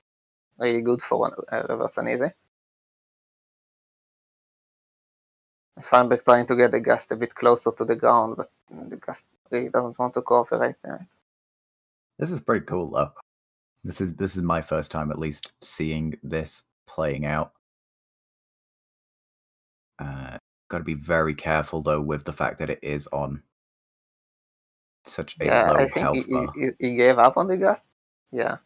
really good for reverse uneasy. Feinberg trying to get the gust a bit closer to the ground, but the gust really doesn't want to cooperate. This is pretty cool, though. This is my first time, at least, seeing this playing out. Got to be very careful, though, with the fact that it is on such a low health bar. He gave up on the gust. Yeah,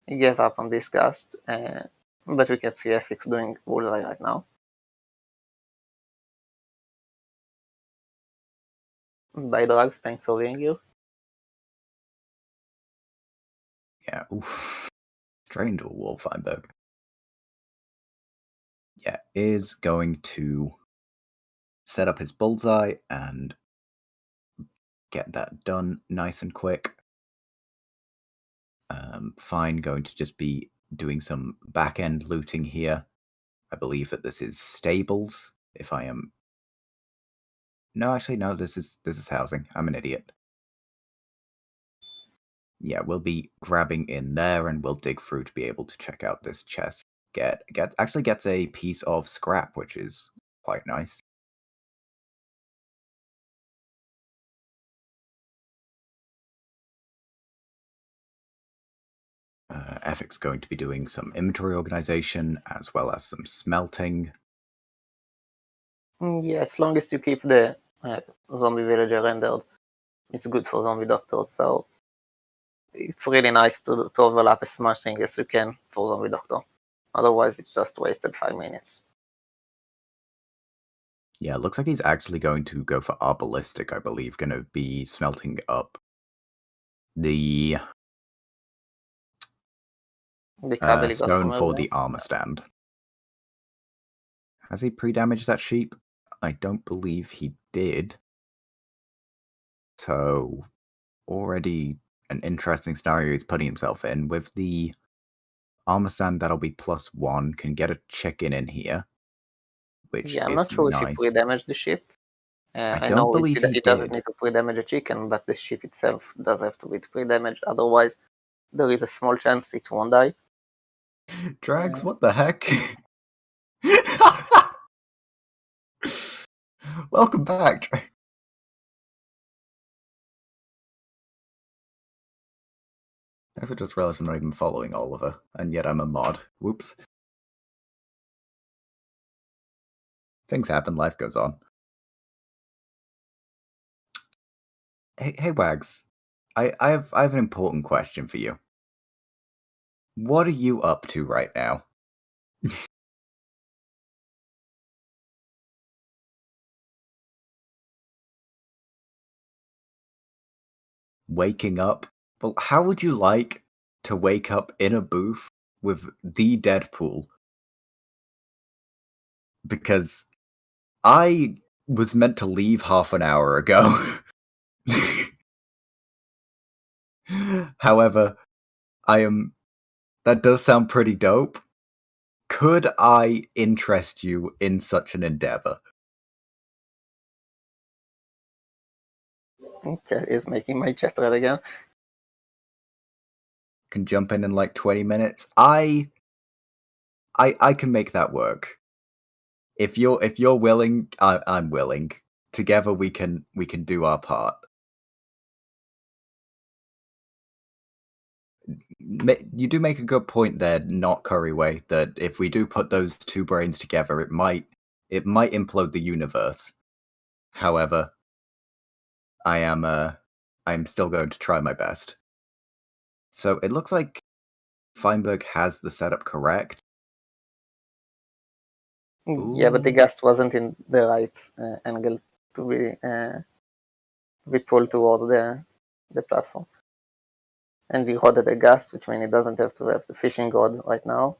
he gave up on this gust, but we can see eficz doing bullseye right now. By drugs, thanks for being here. Yeah, oof. Straight into a wall, Feinberg. Yeah, is going to set up his bullseye and get that done nice and quick. Fine, going to just be doing some back-end looting here. I believe that this is stables, if I am... No, actually, no, this is housing. I'm an idiot. Yeah, we'll be grabbing in there, and we'll dig through to be able to check out this chest. Actually gets a piece of scrap, which is quite nice. eficz going to be doing some inventory organization as well as some smelting. Yeah, as long as you keep the zombie villager rendered, it's good for zombie doctors. So it's really nice to overlap as much thing as you can for zombie doctor. Otherwise, it's just wasted 5 minutes. Yeah, it looks like he's actually going to go for Arbalistic, I believe. Going to be smelting up the stone for the armor stand. Has he pre-damaged that sheep? I don't believe he did. So, already an interesting scenario he's putting himself in. With the armor stand, that'll be +1. Can get a chicken in here. Which I'm is not sure nice. if he pre-damaged the ship. I don't believe he doesn't need to pre-damage a chicken, but the ship itself does have to be pre-damaged. Otherwise, there is a small chance it won't die. Drags, what the heck? Welcome back, Drag. I just realized I'm not even following Oliver, and yet I'm a mod. Whoops. Things happen, life goes on. Hey Wags. I have an important question for you. What are you up to right now? Waking up? Well, how would you like to wake up in a booth with the Deadpool? Because I was meant to leave half an hour ago. However, that does sound pretty dope. Could I interest you in such an endeavor? Okay, is making my chat red again. Can jump in like 20 minutes. I can make that work. If you're willing, I'm willing. Together we can do our part. You do make a good point there, not Curryway, that if we do put those two brains together, it might implode the universe. However, I'm still going to try my best. So it looks like Feinberg has the setup correct. Yeah, but the gas wasn't in the right angle to be pulled towards the platform. And we hoarded the gas, which means it doesn't have to have the fishing rod right now.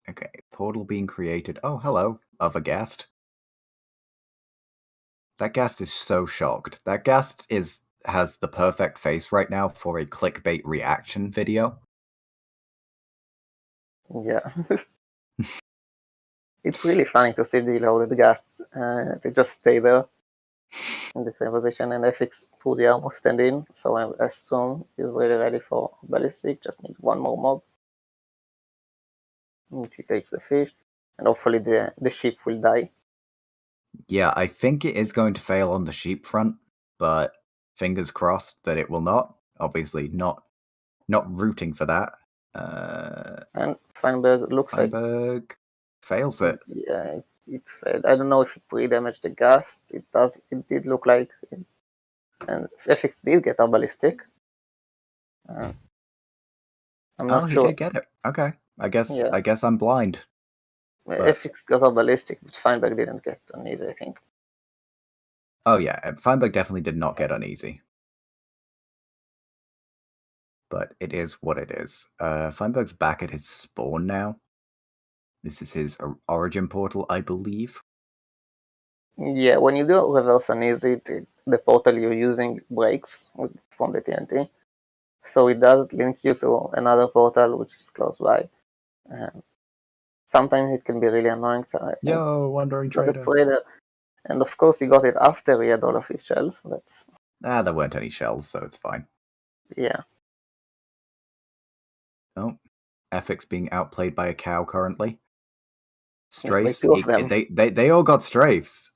Okay, portal being created. Oh, hello, other guest. That guest is so shocked. That guest has the perfect face right now for a clickbait reaction video. Yeah. It's really funny to see the loaded ghasts. They just stay there in the same position, and eficz put the armor stand in, so I assume he's really ready for ballistic. Just need one more mob. If he takes the fish, and hopefully the sheep will die. Yeah, I think it is going to fail on the sheep front, but fingers crossed that it will not. Obviously, not rooting for that. And Feinberg Feinberg fails it. Yeah, it failed. I don't know if it pre-damaged the ghast. It does. It did look like it. And eficz did get a ballistic. I'm not sure. He did get it. Okay. I guess I'm blind. eficz got a ballistic, but Feinberg didn't get uneasy, I think. Oh yeah, Feinberg definitely did not get uneasy. But it is what it is. Feinberg's back at his spawn now. This is his origin portal, I believe. Yeah, when you do reverse uneasy, the portal you're using breaks from the TNT. So it does link you to another portal which is close by. Sometimes it can be really annoying. So I think Wandering not a Trader. trader. And of course, he got it after he had all of his shells. That's there weren't any shells, so it's fine. Yeah. Oh, eficz being outplayed by a cow currently. Strafes. Two of them. They all got strafes.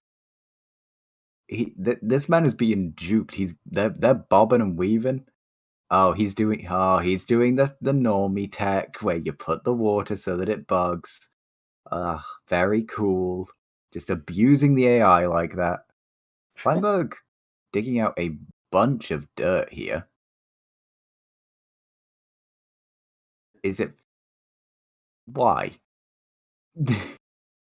This man is being juked. They're bobbing and weaving. Oh, he's doing the normie tech where you put the water so that it bugs. Very cool. Just abusing the AI like that. Feinberg digging out a bunch of dirt here. Is it... Why?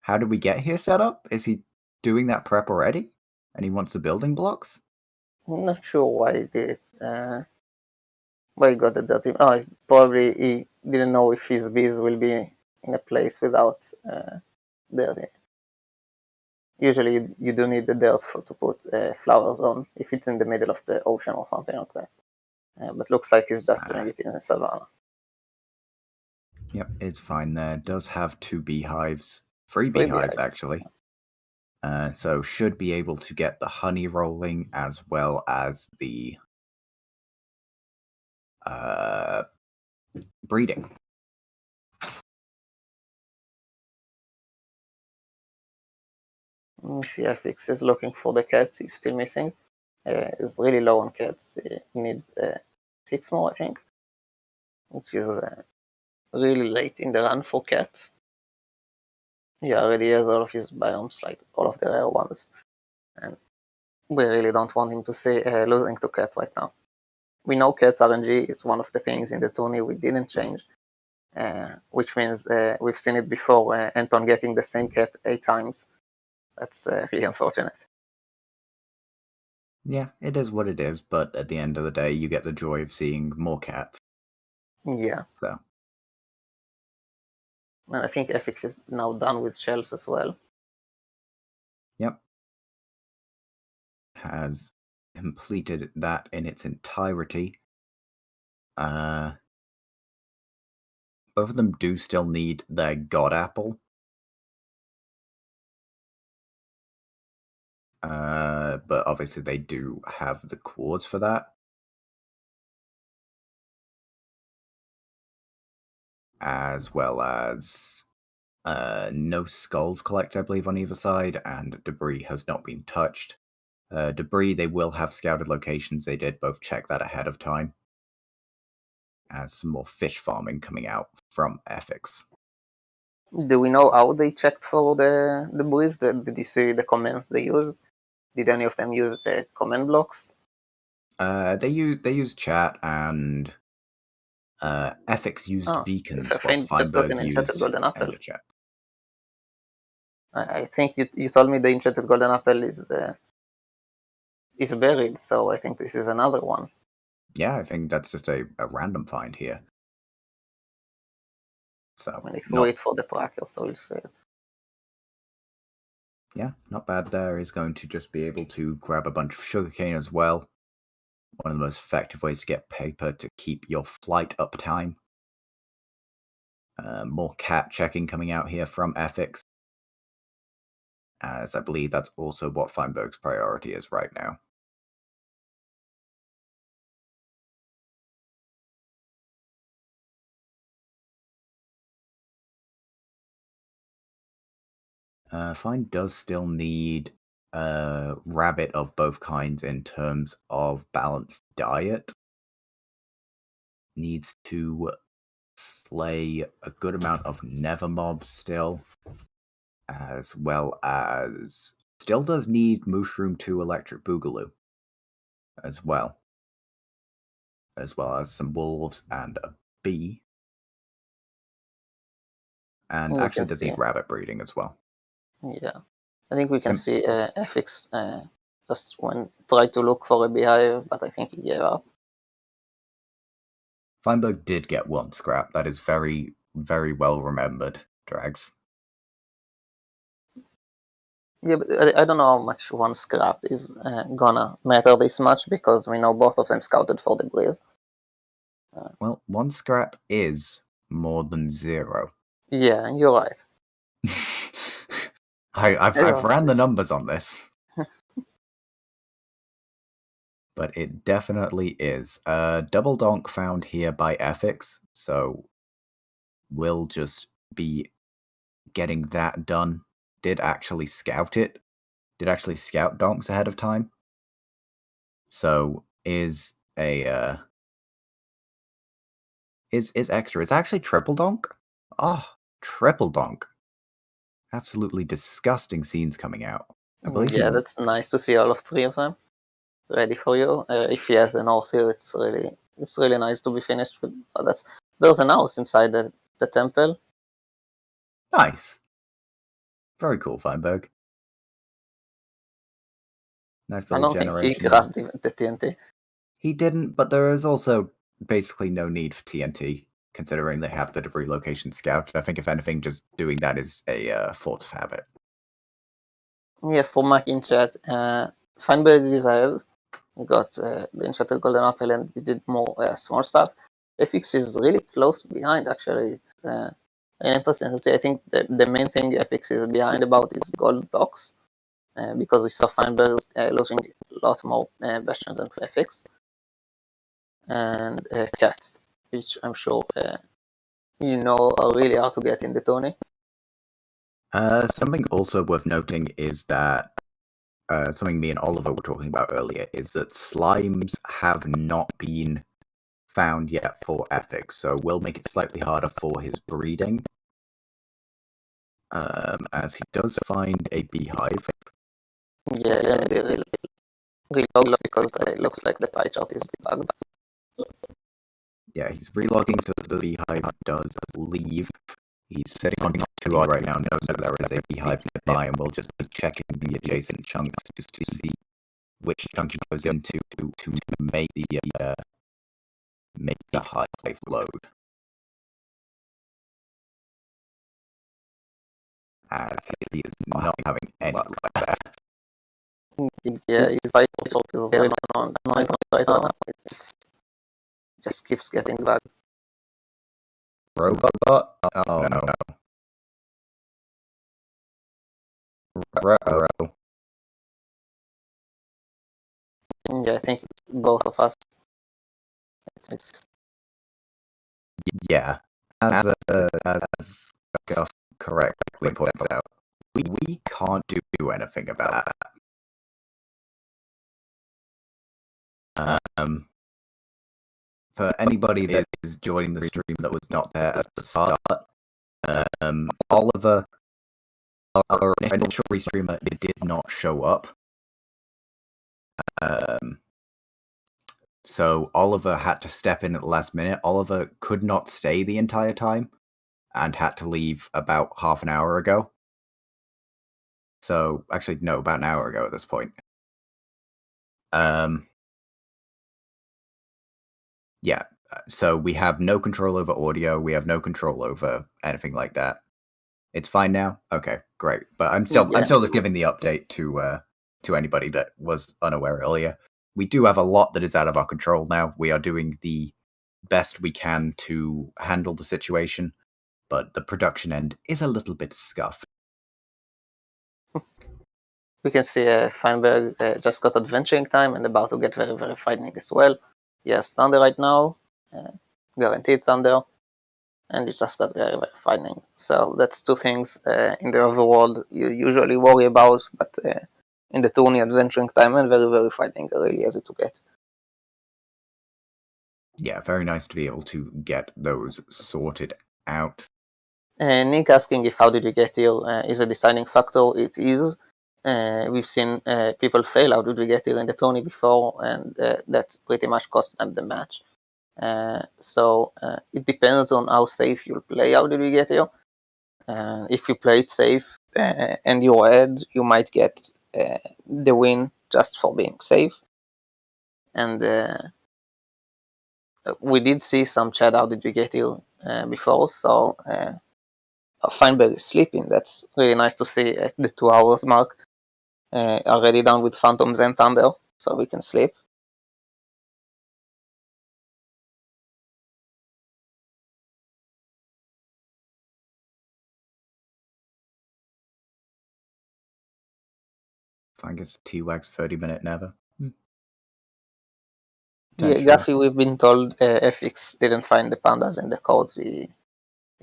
How did we get here set up? Is he doing that prep already? And he wants the building blocks? I'm not sure why he did it. Why he got the dirty... probably he didn't know if his bees will be in a place without dirt. Usually you do need the dirt to put flowers on if it's in the middle of the ocean or something like that. But looks like he's just doing it in a savanna. Yep, it's fine there. Does have 2 beehives. 3 beehives, actually. So should be able to get the honey rolling as well as the breeding. Let me see, eficz is looking for the cats. He's still missing. He's really low on cats. He needs 6 more, I think, which is really late in the run for cats. He already has all of his biomes, like all of the rare ones, and we really don't want him to say losing to cats right now. We know cats RNG is one of the things in the tourney we didn't change, which means we've seen it before, Anton getting the same cat 8 times. That's really unfortunate. Yeah, it is what it is, but at the end of the day, you get the joy of seeing more cats. Yeah. So. And I think eficz is now done with shells as well. Yep. Has completed that in its entirety. Both of them do still need their god apple. But obviously they do have the cords for that. As well as no skulls collected, I believe, on either side, and debris has not been touched. Debris, they will have scouted locations. They did both check that ahead of time. As some more fish farming coming out from eficz. Do we know how they checked for the buoys? Did you see the commands they used? Did any of them use the command blocks? They used chat, and eficz used beacons, whilst Feinberg used golden apple. chat. I think you told me the enchanted golden apple is buried, so I think this is another one. Yeah, I think that's just a random find here. So when they threw it for the tracker, so we'll see it. Yeah, not bad there. He's going to just be able to grab a bunch of sugarcane as well. One of the most effective ways to get paper to keep your flight uptime. More cat checking coming out here from eficz. As I believe that's also what Feinberg's priority is right now. Fein does still need a rabbit of both kinds in terms of balanced diet. Needs to slay a good amount of nether mobs still, as well as still does need Mushroom 2 Electric Boogaloo as well as some wolves and a bee. And actually does need rabbit breeding as well. Yeah, I think we can see eficz just try to look for a beehive, but I think he gave up. Feinberg did get 1 scrap. That is very, very well remembered, Drags. Yeah, but I don't know how much one scrap is gonna matter this much, because we know both of them scouted for debris. Well, 1 scrap is more than 0. Yeah, you're right. I've ran the numbers on this. But it definitely is. Double donk found here by eficz, so we'll just be getting that done. Did actually scout it. Did actually scout donks ahead of time. So is a is extra. It's actually triple donk. Oh, triple donk. Absolutely disgusting scenes coming out. I believe. Yeah, that's nice to see all of 3 of them ready for you. If he has an horse here, it's really nice to be finished with. There's an house inside the temple. Nice. Very cool, Feinberg. Nice little I don't generation. think he grabbed the TNT. He didn't, but there is also basically no need for TNT, considering they have the debris location scouted. I think, if anything, just doing that is a force of habit. Yeah, for Mac in chat, Feinberg is ahead. We got the Enchanted Golden Apple, and we did more small stuff. eficz is really close behind, actually. It's interesting to see. I think the main thing eficz is behind about is gold blocks, because we saw Feinberg losing a lot more bastions than eficz. And cats, which I'm sure are really hard to get in the tourney. Something also worth noting is that something me and Oliver were talking about earlier is that slimes have not been found yet for eficz, so we'll make it slightly harder for his breeding. As he does find a beehive. Yeah, and it relogs because it looks like the pie chart is bugged. Yeah, he's relogging, so the beehive does leave. He's sitting on 2 odd right now, knows that there is a beehive nearby, and we'll just be checking the adjacent chunks just to see which chunk he goes into to make the hive load. As he is not having any luck there. Yeah, his pie chart is very annoying right now. It just keeps getting bugged. Robot? Oh no. Yeah, I think both of us. Yeah, as Guff correctly points out, we can't do anything about that. For anybody that is joining the stream that was not there at the start, Oliver, our initial restreamer, did not show up. So Oliver had to step in at the last minute. Oliver could not stay the entire time and had to leave about half an hour ago. So, actually, no, about an hour ago at this point. Yeah, so we have no control over audio. We have no control over anything like that. It's fine now? Okay, great. But I'm still just giving the update to anybody that was unaware earlier. We do have a lot that is out of our control now. We are doing the best we can to handle the situation, but the production end is a little bit scuffed. We can see Feinberg just got adventuring time and about to get very, very frightening as well. Yes, Thunder right now, guaranteed Thunder, and it just got very, very frightening. So that's 2 things in the overworld you usually worry about, but in the tourney, adventuring time and very, very frightening are really easy to get. Yeah, very nice to be able to get those sorted out. Nick asking if how did you get here is a deciding factor. It is. We've seen people fail how did we get here in the tourney before, and that pretty much cost them the match. So it depends on how safe you'll play how did we get here. If you play it safe and you're ahead, you might get the win just for being safe. And we did see some chat how did we get here before, so Feinberg is sleeping. That's really nice to see at the 2 hours mark. already done with Phantoms and Thunder, so we can sleep. Fine gets T-Wag's 30-minute never. Yeah, Gaffy, we've been told eficz didn't find the pandas in the codes.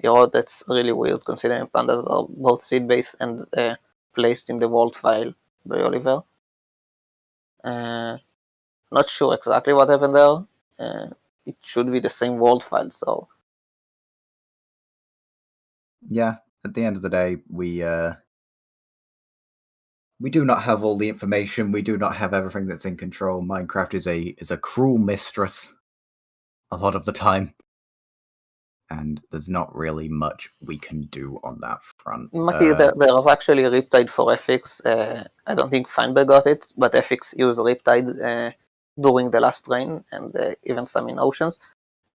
That's really weird considering pandas are both seed-based and placed in the vault file by Oliver. Not sure exactly what happened there. It should be the same vault file, so. Yeah, at the end of the day, we do not have all the information. We do not have everything that's in control. Minecraft is a cruel mistress a lot of the time, and there's not really much we can do on that front. Maki, there was actually a Riptide for eficz. I don't think Feinberg got it, but eficz used Riptide during the last rain and even some in Oceans.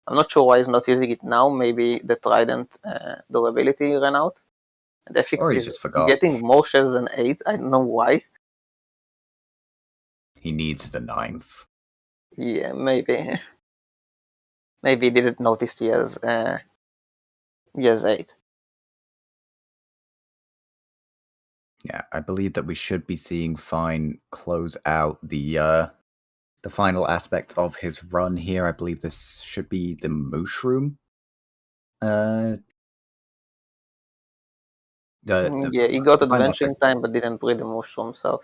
I'm not sure why he's not using it now. Maybe the Trident durability ran out. And eficz he is just forgot. getting more shells than 8. I don't know why. He needs the 9th. Yeah, maybe. Maybe he didn't notice he has 8. Yeah, I believe that we should be seeing Fine close out the final aspect of his run here. I believe this should be the mushroom. Yeah, he got adventuring time but didn't breed the mushroom, so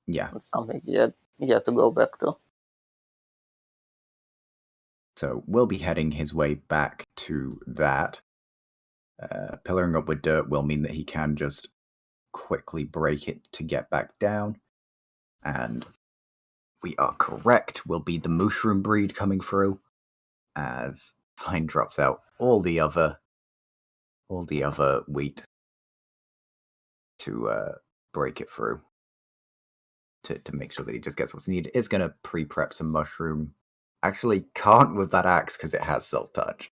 yeah, that's something he had to go back to. So we'll be heading his way back to that. Pillaring up with dirt will mean that he can just quickly break it to get back down. And we are correct. Will be the mushroom breed coming through as Fine drops out all the other wheat to break it through to make sure that he just gets what's needed. It's going to pre-prep some mushroom. Actually can't with that axe because it has Silk Touch.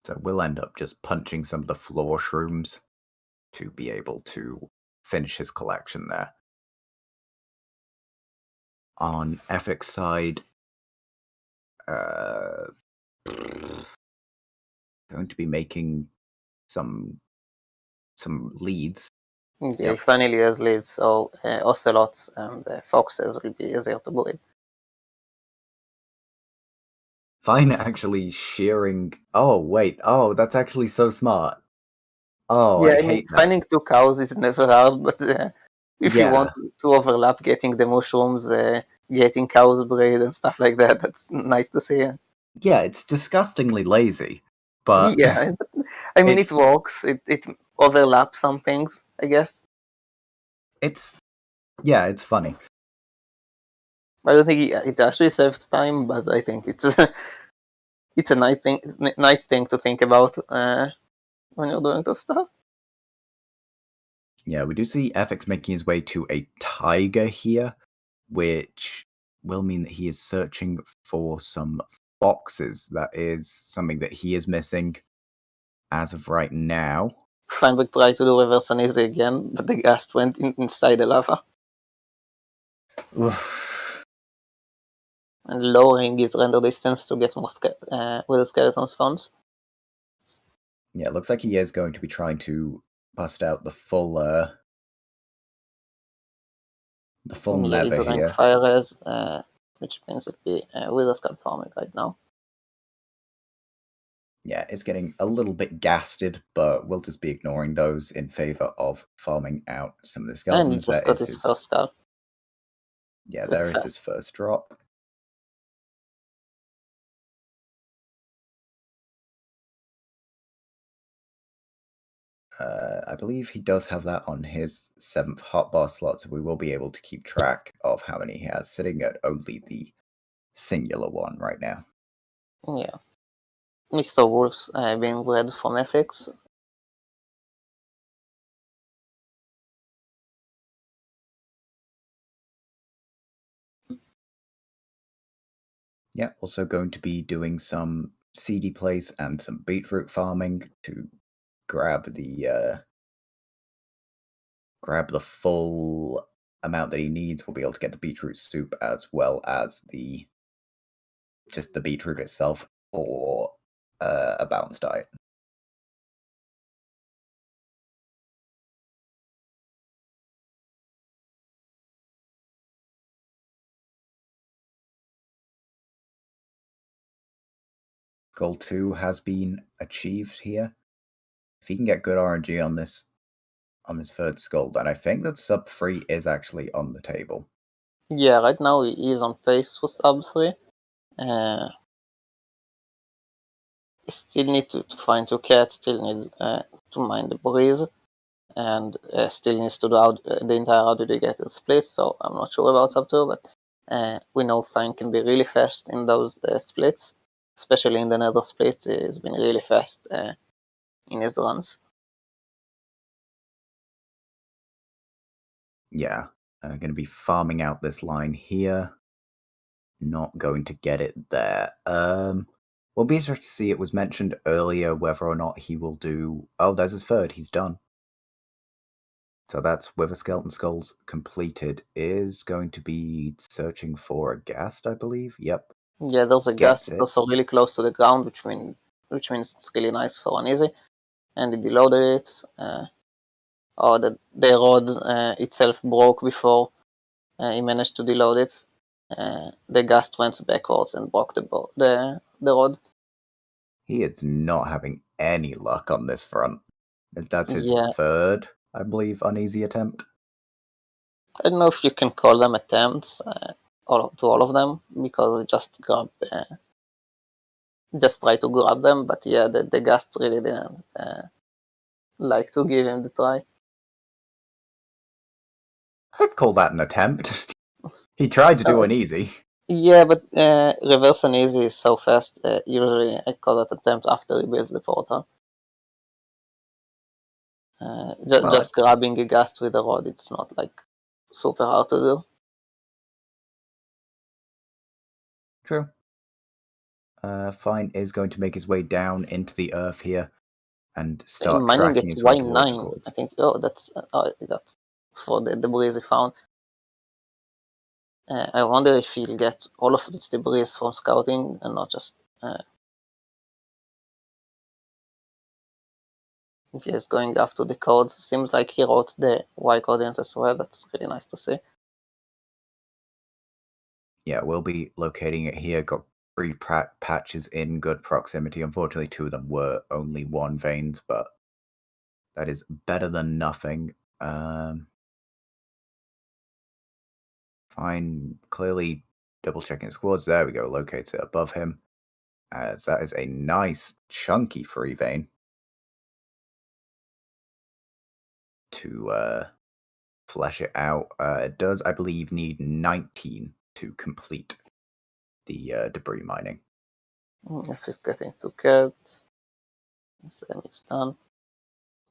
So we'll end up just punching some of the floor shrooms to be able to finish his collection there. On eficz side, going to be making some leads. Yeah, he finally has leads, so ocelots and foxes will be easier to breed. Fine actually shearing. Oh, wait. Oh, that's actually so smart. Oh, yeah, I hate that. Finding 2 cows is never hard, but if you want to overlap getting the mushrooms, getting cows bred and stuff like that, that's nice to see. Yeah, it's disgustingly lazy, but yeah, I mean it works. It overlaps some things, I guess. It's funny. I don't think it actually saves time, but I think it's it's a nice thing to think about when you're doing this stuff. Yeah, we do see eficz making his way to a tiger here, which will mean that he is searching for some foxes. That is something that he is missing as of right now. Feinberg tried to do reverse uneasy again, but the ghast went inside the lava. Oof. And lowering his render distance to get more with the skeleton spawns. Yeah, it looks like he is going to be trying to bust out the full nether here. Fire res, which means it'll be with us farming right now. Yeah, it's getting a little bit gasted, but we'll just be ignoring those in favor of farming out some of the skeletons. And he just got his first skull. Yeah, there is his first drop. I believe he does have that on his 7th hotbar slot, so we will be able to keep track of how many he has, sitting at only the singular one right now. Yeah. Mr. Wolf's being bred from eficz. Yeah, also going to be doing some seedy plays and some beetroot farming to grab the full amount that he needs. We'll be able to get the beetroot soup as well as just the beetroot itself for a balanced diet. Goal 2 has been achieved here. If he can get good RNG on this third skull, then I think that sub 3 is actually on the table. Yeah, right now he is on pace for sub 3. Still need to find 2 cats, still need to mine the breeze, and still needs to do out the entire how do they get it split, so I'm not sure about sub 2, but we know Fine can be really fast in those splits, especially in the nether split. He's been really fast in his runs. Yeah, going to be farming out this line here. Not going to get it there. We'll be interested to see. It was mentioned earlier whether or not he will do... Oh, there's his third. He's done. So that's Wither Skeleton Skulls completed. Is going to be searching for a ghast, I believe. Yep. Yeah, there's a ghast that's also really close to the ground, which means it's really nice for uneasy. And he deloaded it. The rod itself broke before he managed to deload it. The ghast went backwards and broke the rod. He is not having any luck on this front. That's his third, I believe, uneasy attempt. I don't know if you can call them attempts to all of them, because just try to grab them, but yeah, the ghast really didn't like to give him the try. I'd call that an attempt. He tried to do an easy. Yeah, but reverse uneasy is so fast. Usually I call that attempt after he builds the portal. Just grabbing a ghast with a rod, it's not like super hard to do. True. Fine is going to make his way down into the earth here and start tracking his way towards the cords. I think. That's for the debris he found. I wonder if he'll get all of this debris from scouting and not just. If he's going after the codes, seems like he wrote the Y coordinate as well. That's really nice to see. Yeah, we'll be locating it here. Got 3 patches in good proximity. Unfortunately, 2 of them were only 1 veins, but that is better than nothing. Fine, clearly double checking squads. There we go, locates it above him. As that is a nice chunky free vein to flesh it out. It does, I believe, need 19 to complete the debris mining. If it's getting 2 cats, then it's done.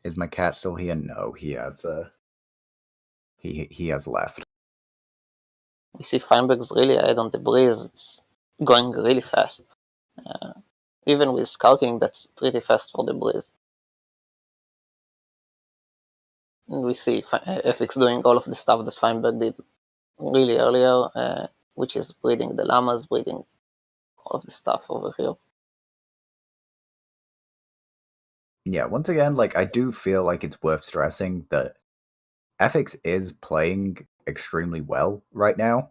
Is my cat still here? No, he has he has left. We see Feinberg's really ahead on the breeze. It's going really fast. Even with scouting, that's pretty fast for the breeze. And we see eficz doing all of the stuff that Feinberg did really earlier, which is breeding the llamas, breeding all of the stuff over here. Yeah, once again, like, I do feel like it's worth stressing that eficz is playing extremely well right now.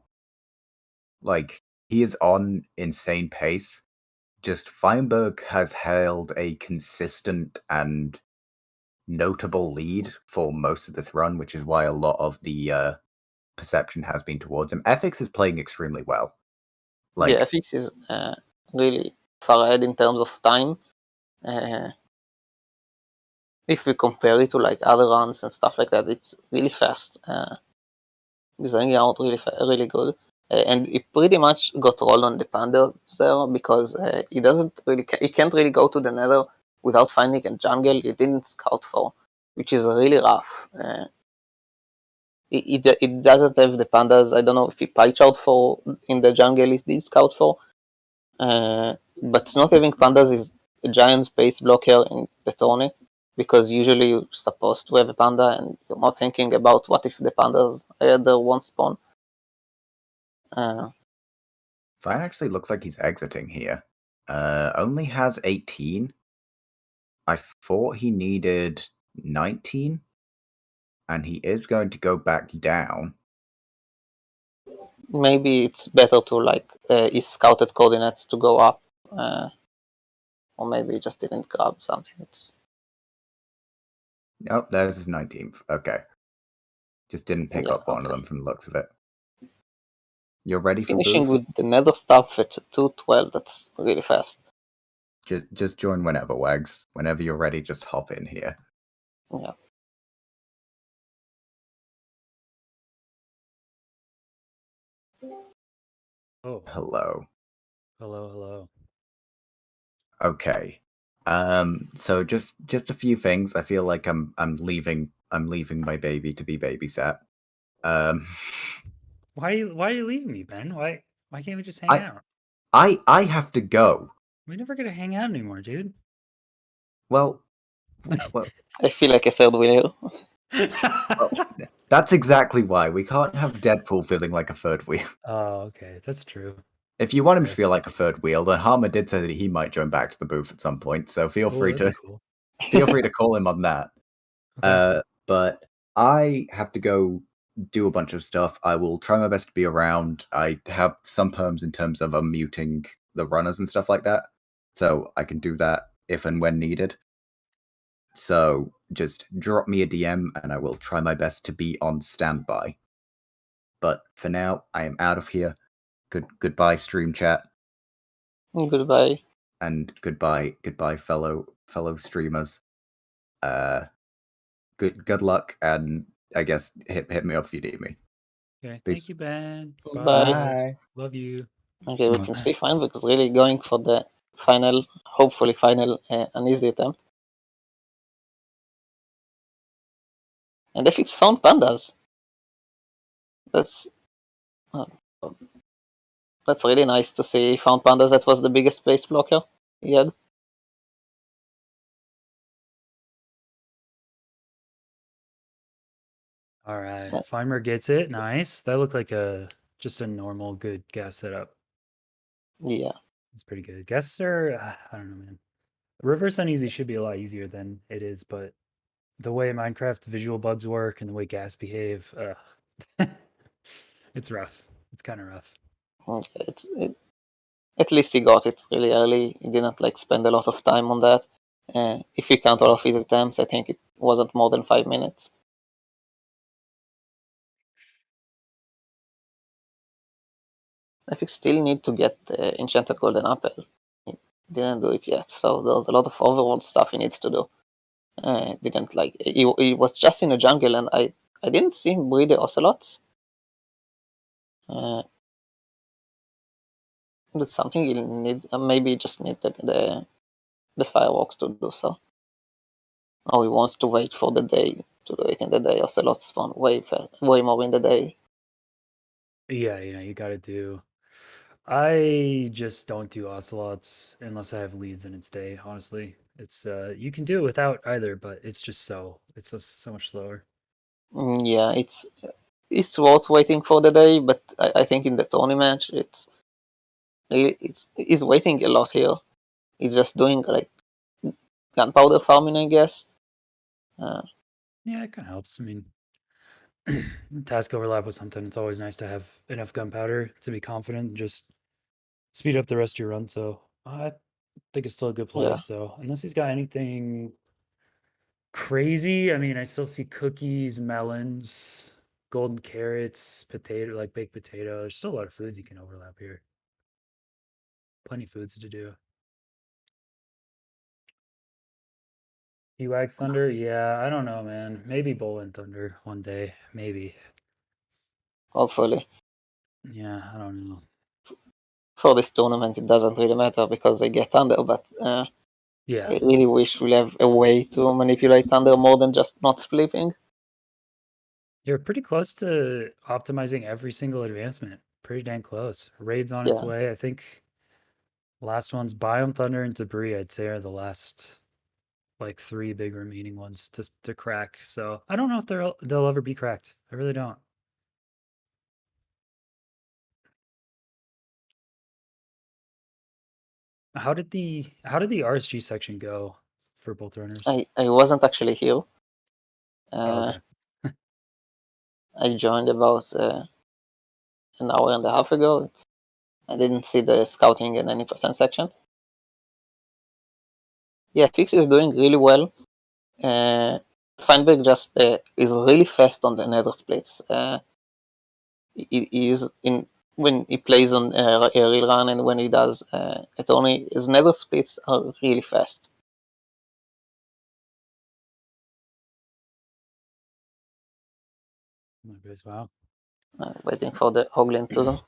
Like, he is on insane pace. Just Feinberg has held a consistent and notable lead for most of this run, which is why a lot of the perception has been towards him. eficz is playing extremely well. Yeah, eficz is really far ahead in terms of time. If we compare it to like other runs and stuff like that, it's really fast. He's hanging out really good. And he pretty much got rolled on the pandas there because he can't really go to the nether without finding a jungle he didn't scout for, which is really rough. It doesn't have the pandas. I don't know if he pie out for in the jungle he did scout for, But not having pandas is a giant space blocker in the tourney, because usually you're supposed to have a panda and you're not thinking about what if the pandas either won't spawn. Fine actually looks like he's exiting here. Only has 18. I thought he needed 19. And he is going to go back down. Maybe it's better to like his scouted coordinates to go up, or maybe he just didn't grab something. Nope, there's his 19th. Okay. Just didn't pick up one of them from the looks of it. You're ready for finishing booth? with the nether stuff at 212. That's really fast. Just join whenever, Wags. Whenever you're ready, just hop in here. Yeah. Oh. Hello. Hello. Okay. So just a few things. I feel like I'm leaving my baby to be babysat. Why are you leaving me, Ben? Why can't we just hang out? I have to go. We're never gonna hang out anymore, dude. Well, I feel like a third wheel. Well, that's exactly why we can't have Deadpool feeling like a third wheel. Oh, okay, that's true. If you want him to feel like a third wheel, then Harmer did say that he might join back to the booth at some point. So feel free to call him on that. Okay. But I have to go do a bunch of stuff. I will try my best to be around. I have some perms in terms of unmuting the runners and stuff like that, so I can do that if and when needed. So just drop me a DM and I will try my best to be on standby. But for now, I am out of here. Goodbye, stream chat. Goodbye. And goodbye, fellow streamers. Good luck, and I guess hit me up if you need me. Okay, thank you, Ben. Bye. Love you. Okay, we can see Feinberg is really going for the final, hopefully final, an easy attempt. And eficz found pandas. That's really nice to see. He found pandas. That was the biggest space blocker he had. All right, Feinberg gets it. Nice. That looked like just a normal good gas setup. Yeah, it's pretty good. Guesses are I don't know, man. Reverse uneasy should be a lot easier than it is, but the way Minecraft visual bugs work and the way gas behave, it's rough. It's kind of rough. Okay, at least he got it really early. He didn't like spend a lot of time on that. If we count all of his attempts, I think it wasn't more than 5 minutes. I think still need to get enchanted golden apple. He didn't do it yet, so there's a lot of overworld stuff he needs to do. Didn't like he was just in a jungle, and I didn't see him breed the ocelots. That's something he'll need. Maybe he just need the fireworks to do so. Or he wants to wait for the day to do it in the day. Ocelots spawn way more in the day. Yeah, you gotta do. I just don't do ocelots unless I have leads and it's day. Honestly, it's you can do it without either, but it's just so much slower. Yeah, it's worth waiting for the day, but I think in the tourney match he's waiting a lot here. He's just doing like gunpowder farming, I guess. Yeah, it kind of helps. I mean, task overlap with something. It's always nice to have enough gunpowder to be confident and just speed up the rest of your run. So I think it's still a good play. Yeah. So unless he's got anything crazy, I mean, I still see cookies, melons, golden carrots, like baked potato. There's still a lot of foods you can overlap here. Plenty of foods to do. He wags thunder? Yeah, I don't know, man. Maybe bowl and thunder one day. Maybe. Hopefully. Yeah, I don't know. For this tournament, it doesn't really matter because they get thunder, but yeah, I really wish we have a way to manipulate thunder more than just not sleeping. You're pretty close to optimizing every single advancement. Pretty dang close. Raid's on its way. I think Last ones, Biome, Thunder, and Debris, I'd say are the last like 3 big remaining ones to crack. So I don't know if they'll ever be cracked. I really don't. How did the RSG section go for both runners? I wasn't actually here. Okay. I joined about an hour and a half ago. I didn't see the scouting in any percent section. Yeah, Fix is doing really well. Feinberg just is really fast on the nether splits. He is in when he plays on a real run, and when he does, it's only his nether splits are really fast. Wow. Waiting for the Hoglin to.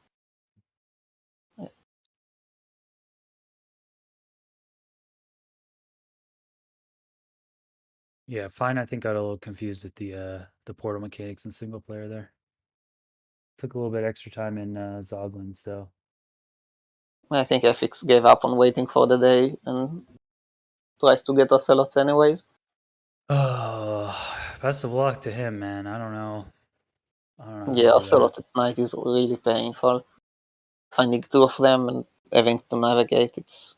Yeah, Fine. I think got a little confused with the portal mechanics in single player there. Took a little bit extra time in Zoglin, so I think eficz gave up on waiting for the day and tries to get Ocelots anyways. oh, best of luck to him, man. I don't know. I don't know how Yeah, to do that. Ocelot at night is really painful. Finding 2 of them and having to navigate, it's.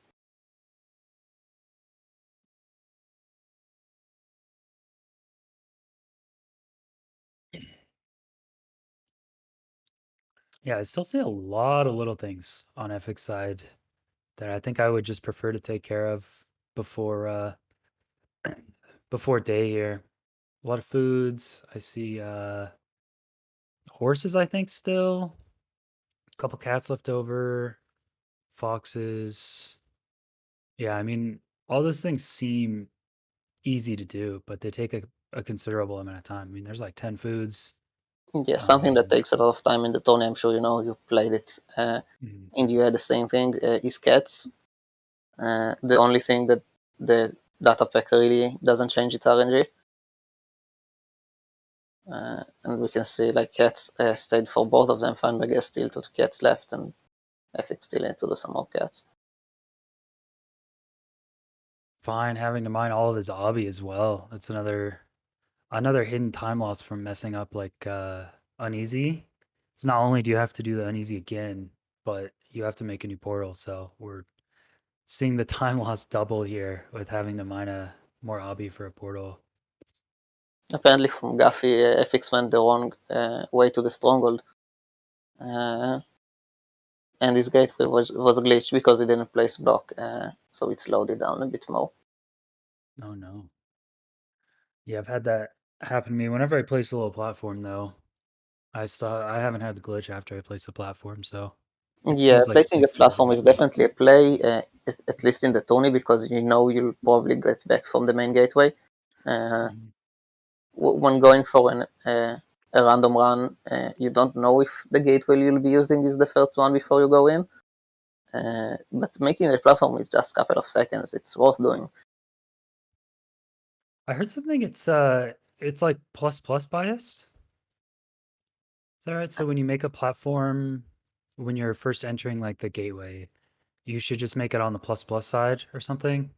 Yeah, I still see a lot of little things on eficz side that I think I would just prefer to take care of before before day here. A lot of foods. I see horses, I think, still. A couple cats left over. Foxes. Yeah, I mean, all those things seem easy to do, but they take a considerable amount of time. I mean, there's like 10 foods. Yeah, something that takes a lot of time in the tourney. I'm sure you know, you played it. And you had the same thing, is cats. The only thing that the data pack really doesn't change its RNG. And we can see like cats stayed for both of them. Feinberg has still 2 cats left, and eficz still need to do some more cats. Fine, having to mine all of his obby as well. That's another hidden time loss from messing up like uneasy. It's not only do you have to do the uneasy again, but you have to make a new portal. So we're seeing the time loss double here with having to mine a more obby for a portal. Apparently from Gaffy, eficz went the wrong way to the stronghold. And his gateway was glitched because he didn't place block, so it slowed it down a bit more. Oh no. Yeah, I've had that happen to me. Whenever I place a little platform though, I haven't had the glitch after I place a platform, so it Yeah, seems like it placing a fixed it platform again. is definitely a play, at least in the tourney, because you know you'll probably get back from the main gateway. When going for a random run, you don't know if the gateway you'll be using is the first one before you go in. But making a platform is just a couple of seconds. It's worth doing. I heard something. It's like plus biased. Is that right? So when you make a platform, when you're first entering like the gateway, you should just make it on the plus side or something.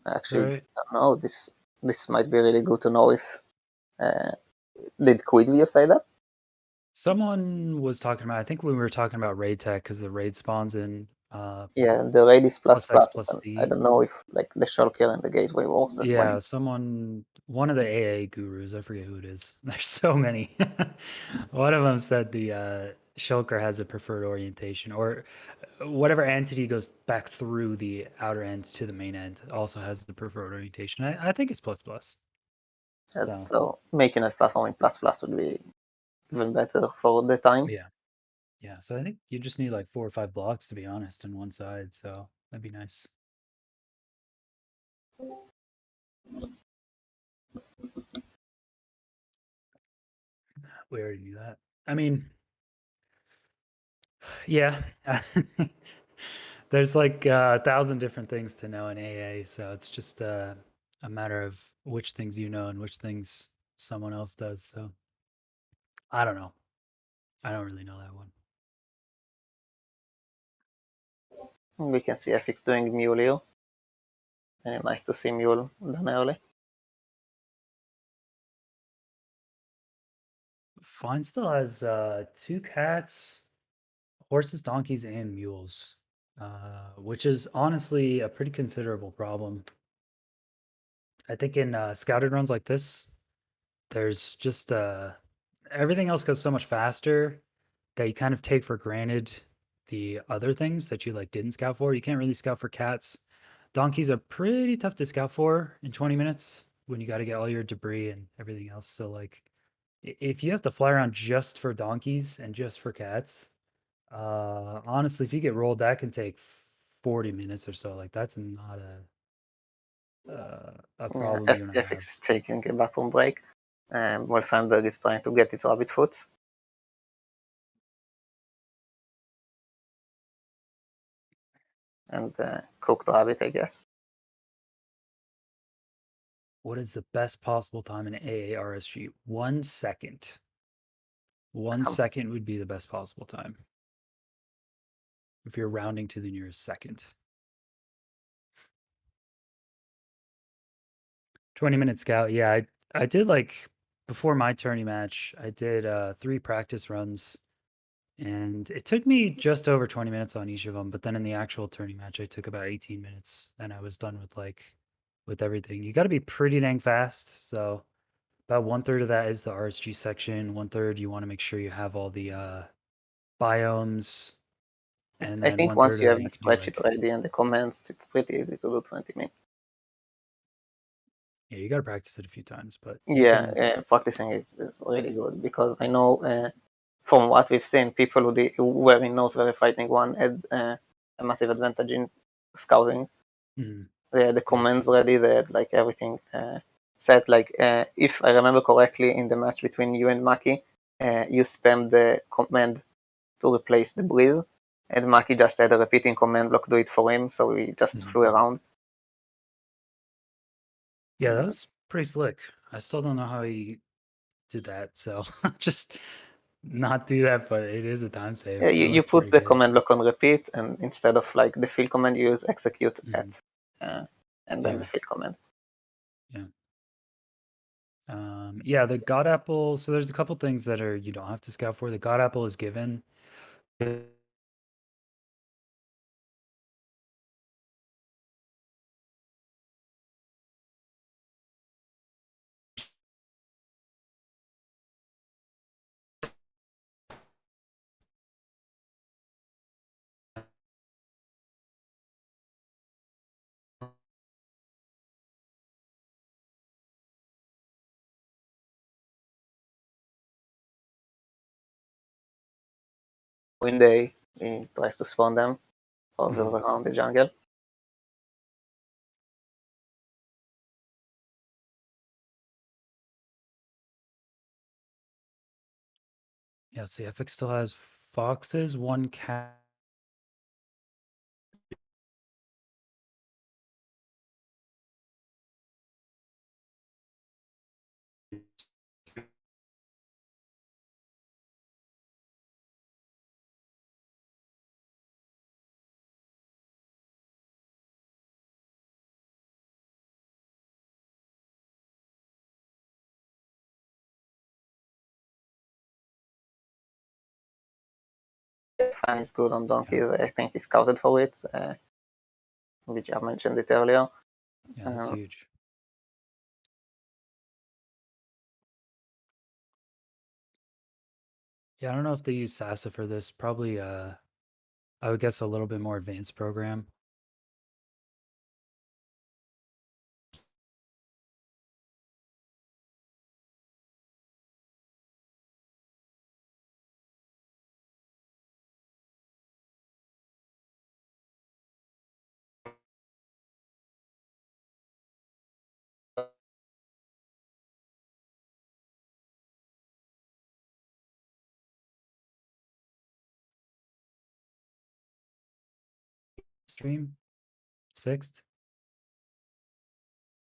Actually, Right? I don't know. This might be really good to know if did Quidvio say that? Someone was talking about. I think we were talking about raid tech because the raid spawns in. Yeah, the raid is plus Plus X plus. plus I C. don't know if like the shulker and the gateway works that way. Yeah, one of the AA gurus, I forget who it is. There's so many. One of them said the shulker has a preferred orientation, or whatever entity goes back through the outer end to the main end also has the preferred orientation. I think it's plus plus. So making a platform in plus plus would be even better for the time. Yeah. So I think you just need like 4 or 5 blocks to be honest on one side. So that'd be nice. We already knew that. I mean, yeah. There's like 1,000 different things to know in AA, so it's just a matter of which things you know and which things someone else does. So I don't know. I don't really know that one. We can see eficz doing Mule here. Nice to see Mule done early. Fine still has 2 cats, horses, donkeys, and mules, which is honestly a pretty considerable problem. I think in scouted runs like this, there's just everything else goes so much faster that you kind of take for granted the other things that you like didn't scout for. You can't really scout for cats. Donkeys are pretty tough to scout for in 20 minutes when you got to get all your debris and everything else. So like if you have to fly around just for donkeys and just for cats, honestly, if you get rolled, that can take 40 minutes or so. Like that's not a problem you don't have. eficz is taking a bathroom break, while Feinberg is trying to get its rabbit foot. And cooked rabbit, I guess. What is the best possible time in AARSG? 1 second. 1 second would be the best possible time. If you're rounding to the nearest second. 20-minute scout. Yeah, I did like before my tourney match, I did 3 practice runs. And it took me just over 20 minutes on each of them. But then in the actual tourney match, I took about 18 minutes and I was done with everything. You got to be pretty dang fast. So about 1/3 of that is the RSG section. 1/3 you want to make sure you have all the biomes. And then I think 1/3 once you of have that the you can do spreadsheet like, ready and the comments, it's pretty easy to do 20 minutes. yeah, you got to practice it a few times, but Yeah, practicing it is really good because I know from what we've seen, people who were in Not Very Frightening 1 had a massive advantage in scouting. They had the commands ready, they had like everything set. Like if I remember correctly, in the match between you and Maki, you spammed the command to replace the breeze, and Maki just had a repeating command block do it for him, so he just flew around. Yeah, that was pretty slick. I still don't know how he did that, so just not do that, but it is a time save. Yeah, you put the command block on repeat, and instead of like the fill command, you use execute at, and then the fill command. Yeah. Yeah, the God Apple. So there's a couple things that are you don't have to scout for. The God Apple is given. One day he tries to spawn them, hovers around the jungle. Yeah, see, eficz still has foxes, 1 cat. Fan is good on donkeys. I think he scouted for it, which I mentioned it earlier. Yeah, that's huge. Yeah, I don't know if they use SASA for this. Probably, I would guess a little bit more advanced program. Stream, it's fixed.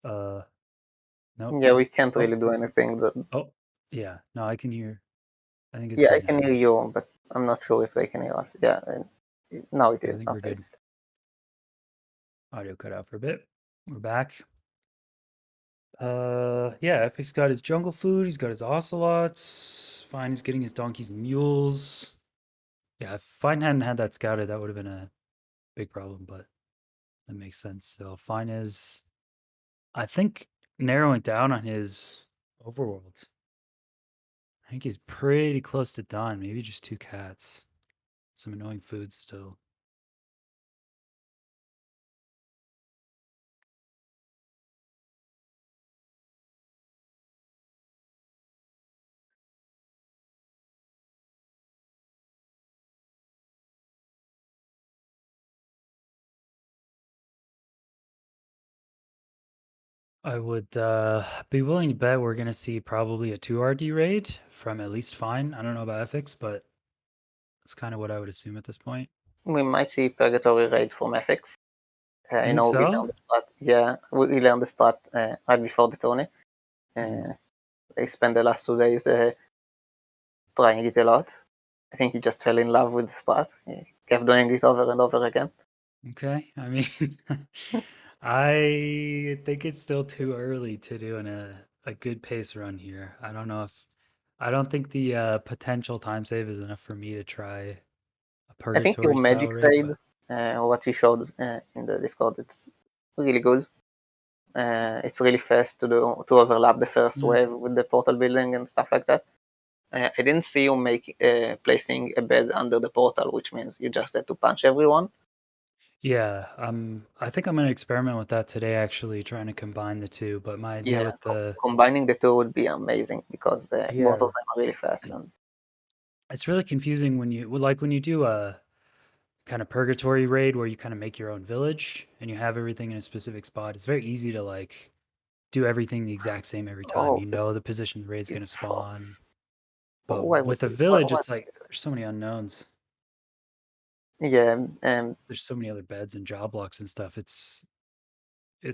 No. Yeah, we can't really do anything. Oh, yeah. No, I can hear. I think it's yeah, good I can now. hear you, but I'm not sure if they can hear us. Yeah, and now it I is. think we're Okay, good. Audio cut out for a bit. We're back. Yeah, Epic's got his jungle food. He's got his ocelots. Fine is getting his donkeys and mules. Yeah, if Fine hadn't had that scouted, that would have been a big problem, but that makes sense. So Fine is, I think, narrowing down on his overworld. I think he's pretty close to done. Maybe just 2 cats. Some annoying food still. I would be willing to bet we're going to see probably a 2RD raid from at least Fine. I don't know about eficz, but it's kind of what I would assume at this point. We might see Purgatory raid from eficz. You You think know, we so? learned the strat. Yeah, we learned the strat right before the tourney. They spent the last 2 days trying it a lot. I think he just fell in love with the strat. He kept doing it over and over again. Okay. I mean, I think it's still too early to do a good pace run here. I don't know if I don't think the potential time save is enough for me to try a I think your purgatory style magic raid, raid, but what he showed in the Discord, it's really good. It's really fast to overlap the first wave with the portal building and stuff like that. I didn't see you placing a bed under the portal, which means you just had to punch everyone. yeah, I think I'm gonna experiment with that today, actually, trying to combine the two. But my idea with the combining the two would be amazing because both yeah, of them are really fast. And it's really confusing when you do a kind of purgatory raid where you kind of make your own village and you have everything in a specific spot. It's very easy to like do everything the exact same every time. You know the position the raid's gonna this spawn. fox. But Why would with a you? village, it's like there's so many unknowns. Yeah, There's so many other beds and job blocks and stuff. It's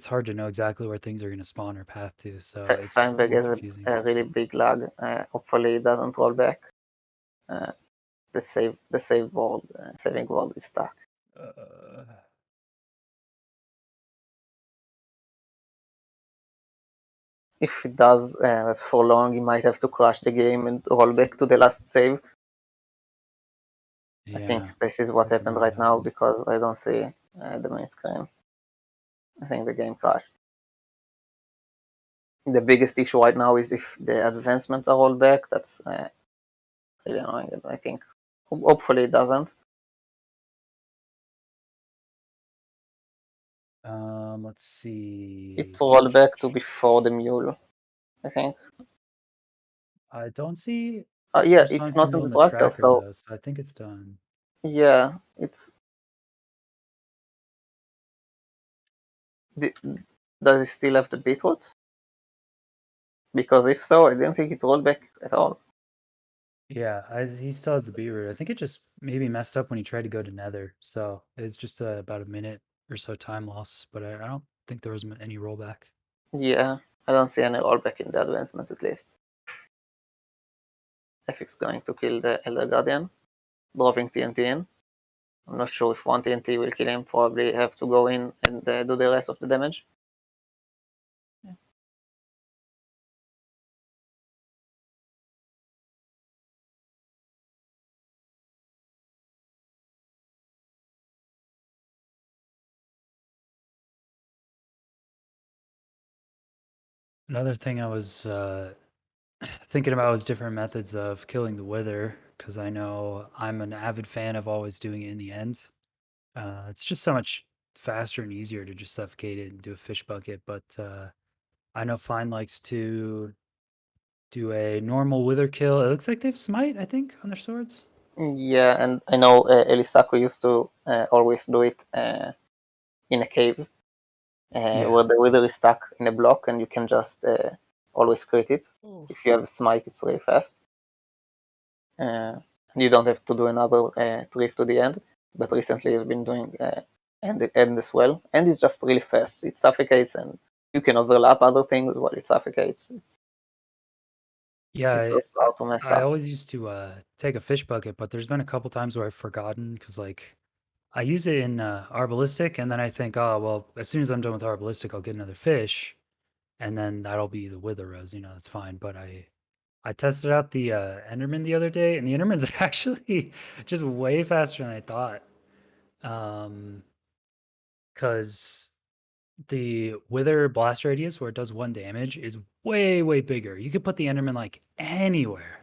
hard to know exactly where things are going to spawn or path to. So it's Feinberg more has confusing. a really big lag. Hopefully, it doesn't roll back. The saving world is stuck. If it does that for long, he might have to crash the game and roll back to the last save. Yeah, I think this is what happened right now because I don't see the main screen. I think the game crashed. The biggest issue right now is if the advancements are rolled back. That's really annoying. I think hopefully it doesn't. Let's see. It's rolled back to before the mule, I think. I don't see. Yeah, it's not in the tracker, so though, so I think it's done. yeah, it's. Does it still have the beetroot? Because if so, I didn't think it rolled back at all. Yeah, he still has the beaver. I think it just maybe messed up when he tried to go to Nether. So it's just about a minute or so time loss. But I don't think there was any rollback. Yeah, I don't see any rollback in the advancements at least. eficz going to kill the Elder Guardian, dropping TNT in. I'm not sure if one TNT will kill him. Probably have to go in and do the rest of the damage. Another thing I was thinking about was different methods of killing the wither, because I know I'm an avid fan of always doing it in the end. It's just so much faster and easier to just suffocate it and do a fish bucket. But I know Fine likes to do a normal wither kill. It looks like they have smite, I think, on their swords. Yeah, and I know Elisaku used to always do it in a cave where the wither is stuck in a block and you can just always crit it. If you have a smite, it's really fast. You don't have to do another trip to the end, but recently he's been doing end as well, and it's just really fast. It suffocates and you can overlap other things while it suffocates. Yeah, It's also hard to mess I up. always used to take a fish bucket, but there's been a couple times where I've forgotten because like I use it in Arbalistic, and then I think, oh, well, as soon as I'm done with Arbalistic, I'll get another fish, and then that'll be the Wither Rose, that's fine. But I tested out the Enderman the other day, and the Enderman's actually just way faster than I thought. Because the Wither blast radius, where it does 1 damage, is way, way bigger. You could put the Enderman like anywhere.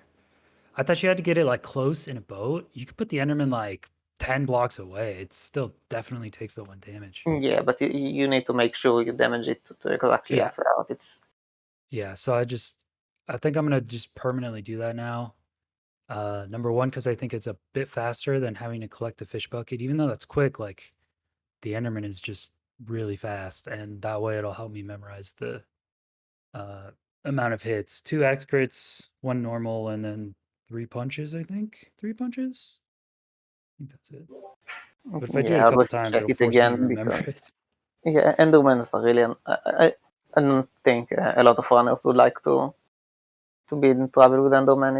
I thought you had to get it like close in a boat. You could put the Enderman like 10 blocks away. It still definitely takes the 1 damage. Yeah, but you need to make sure you damage it to exactly Yeah. half out. Yeah, so I think I'm gonna just permanently do that now. Number one, because I think it's a bit faster than having to collect the fish bucket, even though that's quick. Like the Enderman is just really fast, and that way it'll help me memorize the amount of hits. 2 axe crits, 1 normal, and then 3 punches. I think 3 punches. I think that's it. But if I do it a Yeah, couple always times, check it'll it force me to again remember because it. yeah, Endermans are really. I don't think a lot of runners would like to be in trouble with Enderman.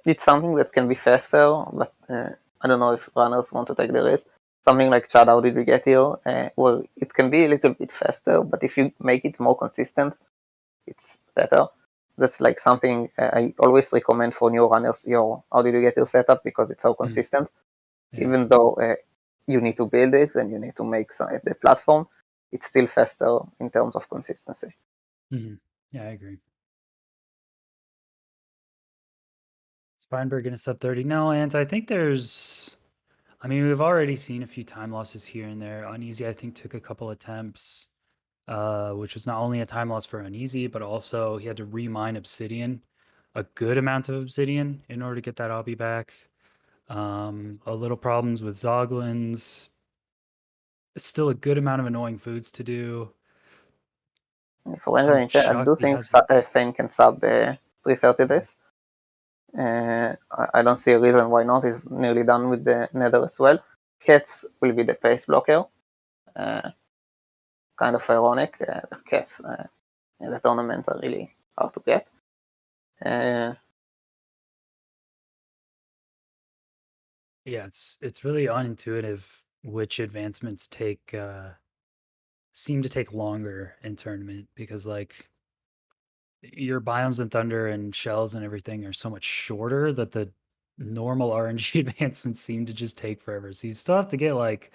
It's something that can be faster, but I don't know if runners want to take the risk. Something like Chad, how did we get here? Well, it can be a little bit faster, but if you make it more consistent, it's better. That's like something I always recommend for new runners, your how did you get your setup, because it's so consistent. Yeah. Even though you need to build it and you need to make the platform, it's still faster in terms of consistency. Yeah, I agree. Is Feinberg in a sub 30? No, and I think we've already seen a few time losses here and there. Uneasy, I think, took a couple attempts, which was not only a time loss for Uneasy, but also he had to remine obsidian, a good amount of obsidian, in order to get that obby back. A little problems with Zoglins. Still a good amount of annoying foods to do. For Ranger in chat, I do think Fane can sub 330 this. I don't see a reason why not. He's nearly done with the Nether as well. Cats will be the pace blocker. Kind of ironic. Cats in the tournament are really hard to get. Yeah, it's really unintuitive which advancements seem to take longer in tournament, because like your biomes and thunder and shells and everything are so much shorter that the normal RNG advancements seem to just take forever. So you still have to get like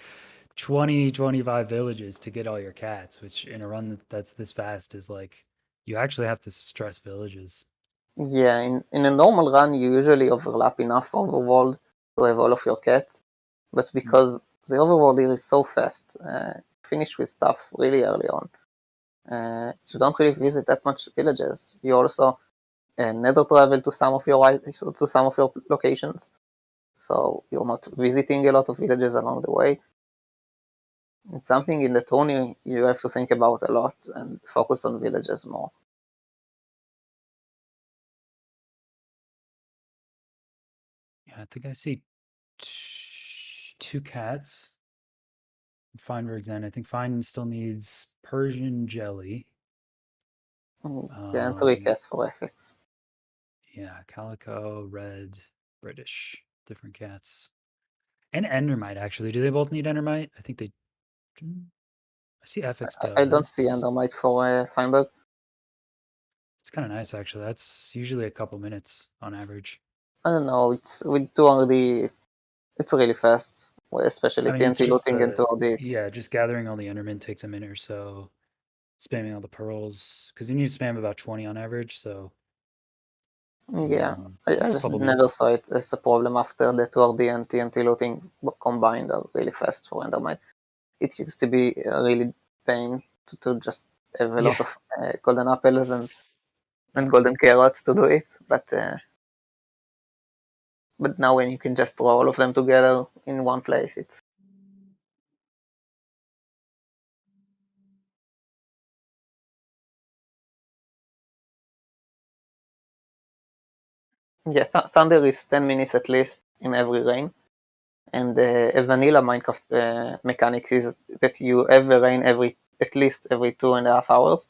20, 25 villages to get all your cats, which in a run that's this fast is like, you actually have to stress villages. Yeah, in a normal run, you usually overlap enough overworld to have all of your cats, but because the overworld here is so fast, finish with stuff really early on. You don't really visit that much villages. You also nether travel to some of your locations, so you're not visiting a lot of villages along the way. It's something in the tourney you have to think about a lot and focus on villages more. Yeah, I think I see 2 cats. Feinberg's in. I think Fein still needs Persian jelly. Yeah, and 3 cats for eficz. Yeah, Calico, Red, British, different cats. And Endermite, actually. Do they both need Endermite? I think they do. I see eficz does. I don't see Endermite for Feinberg. It's kind of nice, actually. That's usually a couple minutes on average. I don't know. It's with 2RD, it's really fast, especially TNT looting and 2RD. Yeah, just gathering all the Endermen takes a minute or so. Spamming all the pearls, because you need to spam about 20 on average, so... Yeah, I just never saw it as a problem after the 2RD and TNT looting combined are really fast for Endermite. It used to be a really pain to just have a lot of golden apples and golden carrots to do it, but now when you can just throw all of them together in one place, it's... Yeah, Thunder is 10 minutes at least in every rain. And a vanilla Minecraft mechanic is that you have a rain at least every 2.5 hours.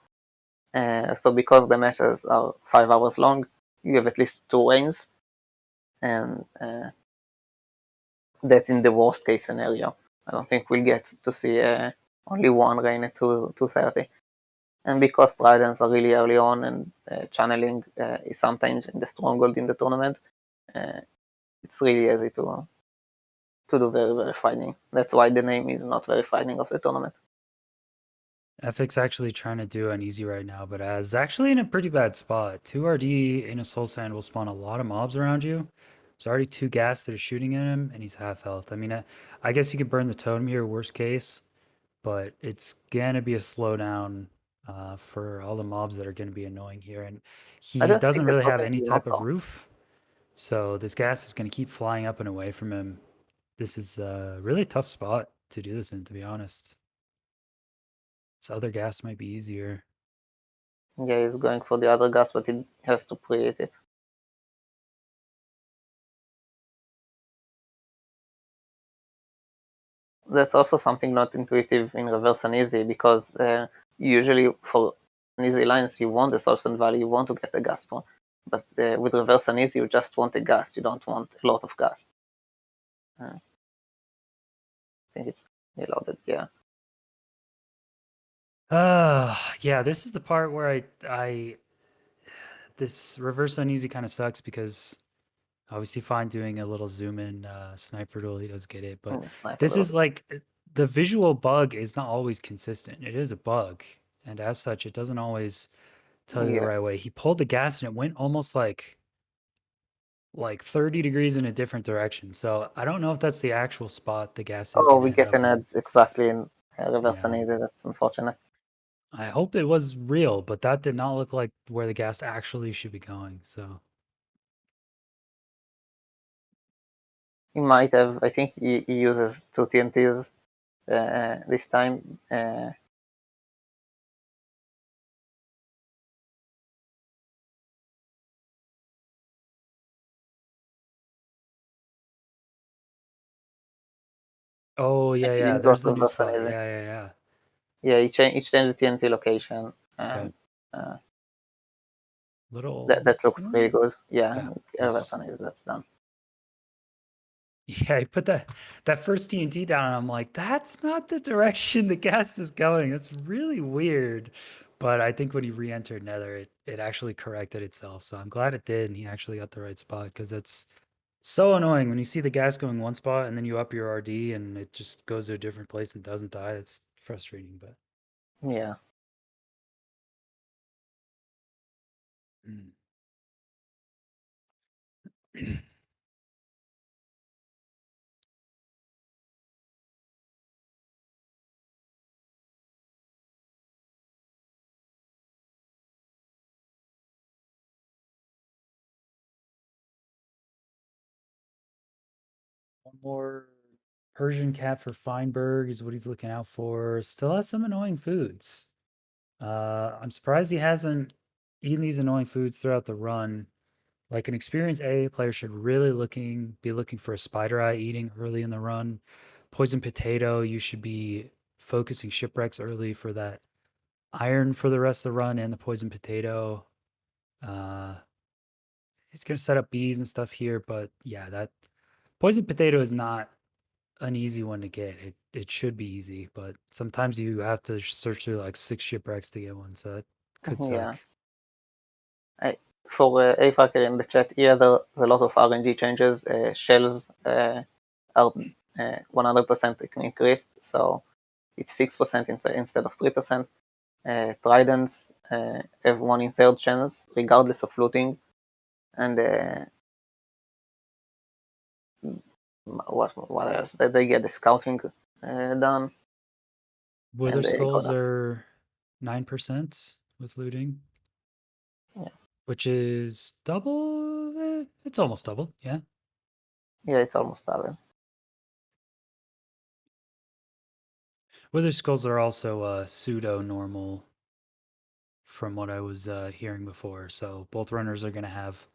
So because the matches are 5 hours long, you have at least 2 rains. And that's in the worst case scenario. I don't think we'll get to see only one rain at 230. And because tridents are really early on and channeling is sometimes in the stronghold in the tournament, it's really easy to do very frightening. That's why the name is not very frightening of the tournament. eficz actually trying to do uneasy right now, but as actually in a pretty bad spot. 2 RD in a soul sand will spawn a lot of mobs around you. There's already 2 gas that are shooting at him, and he's half health. I mean, I guess you could burn the totem here, worst case, but it's gonna be a slowdown for all the mobs that are gonna be annoying here. And I he don't see doesn't the really have totem any being type that of long. roof, so this gas is gonna keep flying up and away from him. This is a really tough spot to do this in, to be honest. This other gas might be easier. Yeah, he's going for the other gas, but he has to pre-hit it. That's also something not intuitive in reverse uneasy, because usually for uneasy lines you want the source and value, you want to get the gas spawn. But with reverse uneasy you just want a gas, you don't want a lot of gas. I think it's reloaded, yeah. Yeah, this is the part where I this reverse uneasy kind of sucks because obviously fine doing a little zoom in sniper duel, he does get it, but this is like the visual bug is not always consistent. It is a bug, and as such, it doesn't always tell you the right way. He pulled the gas and it went almost like 30 degrees in a different direction. So I don't know if that's the actual spot the gas is Oh, going to we end get up an in. edge exactly in reverse Yeah. uneasy. That's unfortunate. I hope it was real, but that did not look like where the gas actually should be going. So He might have. I think he uses 2 TNTs this time. oh yeah, there's the new spot. Yeah. Yeah, he changed the TNT location, and Okay. Little that looks really good. Yeah, reverse uneasy, that's done. Yeah, I put that first TNT down, and I'm like, that's not the direction the gas is going. That's really weird. But I think when he re-entered Nether, it actually corrected itself. So I'm glad it did, and he actually got the right spot, because it's so annoying when you see the gas going one spot and then you up your RD and it just goes to a different place and doesn't die. It's frustrating, but yeah. One more Persian cat for Feinberg is what he's looking out for. Still has some annoying foods. I'm surprised he hasn't eaten these annoying foods throughout the run. Like an experienced AA player should really be looking for a spider eye eating early in the run. Poison potato, you should be focusing shipwrecks early for that iron for the rest of the run and the poison potato. He's gonna set up bees and stuff here, but yeah, that poison potato is not an easy one to get. It should be easy, but sometimes you have to search through like 6 shipwrecks to get one, so that could suck. For Afaker in the chat, yeah, there's a lot of RNG changes. Shells are 100% increased, so it's 6% instead of 3%. Tridents have 1 in 3rd chance, regardless of looting. And what else? They get the scouting done. Wither skulls are 9% with looting. Yeah. Which is double? It's almost double, yeah. Yeah, it's almost double. Wither skulls are also pseudo-normal from what I was hearing before. So both runners are going to have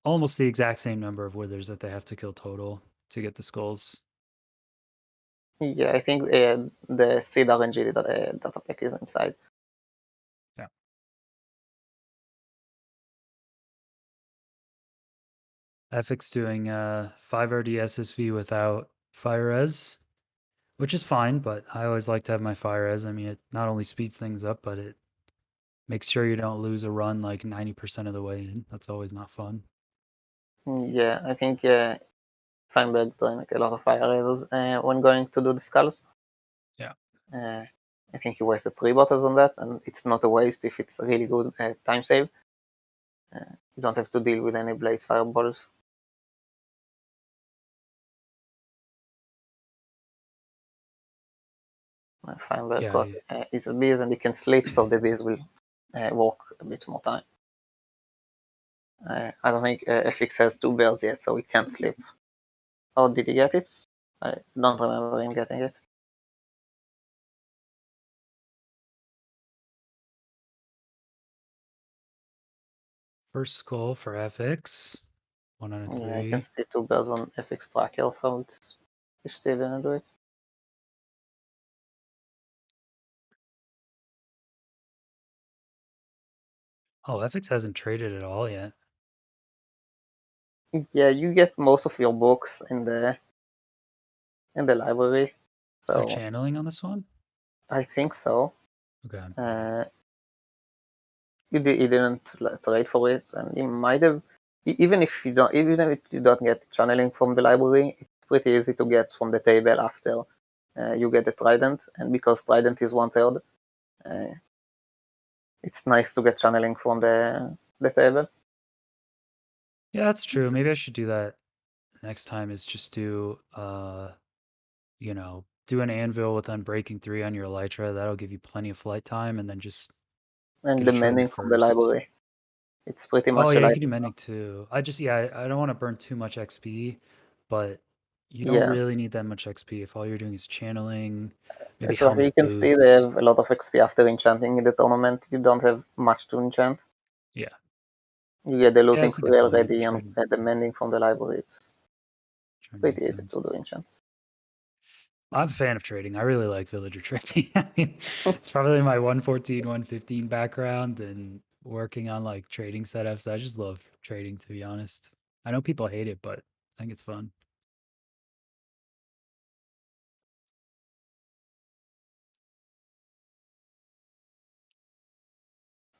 almost the exact same number of withers that they have to kill total to get the skulls. Yeah, I think the seed RNG data pack is inside. Yeah. eficz doing 5 RD SSV without fire res, which is fine, but I always like to have my fire res. I mean, it not only speeds things up, but it makes sure you don't lose a run like 90% of the way in. That's always not fun. Yeah, I think Feinberg drank a lot of fire razors when going to do the skulls. Yeah. I think he wasted 3 bottles on that, and it's not a waste if it's a really good time save. You don't have to deal with any blaze fireballs. Feinberg got his bees, and he can sleep, so the bees will walk a bit more time. I don't think eficz has 2 bells yet, so he can't sleep. Oh, did he get it? I don't remember him getting it. First skull for eficz. 1 out of 3. Yeah, I can see 2 bells on eficz tracker, so it's still gonna do it. Oh, eficz hasn't traded at all yet. Yeah, you get most of your books in the library. So channeling on this one? I think so. Okay. He didn't trade for it, and he might have. Even if you don't get channeling from the library, it's pretty easy to get from the table after you get the trident, and because trident is 1/3, it's nice to get channeling from the table. Yeah, that's true. Maybe I should do that next time. Is just do do an anvil with Unbreaking 3 on your elytra. That'll give you plenty of flight time, and then just And the mending from the library. It's pretty much. Oh yeah, you can do mending too. I don't want to burn too much XP, but you don't really need that much XP if all you're doing is channeling. Maybe so you can boots. see they have a lot of XP after enchanting in the tournament. You don't have much to enchant. Yeah. You get the looting free already and the mending from the library. It's pretty easy to do enchants. I'm a fan of trading. I really like villager trading. I mean, it's probably my 114, 115 background and working on like trading setups. I just love trading, to be honest. I know people hate it, but I think it's fun.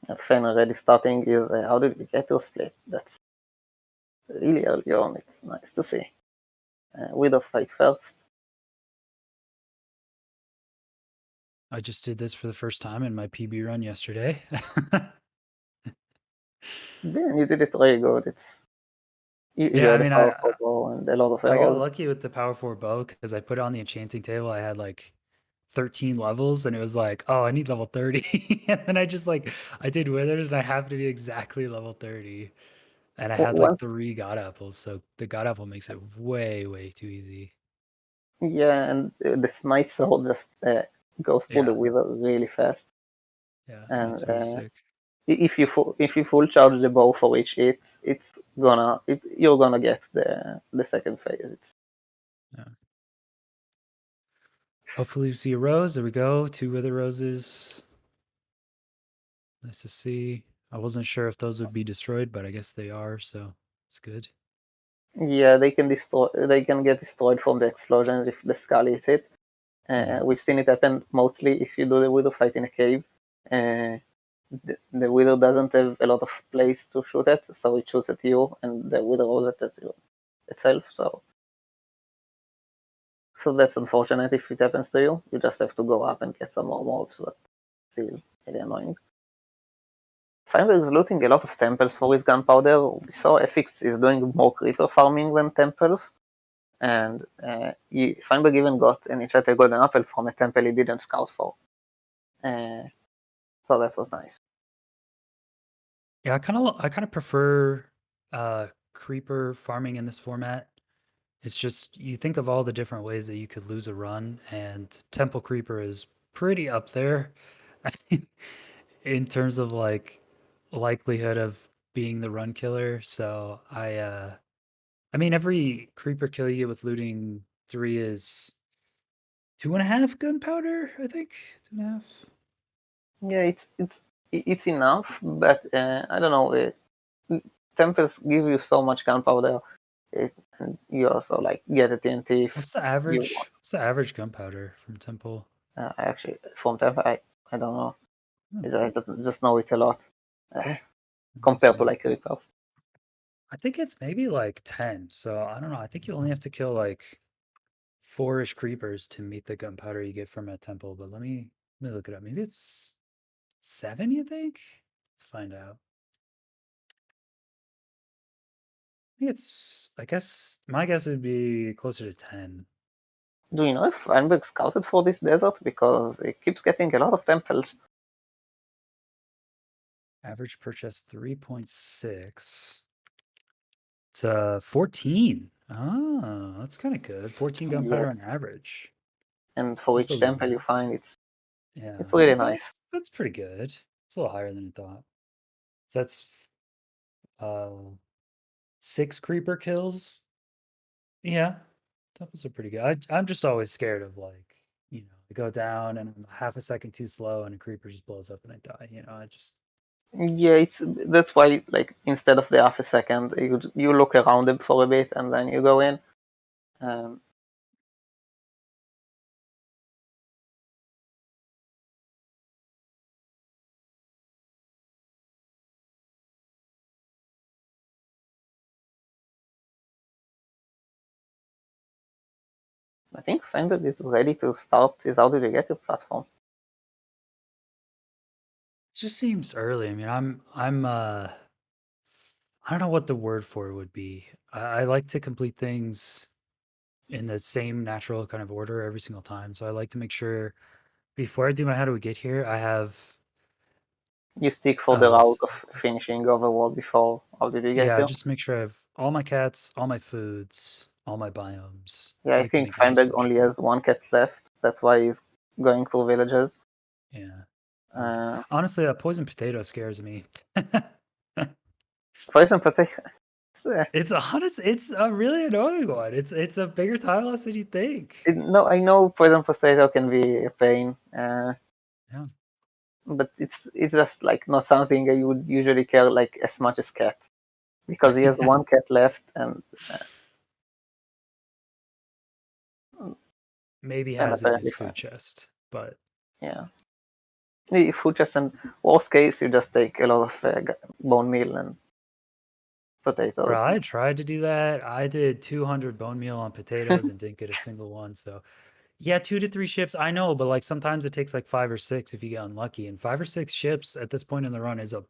A fan already starting is how did we get to split? That's really early on. It's nice to see. Widow fight first. I just did this for the first time in my PB run yesterday. Yeah, you did it really good. You had a powerful bow and a lot of arrows. I got lucky with the power 4 bow because I put it on the enchanting table. I had like 13 levels and it was like, oh, I need level 30. And then I did withers and I happened to be exactly level 30. And I had like 3 god apples. So the god apple makes it way, way too easy. Yeah, and the smite sword just goes through the wither really fast. Yeah, smite's really sick. If you full charge the bow for each hit, you're gonna get the second phase. Yeah. Hopefully you see a rose. There we go. 2 wither roses. Nice to see. I wasn't sure if those would be destroyed, but I guess they are, so it's good. Yeah, they can get destroyed from the explosion if the skull hits it. We've seen it happen mostly if you do the widow fight in a cave. The widow doesn't have a lot of place to shoot at, so it shoots at you, and the widow rolls at you itself. So that's unfortunate if it happens to you. You just have to go up and get some more mobs, but still really annoying. Feinberg is looting a lot of temples for his gunpowder. We saw eficz is doing more creeper farming than temples. And Feinberg even got an enchanted golden apple from a temple he didn't scout for. So that was nice. Yeah, I kind of prefer creeper farming in this format. It's just you think of all the different ways that you could lose a run, and temple creeper is pretty up there in terms of like likelihood of being the run killer. So I mean every creeper kill you get with looting 3 is 2.5 gunpowder, I think. 2.5. Yeah, it's enough, but I don't know. Temples give you so much gunpowder. And you also like get a TNT. What's the average? What's the average gunpowder from Temple? Actually, from Temple, I don't know. Hmm. I just know it's a lot compared to like Reapers. I think it's maybe like 10. So I don't know. I think you only have to kill like 4-ish creepers to meet the gunpowder you get from a temple. But let me look it up. Maybe it's 7, you think? Let's find out. I guess my guess would be closer to 10. Do you know if Feinberg scouted for this desert? Because it keeps getting a lot of temples. Average purchase 3.6. It's 14. Ah, that's kind of good. 14 gunpowder on average. And for each temple you find, it's really nice. That's pretty good. It's a little higher than I thought. So that's 6 creeper kills. Yeah, temples are pretty good. I'm just always scared of like, I go down and I'm half a second too slow and a creeper just blows up and I die. I just. Yeah, that's why like instead of the half a second, you look around it for a bit and then you go in. I think Feinberg is ready to start his How Did You Get It platform. It just seems early. I mean, I don't know what the word for it would be. I like to complete things in the same natural kind of order every single time. So I like to make sure before I do my How Do We Get Here, I have. You stick for the route of finishing Overworld before How Did You Get Here? Yeah, just make sure I have all my cats, all my foods, all my biomes. Yeah, I think Feinberg only has 1 cat left. That's why he's going through villages. Yeah. Honestly, that poison potato scares me. Poison potato. It's a really annoying one. It's a bigger tile loss than you think. No, I know poison potato can be a pain. Yeah. But it's just like not something I would usually care like as much as cat, because he has 1 cat left and maybe has it in his food chest, but yeah. Food chest, and worst case you just take a lot of bone meal and potatoes. Bro, I tried to do that. I did 200 bone meal on potatoes and didn't get a single one. So yeah, 2 to 3 ships, I know, but like sometimes it takes like 5 or 6 if you get unlucky. And 5 or 6 ships at this point in the run is a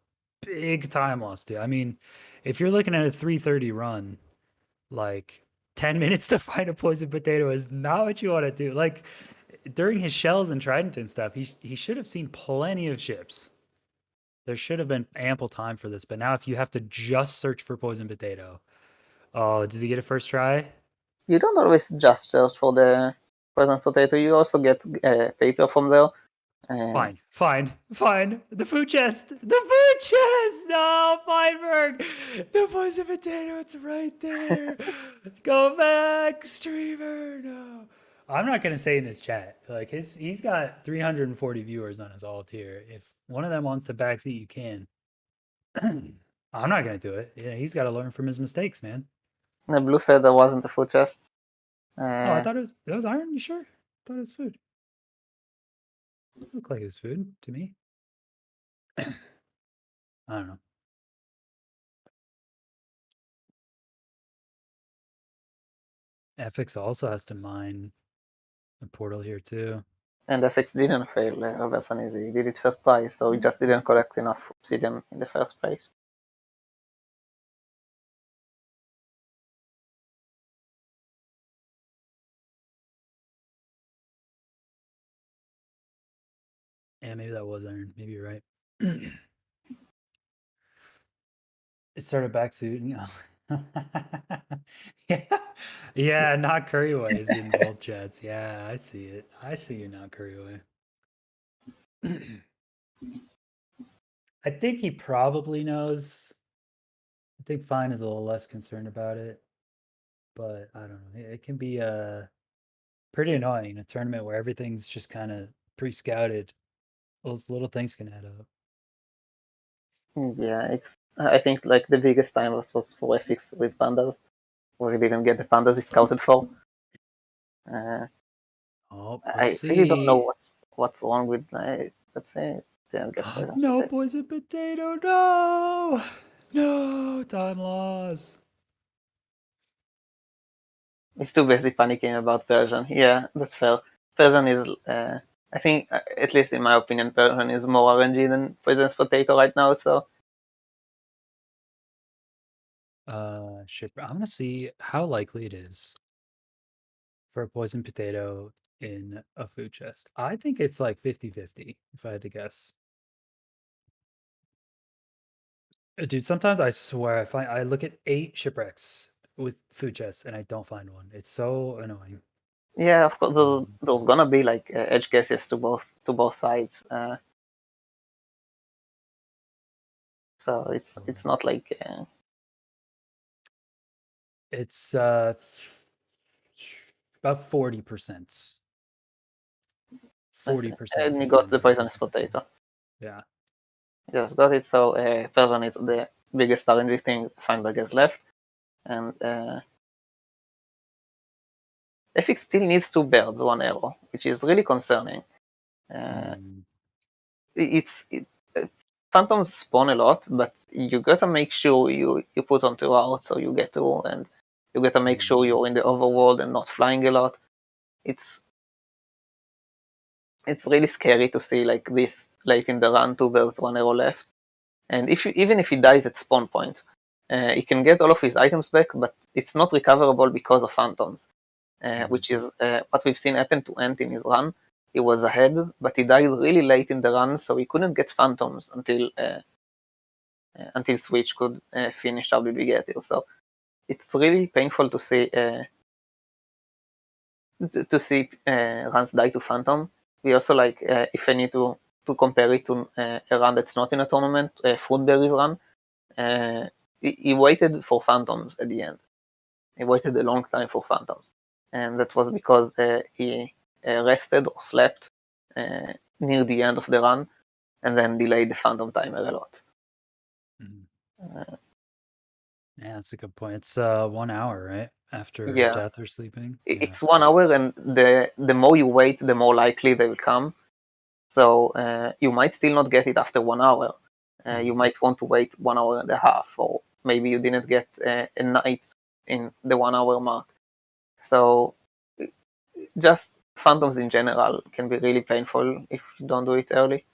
big time loss, dude. I mean, if you're looking at a 330 run, like 10 minutes to find a poison potato is not what you want to do. Like during his shells and trident and stuff, he should have seen plenty of ships. There should have been ample time for this, but now if you have to just search for poison potato, oh, did he get a first try? You don't always just search for the poison potato. You also get paper from there. Fine. The food chest. No, Feinberg. The poison potato. It's right there. Go back, streamer. No. I'm not gonna say in his chat. Like he's got 340 viewers on his alt here. If one of them wants to backseat, you can. I'm not gonna do it. Yeah, he's got to learn from his mistakes, man. The blue said there wasn't a food chest. I thought it was iron. You sure? I thought it was food. It looked like it was food to me. I don't know. eficz also has to mine a portal here too. And eficz didn't fail reverse uneasy. He did it first try, so he just didn't collect enough obsidian in the first place. Yeah, maybe that was iron. Maybe you're right. It started backsuiting. Yeah, not Curryways in both chats. Yeah, I see it. I see you not Curryway. I think he probably knows. I think Fine is a little less concerned about it, but I don't know. It can be pretty annoying in a tournament where everything's just kind of pre-scouted. Those little things can add up. Yeah, I think like the biggest time was for eficz with pandas. we didn't get the pandas he scouted for. I really don't know what's wrong with. Let's say didn't get poison. No poison potato. No time loss. He's too busy panicking about Persian. Yeah, that's fair. Persian is, I think, at least in my opinion, Persian is more RNG than poisonous potato right now. So Shit. I'm gonna see how likely it is for a poison potato in a food chest. I think it's like 50-50, if I had to guess. Dude, sometimes I swear I look at 8 shipwrecks with food chests and I don't find one. It's so annoying. yeah, of course, there's gonna be like edge guesses to both sides. So it's not like it's about 40%. 40%. and you got the poisonous potato. Yeah. Just got it. So Persian is the biggest RNG thing Feinberg has left, and eficz still needs 2 birds, 1 arrow, which is really concerning. It's phantoms spawn a lot, but you gotta make sure you put on 2 out so you get 2, and you gotta make sure you're in the overworld and not flying a lot. It's really scary to see like this late in the run, 2 birds, 1 arrow left. And even if he dies at spawn point, he can get all of his items back, but it's not recoverable because of phantoms, which is what we've seen happen to Ant in his run. He was ahead, but he died really late in the run, so he couldn't get phantoms until Switch could finish WB Getter. So it's really painful to see runs die to phantom. We also like if I need to compare it to a run that's not in a tournament, Fruitberry's run. He waited for phantoms at the end. He waited a long time for phantoms, and that was because he rested or slept near the end of the run, and then delayed the phantom timer a lot. Yeah, that's a good point. It's 1 hour, right? After death or sleeping. It's 1 hour, and the more you wait, the more likely they will come. So you might still not get it after 1 hour. You might want to wait 1 hour and a half, or maybe you didn't get a night in the 1 hour mark. So just phantoms in general can be really painful if you don't do it early.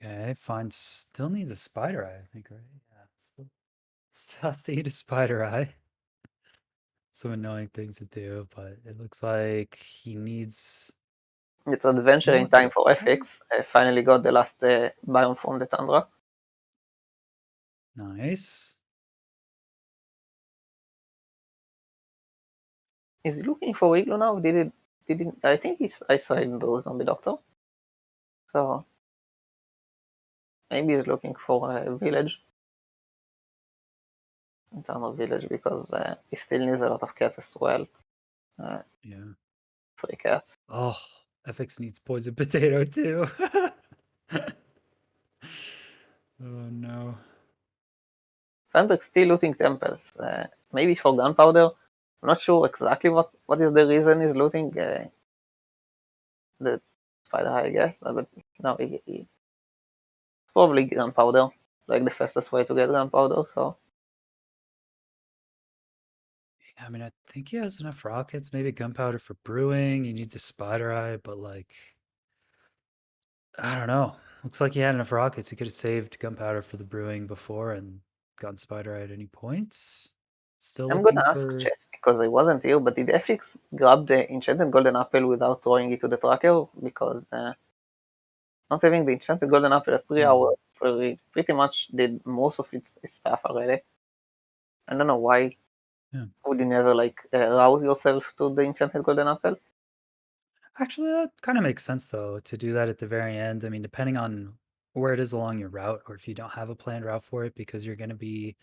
Okay, fine. Still needs a spider eye, I think, right? Yeah, still has to eat a spider eye. Some annoying things to do, but it looks like he needs. It's adventuring time for eficz. Finally got the last biome from the tundra. Nice. Is he looking for igloo now? Did I think I saw it in the zombie doctor. So maybe he's looking for a village. Internal village, because he still needs a lot of cats as well. Yeah. 3 cats. Oh, eficz needs poison potato too. Oh no. Feinberg still looting temples. Maybe for gunpowder. I'm not sure exactly what is the reason he's looting the spider eye, I guess. But no, it's probably gunpowder, like the fastest way to get gunpowder. So I mean, I think he has enough rockets, maybe gunpowder for brewing. He needs a spider eye, but like, I don't know. Looks like he had enough rockets. He could have saved gunpowder for the brewing before and gotten spider eye at any points. Still I'm looking gonna ask chat because I wasn't here, but did eficz grab the enchanted golden apple without throwing it to the tracker? Because not having the enchanted golden apple at 3 hours, pretty much did most of its stuff already. I don't know why. Would you never like route yourself to the enchanted golden apple? Actually, that kind of makes sense though, to do that at the very end. I mean, depending on where it is along your route, or if you don't have a planned route for it, because you're going to be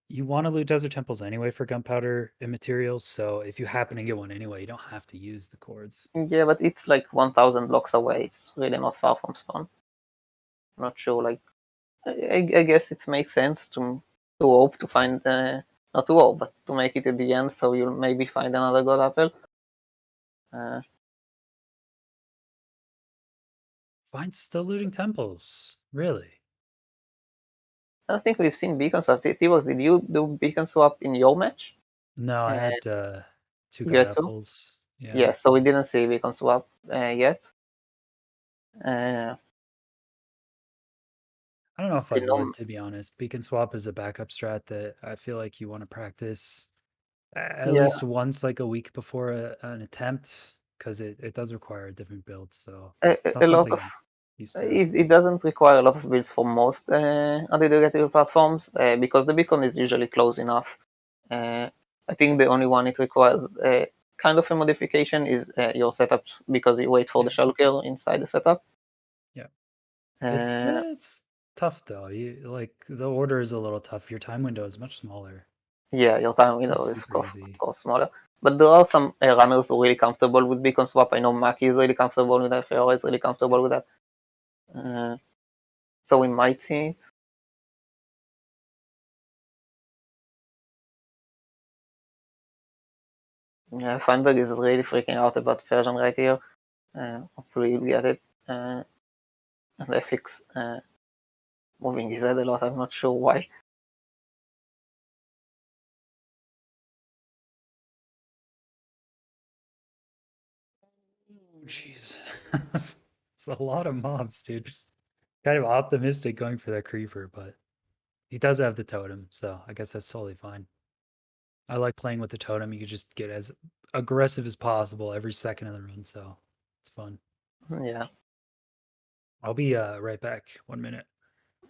You want to loot desert temples anyway for gunpowder and materials, so if you happen to get one anyway, you don't have to use the cords. Yeah, but it's like 1,000 blocks away. It's really not far from spawn. Not sure. Like, I guess it makes sense to hope to find not to hope, but to make it at the end, so you'll maybe find another god apple. Find still looting temples, really? I think we've seen beacon swap. T-Box, did you do beacon swap in your match? No, I had 2 you god had two? apples. Yeah, so we didn't see beacon swap yet. I don't know if I know- would, to be honest. Beacon swap is a backup strat that I feel like you want to practice at Yeah. least once, like a week before an attempt, because it does require a different build. So a it's not lot something of I'm used to. it doesn't require a lot of builds for most anti-derivative platforms because the beacon is usually close enough. I think the only one it requires kind of a modification is your setup, because you wait for the shulker inside the setup. Yeah. Uh, It's tough though. You like the order is a little tough. Your time window is much smaller. Yeah, your time It's not window is super of easy. course smaller. But there are some runners who are really comfortable with beacon swap. I know Maki is really comfortable with that. FAO is really comfortable with that. So we might see it. Yeah, Feinberg is really freaking out about Persian right here. Hopefully you'll get it. And eficz moving his head a lot. I'm not sure why. Oh, jeez. It's a lot of mobs, dude. Kind of optimistic going for that creeper, but he does have the totem, so I guess that's totally fine. I like playing with the totem. You can just get as aggressive as possible every second of the run, so it's fun. Yeah, I'll be right back. 1 minute.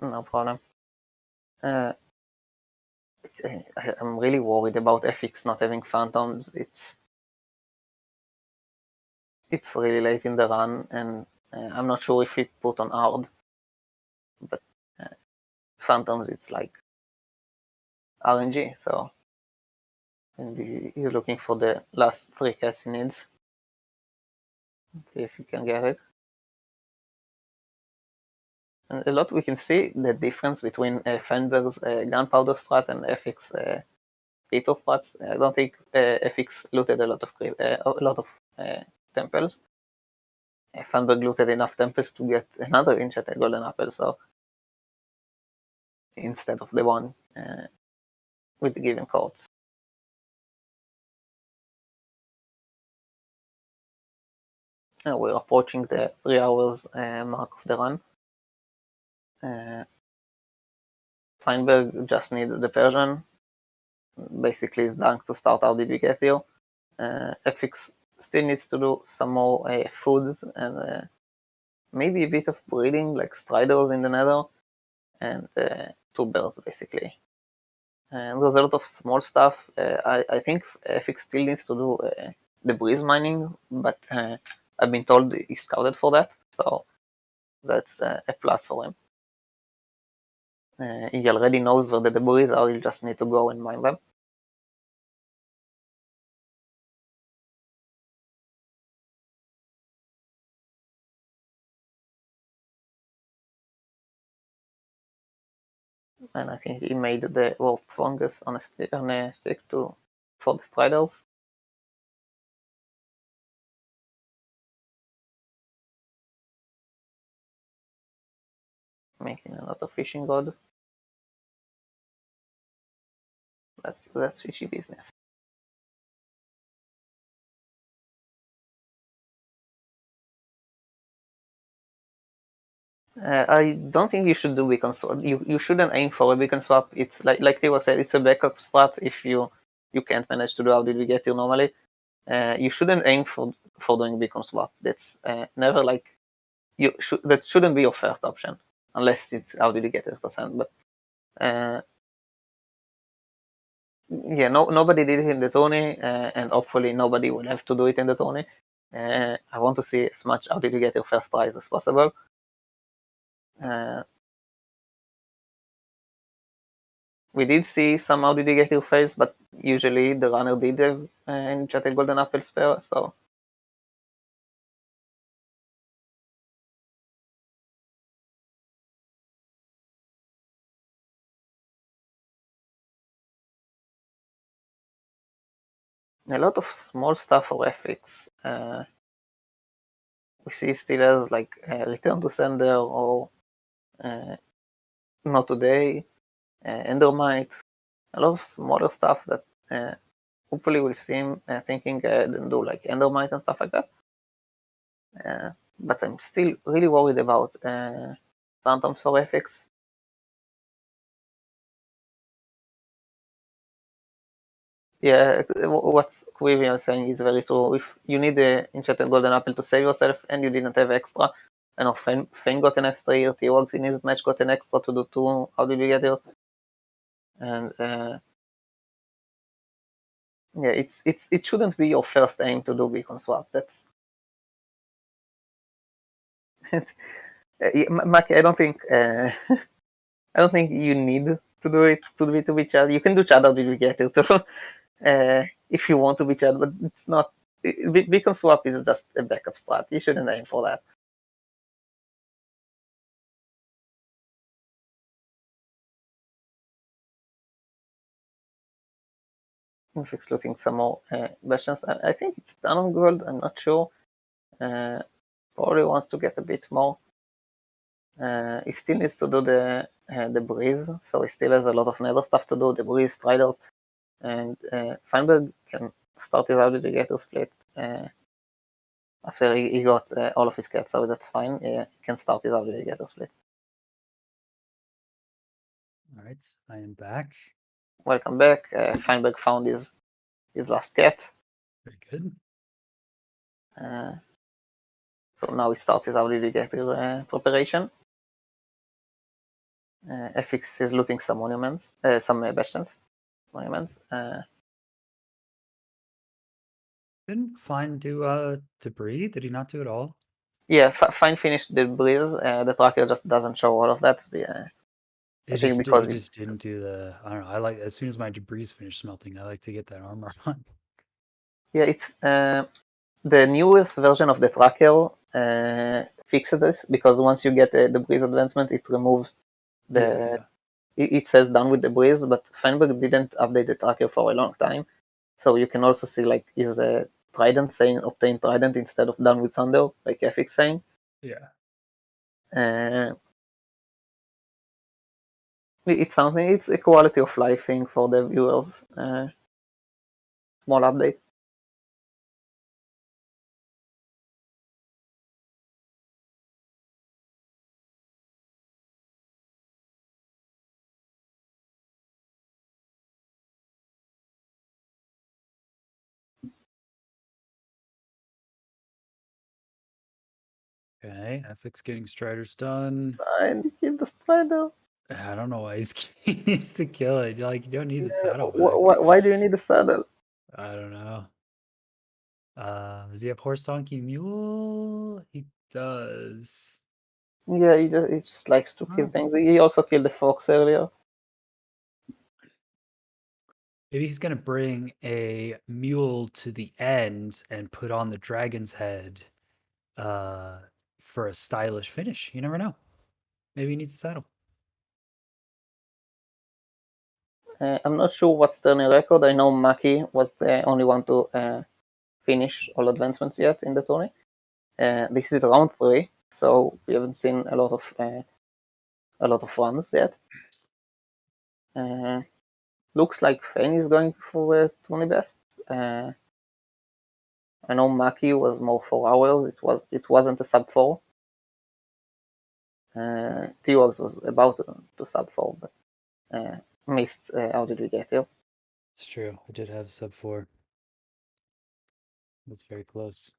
no problem. I'm really worried about eficz not having phantoms. It's really late in the run, and I'm not sure if he put on hard. But phantoms, it's like RNG, so and he's looking for the last 3 cats he needs. Let's see if he can get it. And a lot we can see the difference between Feinberg's gunpowder strat and eficz Peter strats. I don't think eficz looted a lot of temples. Feinberg looted enough temples to get another enchanted golden apple, so instead of the one with the given codes. We're approaching the 3 hours mark of the run. Feinberg just needs the Persian. Basically, it's done to start. How did we get here? eficz still needs to do some more foods and maybe a bit of breeding, like striders in the nether, and 2 birds basically. And there's a lot of small stuff. I think eficz still needs to do the breeze mining, but I've been told he's scouted for that, so that's a plus for him. He already knows where the debris are, he'll just need to go and mine them. And I think he made the warp fungus on a stick for the striders. Making another fishing rod. That's fishy business. I don't think you should do beacon swap. You shouldn't aim for a beacon swap. It's like Theo said, it's a backup strat if you can't manage to do how did we get here normally. You shouldn't aim for doing beacon swap. That's never like that shouldn't be your first option unless it's how did you get 100%. But yeah, nobody did it in the tourney, and hopefully nobody will have to do it in the tourney. I want to see as much how did you get your first tries as possible. we did see some RDD fails, but usually the runner did have enchanted golden apple spare, so. A lot of small stuff for eficz. We see still has like return to sender or not today, endermite, a lot of smaller stuff that hopefully we'll see him thinking and do like endermite and stuff like that. But I'm still really worried about phantoms for eficz. Yeah, what Quivi is saying is very true. If you need the enchanted golden apple to save yourself and you didn't have extra, I know Fane got an extra here, T-Wags in his match got an extra to do 2 how did we get yours? And yeah, it shouldn't be your first aim to do beacon swap. That's Maki, I don't think I don't think you need to do it to be Chad. You can do Chad out if get it too, if you want to be Chad, but it's not. Beacon swap is just a backup strat. You shouldn't aim for that. Infix looting some more bastions. I think it's done on gold. I'm not sure. Probably wants to get a bit more. He still needs to do the breeze, so he still has a lot of nether stuff to do. The breeze, striders, and Feinberg can start his Aggregator split after he got all of his cats, so that's fine. He can start his Aggregator split. All right, I am back. Welcome back. Feinberg found his last cat. Very good. So now he starts his Aggregator preparation. eficz is looting some monuments, some bastions, monuments. Didn't Fine do debris? Did he not do it all? Yeah, Fine finished the breeze. The tracker just doesn't show all of that. He just didn't do the. I don't know. I like as soon as my debris finished smelting, I like to get that armor on. Yeah, it's the newest version of the tracker fixed this because once you get the breeze advancement, it removes the. Yeah. It says done with the breeze, but Feinberg didn't update the tracker for a long time, so you can also see like is a trident saying obtain trident instead of done with thunder, like eficz saying. Yeah. It's something. It's a quality of life thing for the viewers. Small update. Okay, eficz getting Striders done. And kill the Strider. I don't know why he needs to kill it. Like, you don't need the saddle back. Why do you need the saddle? I don't know. Does he have horse, donkey, mule? He does. Yeah, he just likes to kill things. He also killed the fox earlier. Maybe he's gonna bring a mule to the end and put on the dragon's head for a stylish finish. You never know. Maybe he needs a saddle. I'm not sure what's the new record. I know Maki was the only one to finish all advancements yet in the tourney. This is round 3, so we haven't seen a lot of runs yet. Looks like Fane is going for a tourney best. I know Maki was more 4 hours. It wasn't a sub 4. T-Wags was about to sub 4, but missed. How did we get here? It's true. I did have sub 4. It was very close.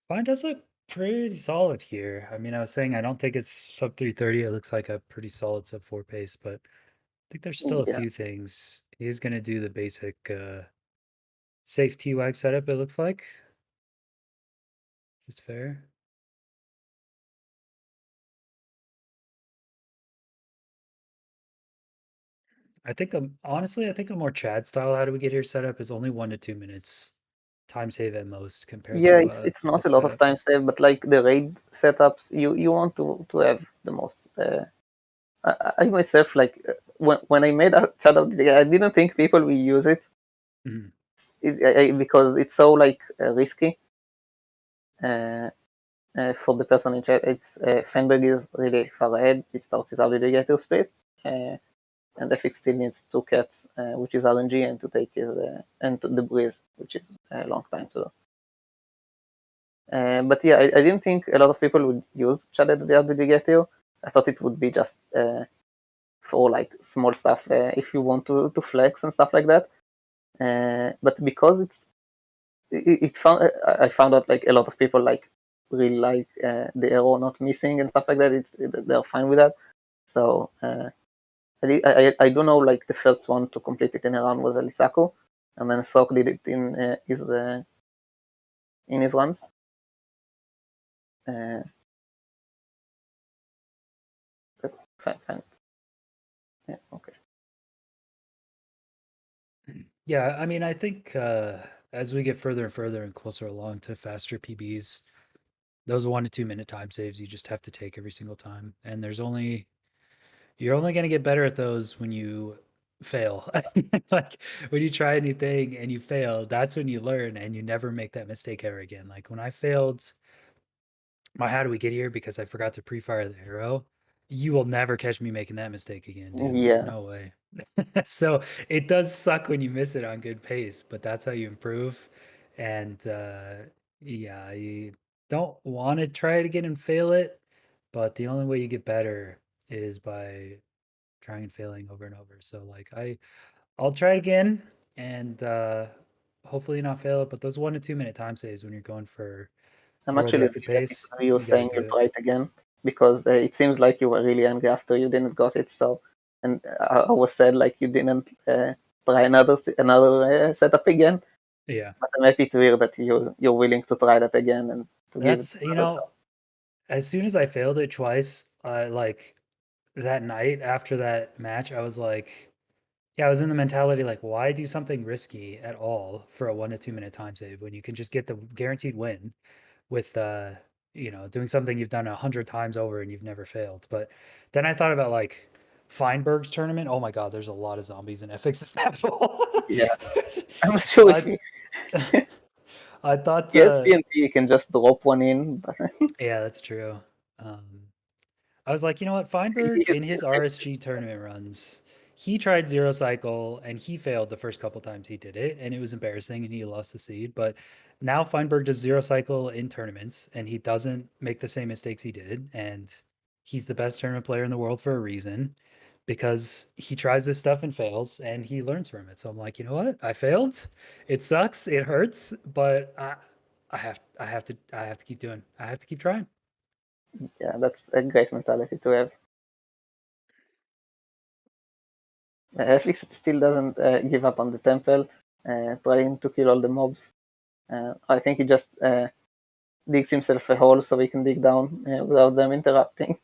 Fine does look pretty solid here. I mean, I was saying I don't think it's sub 330. It looks like a pretty solid sub 4 pace, but I think there's still a few things. He's going to do the basic safe T-Wag setup, it looks like. Which is fair. I think honestly, I think a more Chad style how do we get here setup is only 1 to 2 minutes time save at most compared Yeah, to it's not this a lot of setup. time save, but like the raid setups, you want to have the most. I myself like when I made a channel, I didn't think people will use it, Mhm. because it's so like risky for the person in chat. It's Feinberg is really far ahead. He starts his alligator split, and eficz still needs 2 cats, which is RNG, and to take his and the breeze, which is a long time to do. But yeah, I didn't think a lot of people would use chat at the alligator. I thought it would be just for like small stuff, if you want to flex and stuff like that. But because I found out like a lot of people like really like the arrow not missing and stuff like that. They're fine with that. So I don't know, like the first one to complete it in a round was Elisaku, and then Sok did it in his runs. Fine. Yeah, okay. Yeah, I mean, I think as we get further and further and closer along to faster PBs, those 1 to 2 minute time saves you just have to take every single time, and you're only going to get better at those when you fail. Like when you try a new thing and you fail, that's when you learn and you never make that mistake ever again. Like when I failed my how do we get here because I forgot to pre-fire the arrow, you will never catch me making that mistake again, dude. Yeah. No way. So it does suck when you miss it on good pace, but that's how you improve. And yeah, you don't want to try it again and fail it, but the only way you get better is by trying and failing over and over. So like I'll try it again and hopefully not fail it, but those 1 to 2 minute time saves when you're going for I'm world actually record really happy pace, to hear you you got to saying do you'll it. try it again, because it seems like you were really angry after you didn't got it. So, and I was sad like you didn't try another setup again. Yeah. But I'm happy to hear that you're willing to try that again and to give. That's, as soon as I failed it twice, like that night after that match, I was like, yeah, I was in the mentality like, why do something risky at all for a 1 to 2 minute time save when you can just get the guaranteed win with, doing something you've done 100 times over and you've never failed. But then I thought about like Feinberg's tournament. Oh my God, there's a lot of zombies in eficz level. Yeah, I'm not sure if you. I thought. Yes, CNT you can just drop one in. But Yeah, that's true. I was like, you know what? Feinberg in his RSG tournament runs, he tried zero cycle and he failed the first couple times he did it, and it was embarrassing and he lost the seed. But now Feinberg does zero cycle in tournaments and he doesn't make the same mistakes he did. And he's the best tournament player in the world for a reason because he tries this stuff and fails and he learns from it. So I'm like, you know what? I failed. It sucks. It hurts, but I have to keep doing. I have to keep trying. yeah, that's a great mentality to have. eficz still doesn't give up on the temple, trying to kill all the mobs. I think he just digs himself a hole so he can dig down without them interrupting.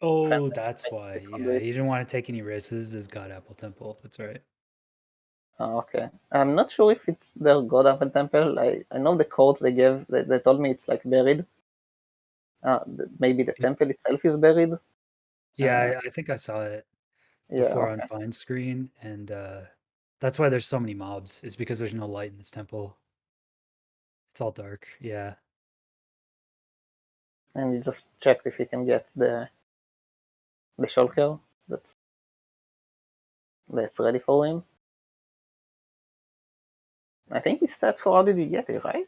Oh, that's why. Yeah, he didn't want to take any risks. This is his God Apple Temple. That's right. Oh, okay. I'm not sure if it's their God Apple Temple. I know the codes they gave. They told me it's like buried. Maybe the temple itself is buried. Yeah, I think I saw it Yeah. before on Okay. Fine Screen, and that's why there's so many mobs. Is because there's no light in this temple. It's all dark. Yeah. And you just checked if you can get the shulker that's ready for him. I think it's set for how did you get it, right?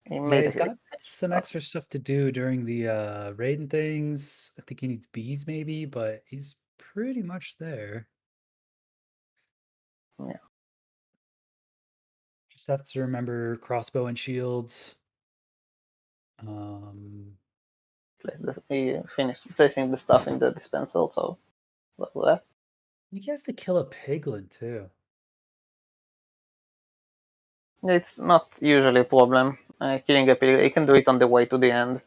Yeah, he's got some extra stuff to do during the raid and things. I think he needs bees maybe, but he's pretty much there. Yeah. Just have to remember crossbow and shields. He finished placing the stuff in the dispenser, so that. He has to kill a piglin too. It's not usually a problem. killing a pig. He can do it on the way to the end.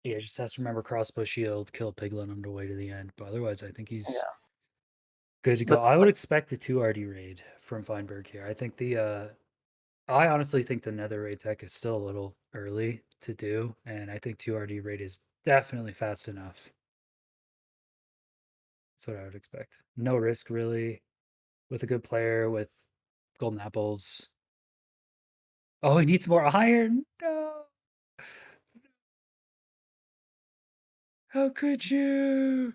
Yeah, just has to remember crossbow shield, kill piglin on the way to the end. But otherwise, I think he's good to go. I would expect a 2RD raid from Feinberg here. I think I honestly think the nether raid tech is still a little early to do, and I think 2RD raid is definitely fast enough. That's what I would expect. No risk really, with a good player with golden apples. Oh, he needs more iron. No. How could you?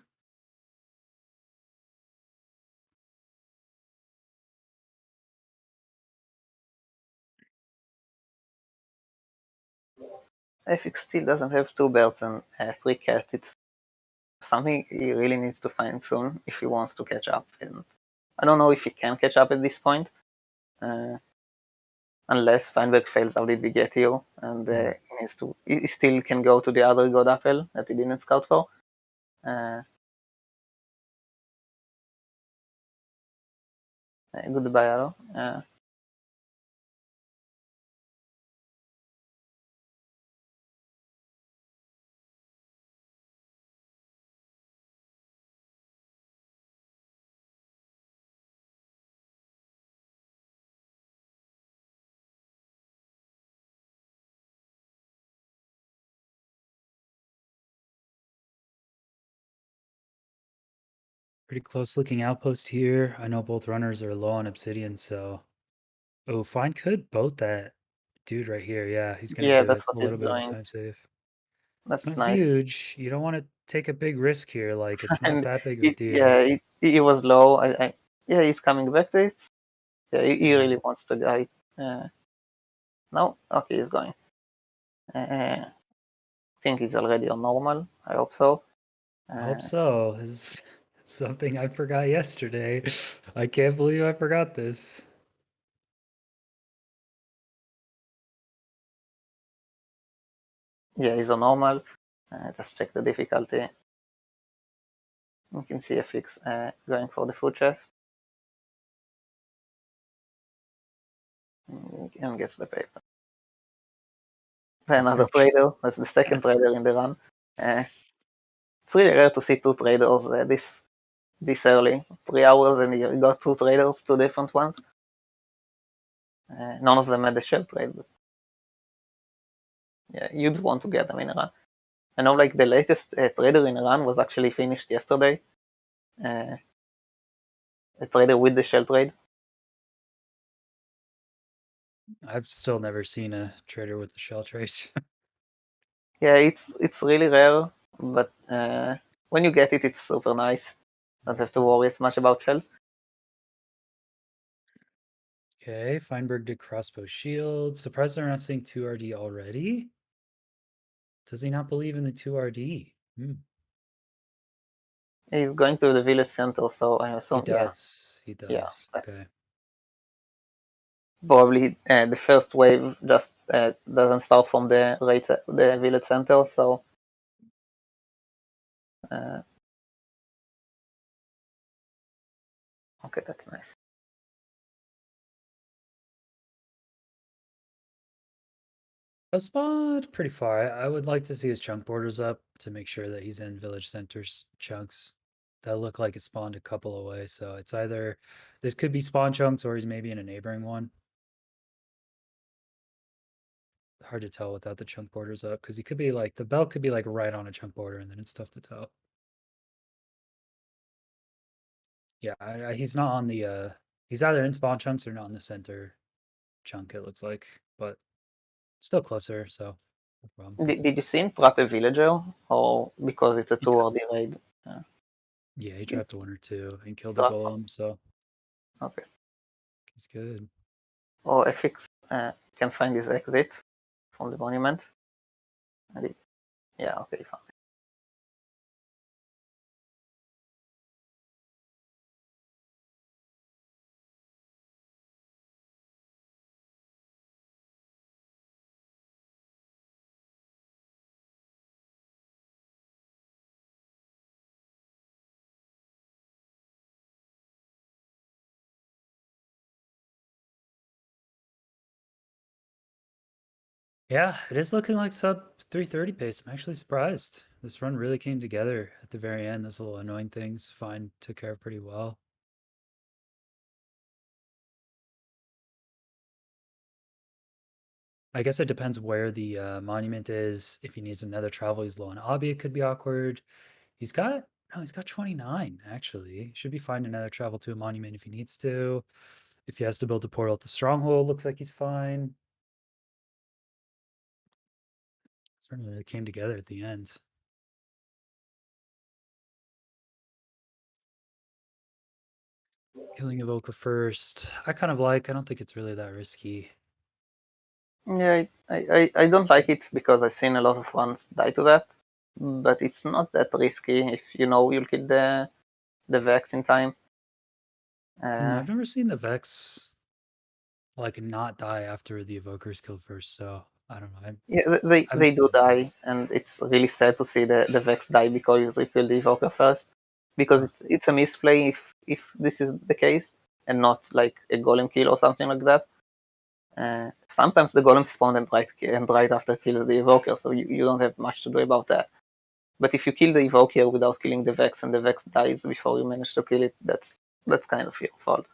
eficz still doesn't have 2 belts and 3 cats. It's something he really needs to find soon if he wants to catch up. And I don't know if he can catch up at this point, unless Feinberg fails out the Vigetio and he still can go to the other God Apple that he didn't scout for. Goodbye, Arrow. Pretty close looking outpost here. I know both runners are low on obsidian, so oh, Fine could boat that dude right here. Yeah, he's gonna do That's it. what A he's little bit of a doing. time save. It's That's not nice. huge. You don't want to take a big risk here. Like it's not And that big of a deal. yeah, he was low. Yeah, he's coming back to it. Yeah, he really wants to go. No, okay, he's going. I think he's already on normal. I hope so. I hope so. This is something I forgot yesterday. I can't believe I forgot this. Yeah, he's on normal. Just check the difficulty. You can see eficz going for the food chest. And gets the paper. Another trader. That's the second trader in the run. It's really rare to see 2 traders this early. 3 hours and you got 2 traders, 2 different ones. None of them had the shell trade. But yeah, you'd want to get them in a run. I know, like the latest trader in a run was actually finished yesterday. A trader with the shell trade. I've still never seen a trader with the shell trace. Yeah, it's really rare, but when you get it, it's super nice. Don't have to worry as much about shells. Okay, Feinberg did crossbow shield. Surprised they're not seeing 2RD already? Does he not believe in the 2RD? He's going to the village center, so I assume He does. He does. Yeah, okay. Probably the first wave just doesn't start from the village center, so okay, that's nice. A spot pretty far. I would like to see his chunk borders up to make sure that he's in village centers chunks that look like it spawned a couple away. So it's either this could be spawn chunks or he's maybe in a neighboring one. Hard to tell without the chunk borders up because he could be like the belt could be like right on a chunk border and then it's tough to tell. Yeah, he's not on the he's either in spawn chunks or not in the center chunk, it looks like, but still closer, so no problem. Did you see him trap a villager, or because it's a 2RD raid? Yeah, he trapped 1 or 2 and killed the golem, so okay. He's good. Or eficz can find his exit from the monument. Yeah, okay, fine. Yeah, it is looking like sub 330 pace. I'm actually surprised. This run really came together at the very end. Those little annoying things Fine took care of pretty well. I guess it depends where the monument is. If he needs another travel, he's low on Abi, it could be awkward. He's got 29 actually. Should be fine another travel to a monument if he needs to. If he has to build a portal to Stronghold, looks like he's fine. Certainly it came together at the end. Killing Evoca first. I don't think it's really that risky. Yeah, I don't like it because I've seen a lot of ones die to that, but it's not that risky if you know you'll kill the Vex in time. I've never seen the Vex like not die after the Evoker is killed first, so I don't know. Yeah, they do die, and it's really sad to see the Vex die because you killed the Evoker first. Because it's a misplay if this is the case, and not like a Golem kill or something like that. Sometimes the Golem spawned and right after kills the Evoker, so you don't have much to do about that. But if you kill the Evoker without killing the Vex, and the Vex dies before you manage to kill it, that's kind of your fault.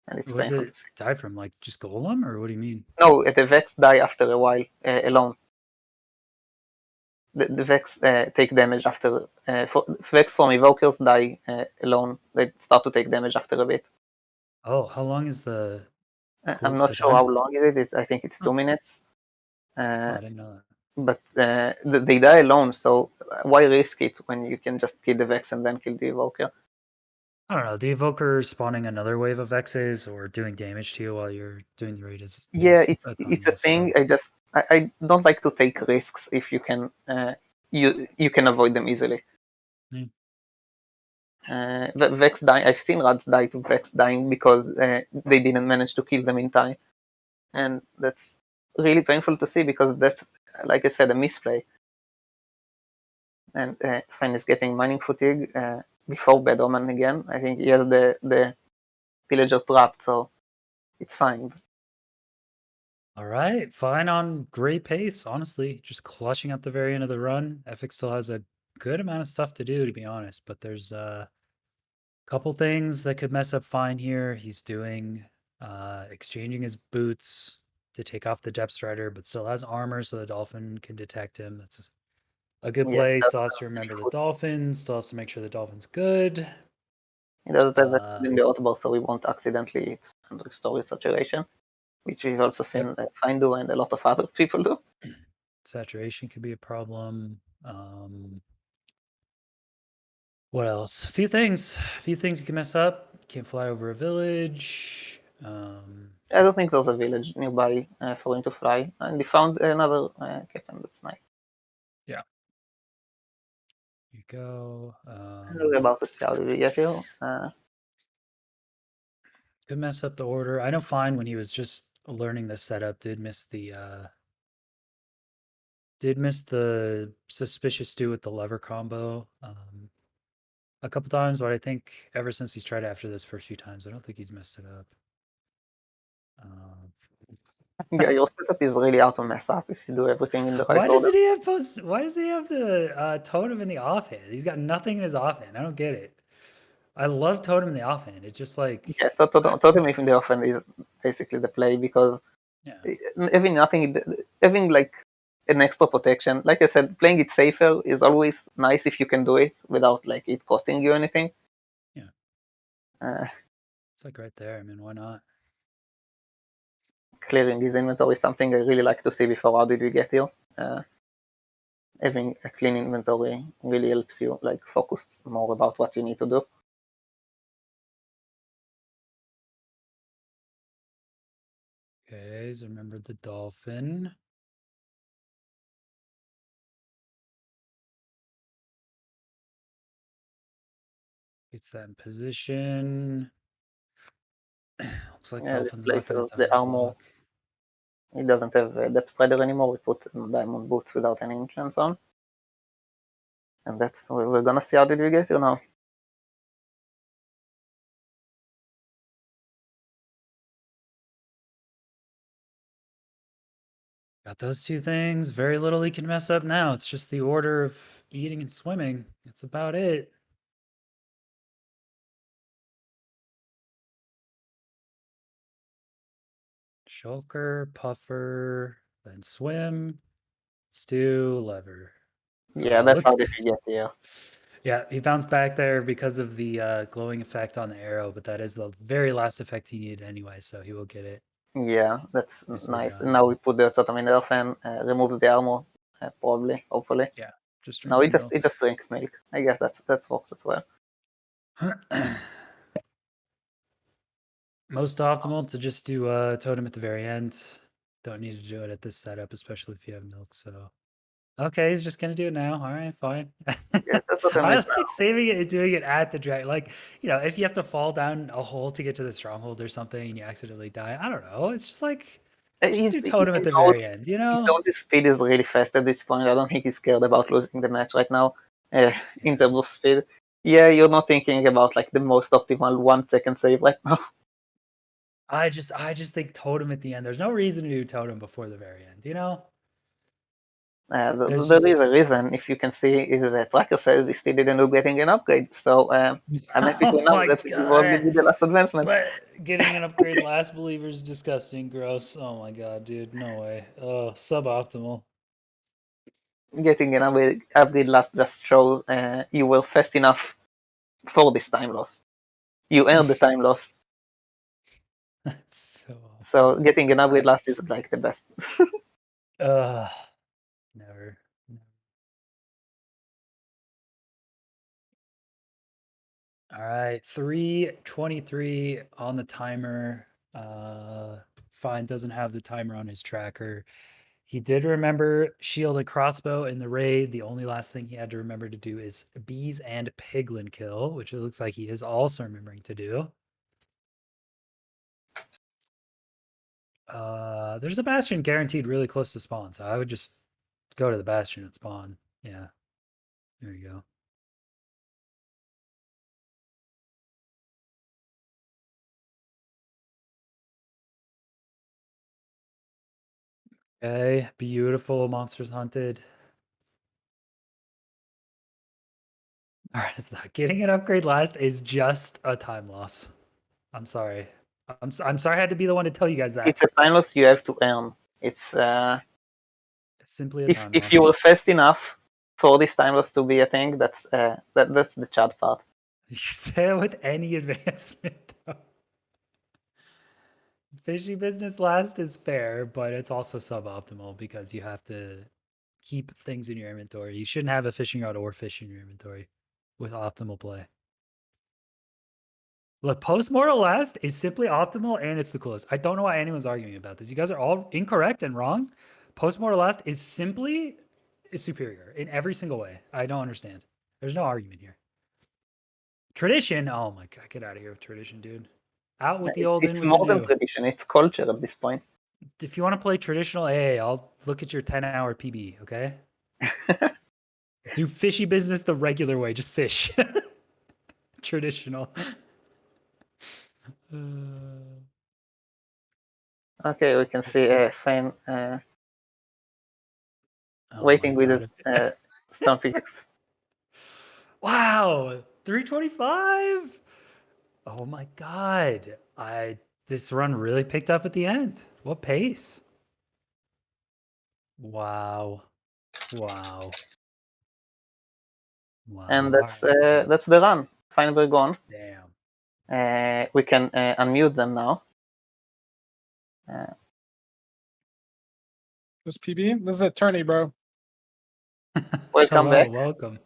And it's Was painful it to see. die from like just Golem, or what do you mean? No, the Vex die after a while alone. The Vex take damage after. Vex from Evokers die alone. They start to take damage after a bit. Oh, how long is I'm not the sure how timer? long is it. I think it's 2 minutes. Oh, I didn't know that. But they die alone, so why risk it when you can just kill the Vex and then kill the Evoker? I don't know. The Evoker spawning another wave of X's or doing damage to you while you're doing the raid is Yeah, it's a annoying. thing. I don't like to take risks if you can you can avoid them easily. Yeah. Vex dying. I've seen rats die to Vex dying because they didn't manage to kill them in time, and that's really painful to see because that's, like I said, a misplay. And Fen is getting mining fatigue before Bad Omen again. I think he has the pillager trapped, so it's fine. All right, fine on great pace. Honestly, just clutching up the very end of the run. eficz still has a good amount of stuff to do, to be honest, but there's a couple things that could mess up Fine here. He's doing exchanging his boots to take off the depth strider, but still has armor so the dolphin can detect him. That's a good play. Still has to remember the dolphin. Still has to make sure the dolphin's good. He doesn't have that in the audible, so we won't accidentally hit and restore his saturation, which we've also seen Fine do and a lot of other people do. Saturation could be a problem. What else? A few things you can mess up. Can't fly over a village. I don't think there's a village nearby for him to fly, and he found another captain. That's nice. Yeah. Here you go. We're about to see how did we get here. Could mess up the order. I know Fine when he was just learning the setup did miss the suspicious stew with the lever combo a couple times, but I think ever since he's tried after this first few times, I don't think he's messed it up. Yeah, your setup is really out to mess up if you do everything in the right order. Why doesn't he have the totem in the offhand? He's got nothing in his offhand. I don't get it. I love totem in the offhand. It's just like totem in the offhand is basically the play because having like an extra protection. Like I said, playing it safer is always nice if you can do it without like it costing you anything. Yeah. It's like right there. I mean, why not? Clearing his inventory is something I really like to see before how did we get here. Having a clean inventory really helps you like focus more about what you need to do. Okay, so remember the dolphin. It's that in position. Looks like dolphin's not gonna the armor. He doesn't have a depth strider anymore. We put diamond boots without any enchants on. And that's we're gonna see how did we get here now. Got Got those two things. Very little he can mess up now. It's just the order of eating and swimming. That's about it. Shulker, puffer, then swim, stew, lever. Yeah, that's how looks they get here. Yeah, he bounced back there because of the glowing effect on the arrow, but that is the very last effect he needed anyway, so he will get it. Yeah, that's Nicely nice. done. And now we put the totem in the off and removes the armor, probably, hopefully. Yeah, just No, drink he just drink milk. I guess that works as well. Most optimal to just do totem at the very end. Don't need to do it at this setup, especially if you have milk. So, okay, he's just gonna do it now. All right, fine. Yeah, that's what I I like saving it and doing it at the dragon. Like, if you have to fall down a hole to get to the stronghold or something and you accidentally die, I don't know. It's just like just do totem at the very end. He knows his speed is really fast at this point. I don't think he's scared about losing the match right now. In terms of speed, yeah, you're not thinking about like the most optimal 1 second save right now. I just think totem at the end. There's no reason to do totem before the very end. There is a reason. If you can see, his tracker says he still didn't end up getting an upgrade. So I'm happy to announce that it will be the last advancement. But getting an upgrade last believer is disgusting, gross. Oh my god, dude, no way. Oh, suboptimal. Getting an upgrade last just shows you were fast enough for this time loss. You earned the time loss. So getting an upgrade last is like the best. Never. All right, 3:23 on the timer. Fine doesn't have the timer on his tracker. He did remember shield and crossbow in the raid. The only last thing he had to remember to do is bees and piglin kill, which it looks like he is also remembering to do. There's a bastion guaranteed really close to spawn, so I would just go to the bastion at spawn. Yeah, there you go. Okay, beautiful. Monsters hunted. All right, it's not getting an upgrade last is just a time loss. I'm sorry. I'm sorry I had to be the one to tell you guys that. It's a time loss you have to earn. It's simply a time loss. If you were fast enough for this time loss to be a thing, that's the chat part. You say it with any advancement, though. Fishy business last is fair, but it's also suboptimal because you have to keep things in your inventory. You shouldn't have a fishing rod or fish in your inventory with optimal play. Look, post-mortal last is simply optimal and it's the coolest. I don't know why anyone's arguing about this. You guys are all incorrect and wrong. Post-mortal last is simply superior in every single way. I don't understand. There's no argument here. Tradition, oh my god, get out of here with tradition, dude. Out with the old, in with the new. It's more than tradition, it's culture at this point. If you want to play traditional AA, I'll look at your 10-hour PB, okay? Do fishy business the regular way, just fish. Traditional. Okay, we can see Fein waiting with his stone pickaxe. Wow, 325. Oh my god. This run really picked up at the end. What pace? Wow. And that's the run. Feinberg gone. Damn. We can unmute them now. This PB? This is a tourney, bro. Welcome back. Welcome.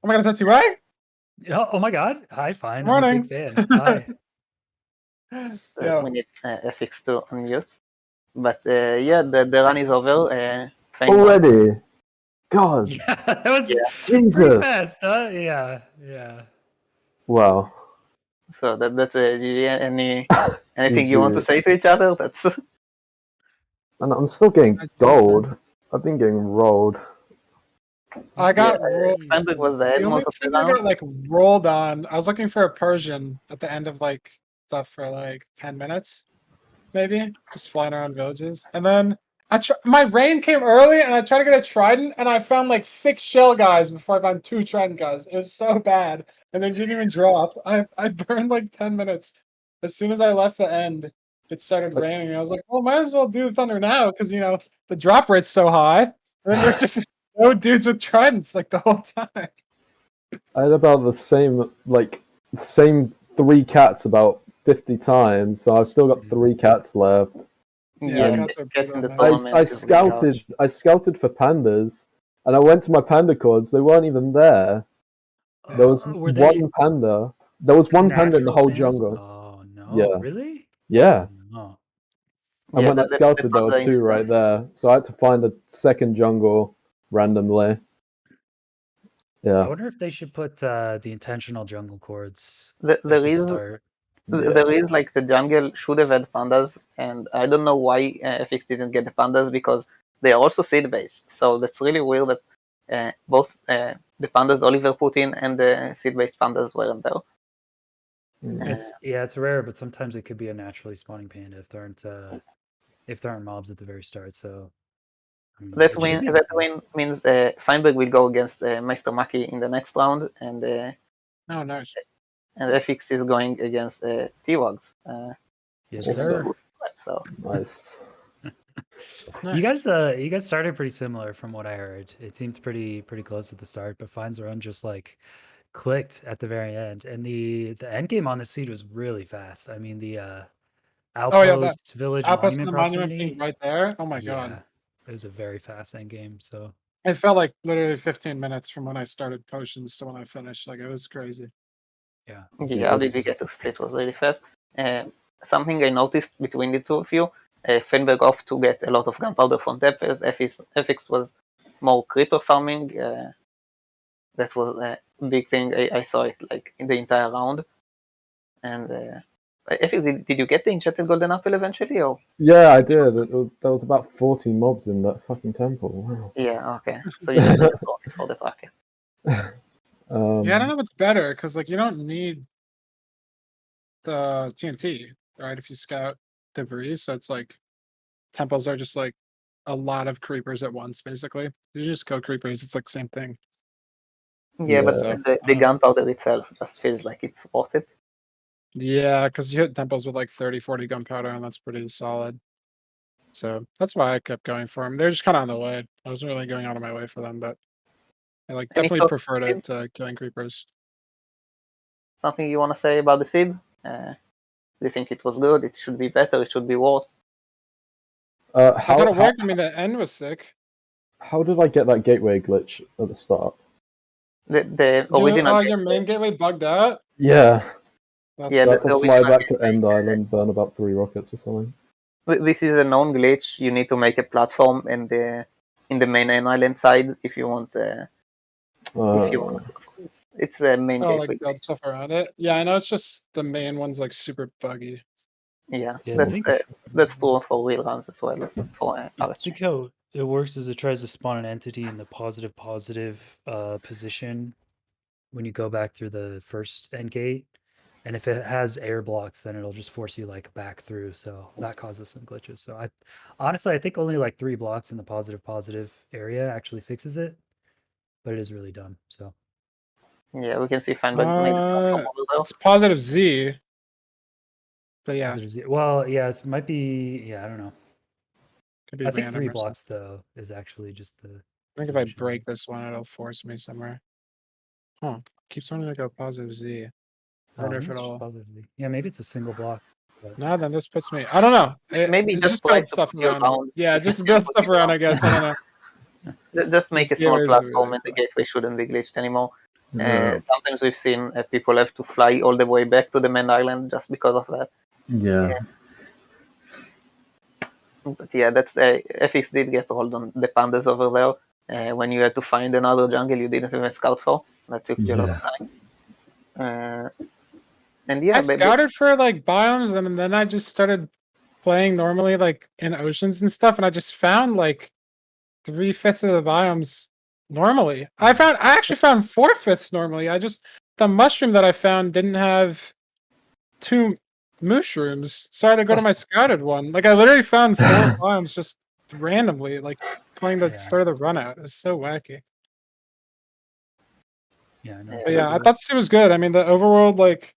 Oh my god, is that T-Y? Oh my god. Hi, Fine. Morning. I'm a big fan. Hi. We need eficz to unmute. But yeah, the run is over. Already? God. Yeah, that was Jesus. pretty fast, huh? Yeah. Wow. So that's GG. Anything you want to say to each other? That's. And I'm still getting gold. I've been getting rolled. I got rolled. Feinberg was the head most of the I round. got rolled on. I was looking for a Persian at the end of stuff for 10 minutes, maybe, just flying around villages. And then My rain came early, and I tried to get a trident, and I found like 6 shell guys before I found 2 trident guys. It was so bad, and they didn't even drop. I burned like 10 minutes. As soon as I left the end, it started raining. I was like, well, might as well do the thunder now, because the drop rate's so high. And then there's just no dudes with tridents like the whole time. I had about the same 3 cats about 50 times, so I've still got 3 cats left. Yeah, cats in the nice. tournament I is really scouted for pandas, and I went to my panda cords. They weren't even there. There was Were one panda. There was one panda in the natural whole pandas? jungle. Oh no! Yeah. Really? Yeah. No. And Yeah, when I the scouted, there were panda 2 right there. So I had to find a second jungle randomly. I Yeah. wonder if they should put the intentional jungle cords There at the is start. there is like the jungle should have had pandas, and I don't know why eficz didn't get the pandas, because they are also seed based. So that's really weird that both the pandas Oliver put in and the seed based pandas weren't there. It's rare, but sometimes it could be a naturally spawning panda if there aren't mobs at the very start. So That win means Feinberg will go against Meister Maki in the next round, and Oh, nice. and eficz is going against T-Wogs. Yes, Also. sir. So Nice. Nice. You guys started pretty similar from what I heard. It seemed pretty close at the start, but Fine's run just like clicked at the very end, and the end game on the seed was really fast. I mean, the outpost village Outpost monument and the monument proximity being right there. Oh my yeah, god. it was a very fast end game. So It felt like literally 15 minutes from when I started potions to when I finished. Like, it was crazy. yeah, how did you get to split was really fast. Something I noticed between the two of you, Feinberg off to get a lot of gunpowder from Teppers. eficz was more creeper farming. That was a big thing. I saw it like in the entire round. And eficz, did you get the enchanted golden apple eventually? Or Yeah, I did. There was about 40 mobs in that fucking temple. Wow. yeah, okay. So you just went for the packet. Yeah, I don't know what's better, because like you don't need the TNT, right? If you scout debris, so it's like temples are just like a lot of creepers at once, basically. You just go creepers, it's like same thing. Yeah, but So, the gunpowder itself just feels like it's worth it. yeah, because you hit temples with like 30, 40 gunpowder, and that's pretty solid. So that's why I kept going for them. They're just kind of on the way. I wasn't really going out of my way for them, but I like Any definitely thoughts, preferred Sid? it to killing creepers. Something you want to say about the seed? Do you think it was good? It should be better? It should be worse? I thought it worked. I mean, the end was sick. How did I get that gateway glitch at the start? The original. Your main gateway bugged out? Yeah. That's Yeah, I had the to fly original back to End Island, burn about 3 rockets or something. This is a known glitch. You need to make a platform in the main island side if you want. It's a main gateway. Like build stuff around it. Yeah, I know. It's just the main one's like super buggy. Yeah, Yeah, that's true for real runs as well. I think how it works is it tries to spawn an entity in the positive position when you go back through the first end gate, and if it has air blocks, then it'll just force you like back through. So that causes some glitches. So I think only like 3 blocks in the positive area actually fixes it, but it is really dumb. So yeah, we can see Feinberg made the platform over there. It's positive Z. But yeah, well, yeah, it might be. Yeah, I don't know. could be I think 3 random or blocks though is actually just the. I think if I break this one, it'll force me somewhere. Huh? Keeps wanting to go positive Z. I wonder if it'll. Yeah, maybe it's a single block. But... No, then this puts me. I don't know. Maybe just build stuff around. Yeah, just build stuff around. I guess. I don't know. Just make a small platform, and the gateway shouldn't be glitched anymore. Sometimes we've seen people have to fly all the way back to the main island just because of that. Yeah. But yeah, that's eficz did get hold on the pandas over there. When you had to find another jungle you didn't even scout for, that took you a lot of time. And yeah, I scouted for like biomes, and then I just started playing normally, like in oceans and stuff, and I just found like 3/5 of the biomes normally. I actually found 4/5 normally. The mushroom that I found didn't have 2 mushrooms, so I had to go to my scouted one. Like I literally found 4 biomes just randomly, like playing the start of the run out. It's so wacky. Yeah, I know. But yeah, I thought it was good. I mean, the overworld like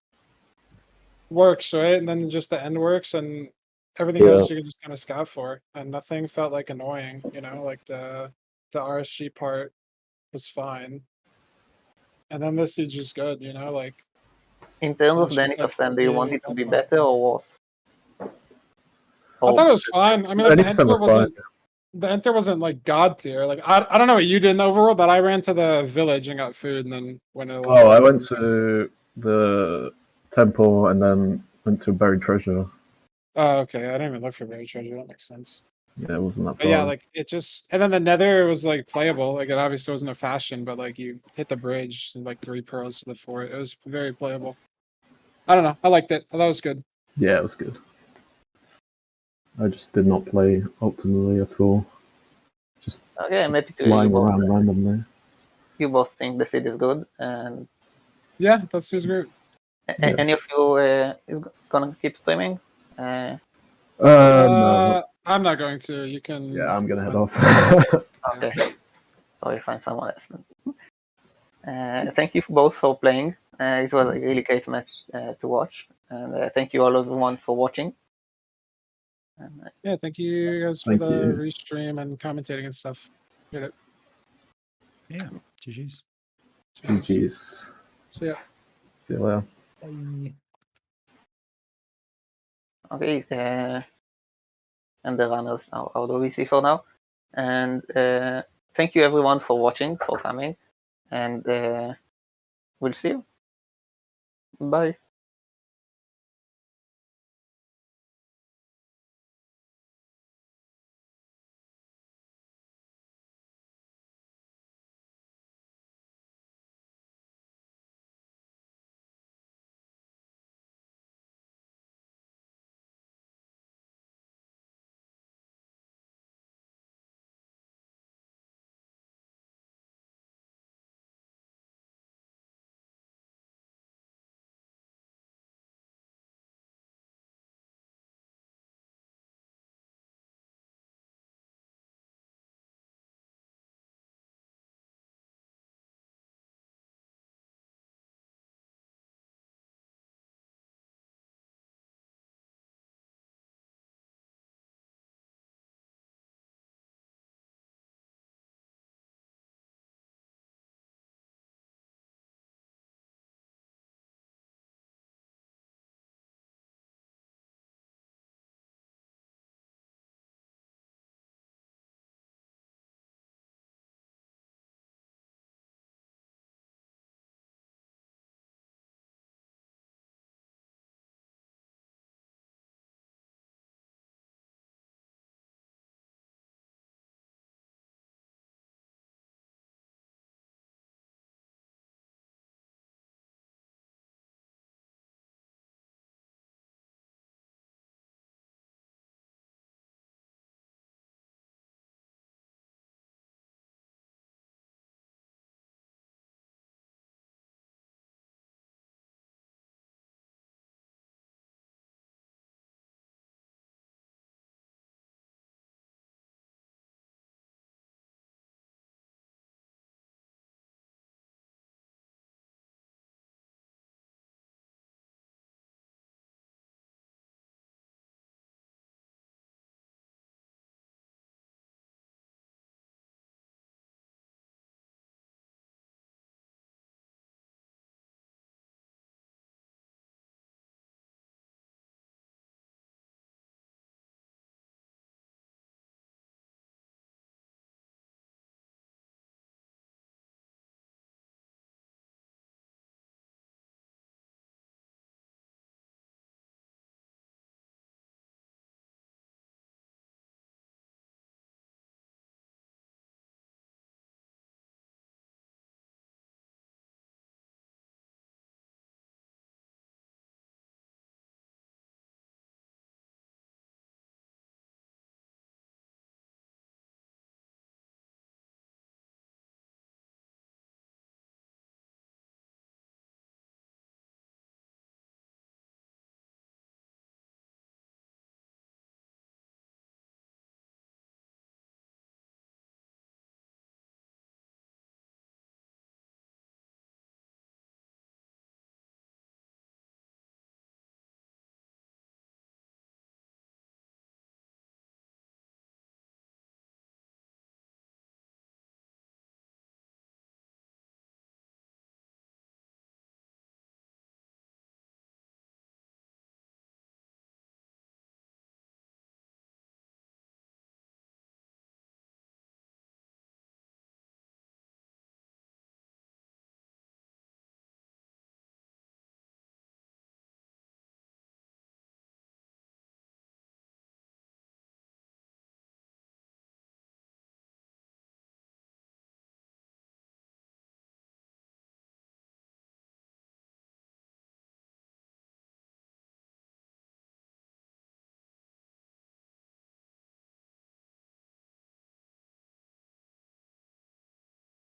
works, right? And then just the end works, and everything else you can just kind of scout for, and nothing felt like annoying. You know, like the RSG part was fine, and then the siege is good. You know, like in terms of it's the just, like, 90%, do you want really it to be fun. better or worse? I thought it was fine. I mean, like, the 90% enter was fine. wasn't like god tier. Like I don't know what you did in the overworld, but I ran to the village and got food, and then went to. Oh, I went to the temple and then went to buried treasure. Oh, okay. I didn't even look for buried treasure. That makes sense. Yeah, it wasn't that But far. yeah, like it just, and then the nether was like playable. Like it obviously wasn't a fashion, but like you hit the bridge and like 3 pearls to the fort. It was very playable. I don't know. I liked it. I thought it was good. Yeah, it was good. I just did not play optimally at all. Just Okay, maybe flying around randomly. You both think the seed is good, and yeah, that seems great. Any of you is gonna keep streaming? No. I'm not going to. You can. Yeah, I'm gonna head off. Okay. Sorry, find someone else. Thank you both for playing. It was a really great match to watch, and thank you all everyone for watching. Yeah, thank you guys for the restream and commentating and stuff. Get it. Yeah, GG's. GG's. See ya. See you later. Bye. Okay, and the runners are out of VC for now. And thank you everyone for watching, for coming, and we'll see you. Bye.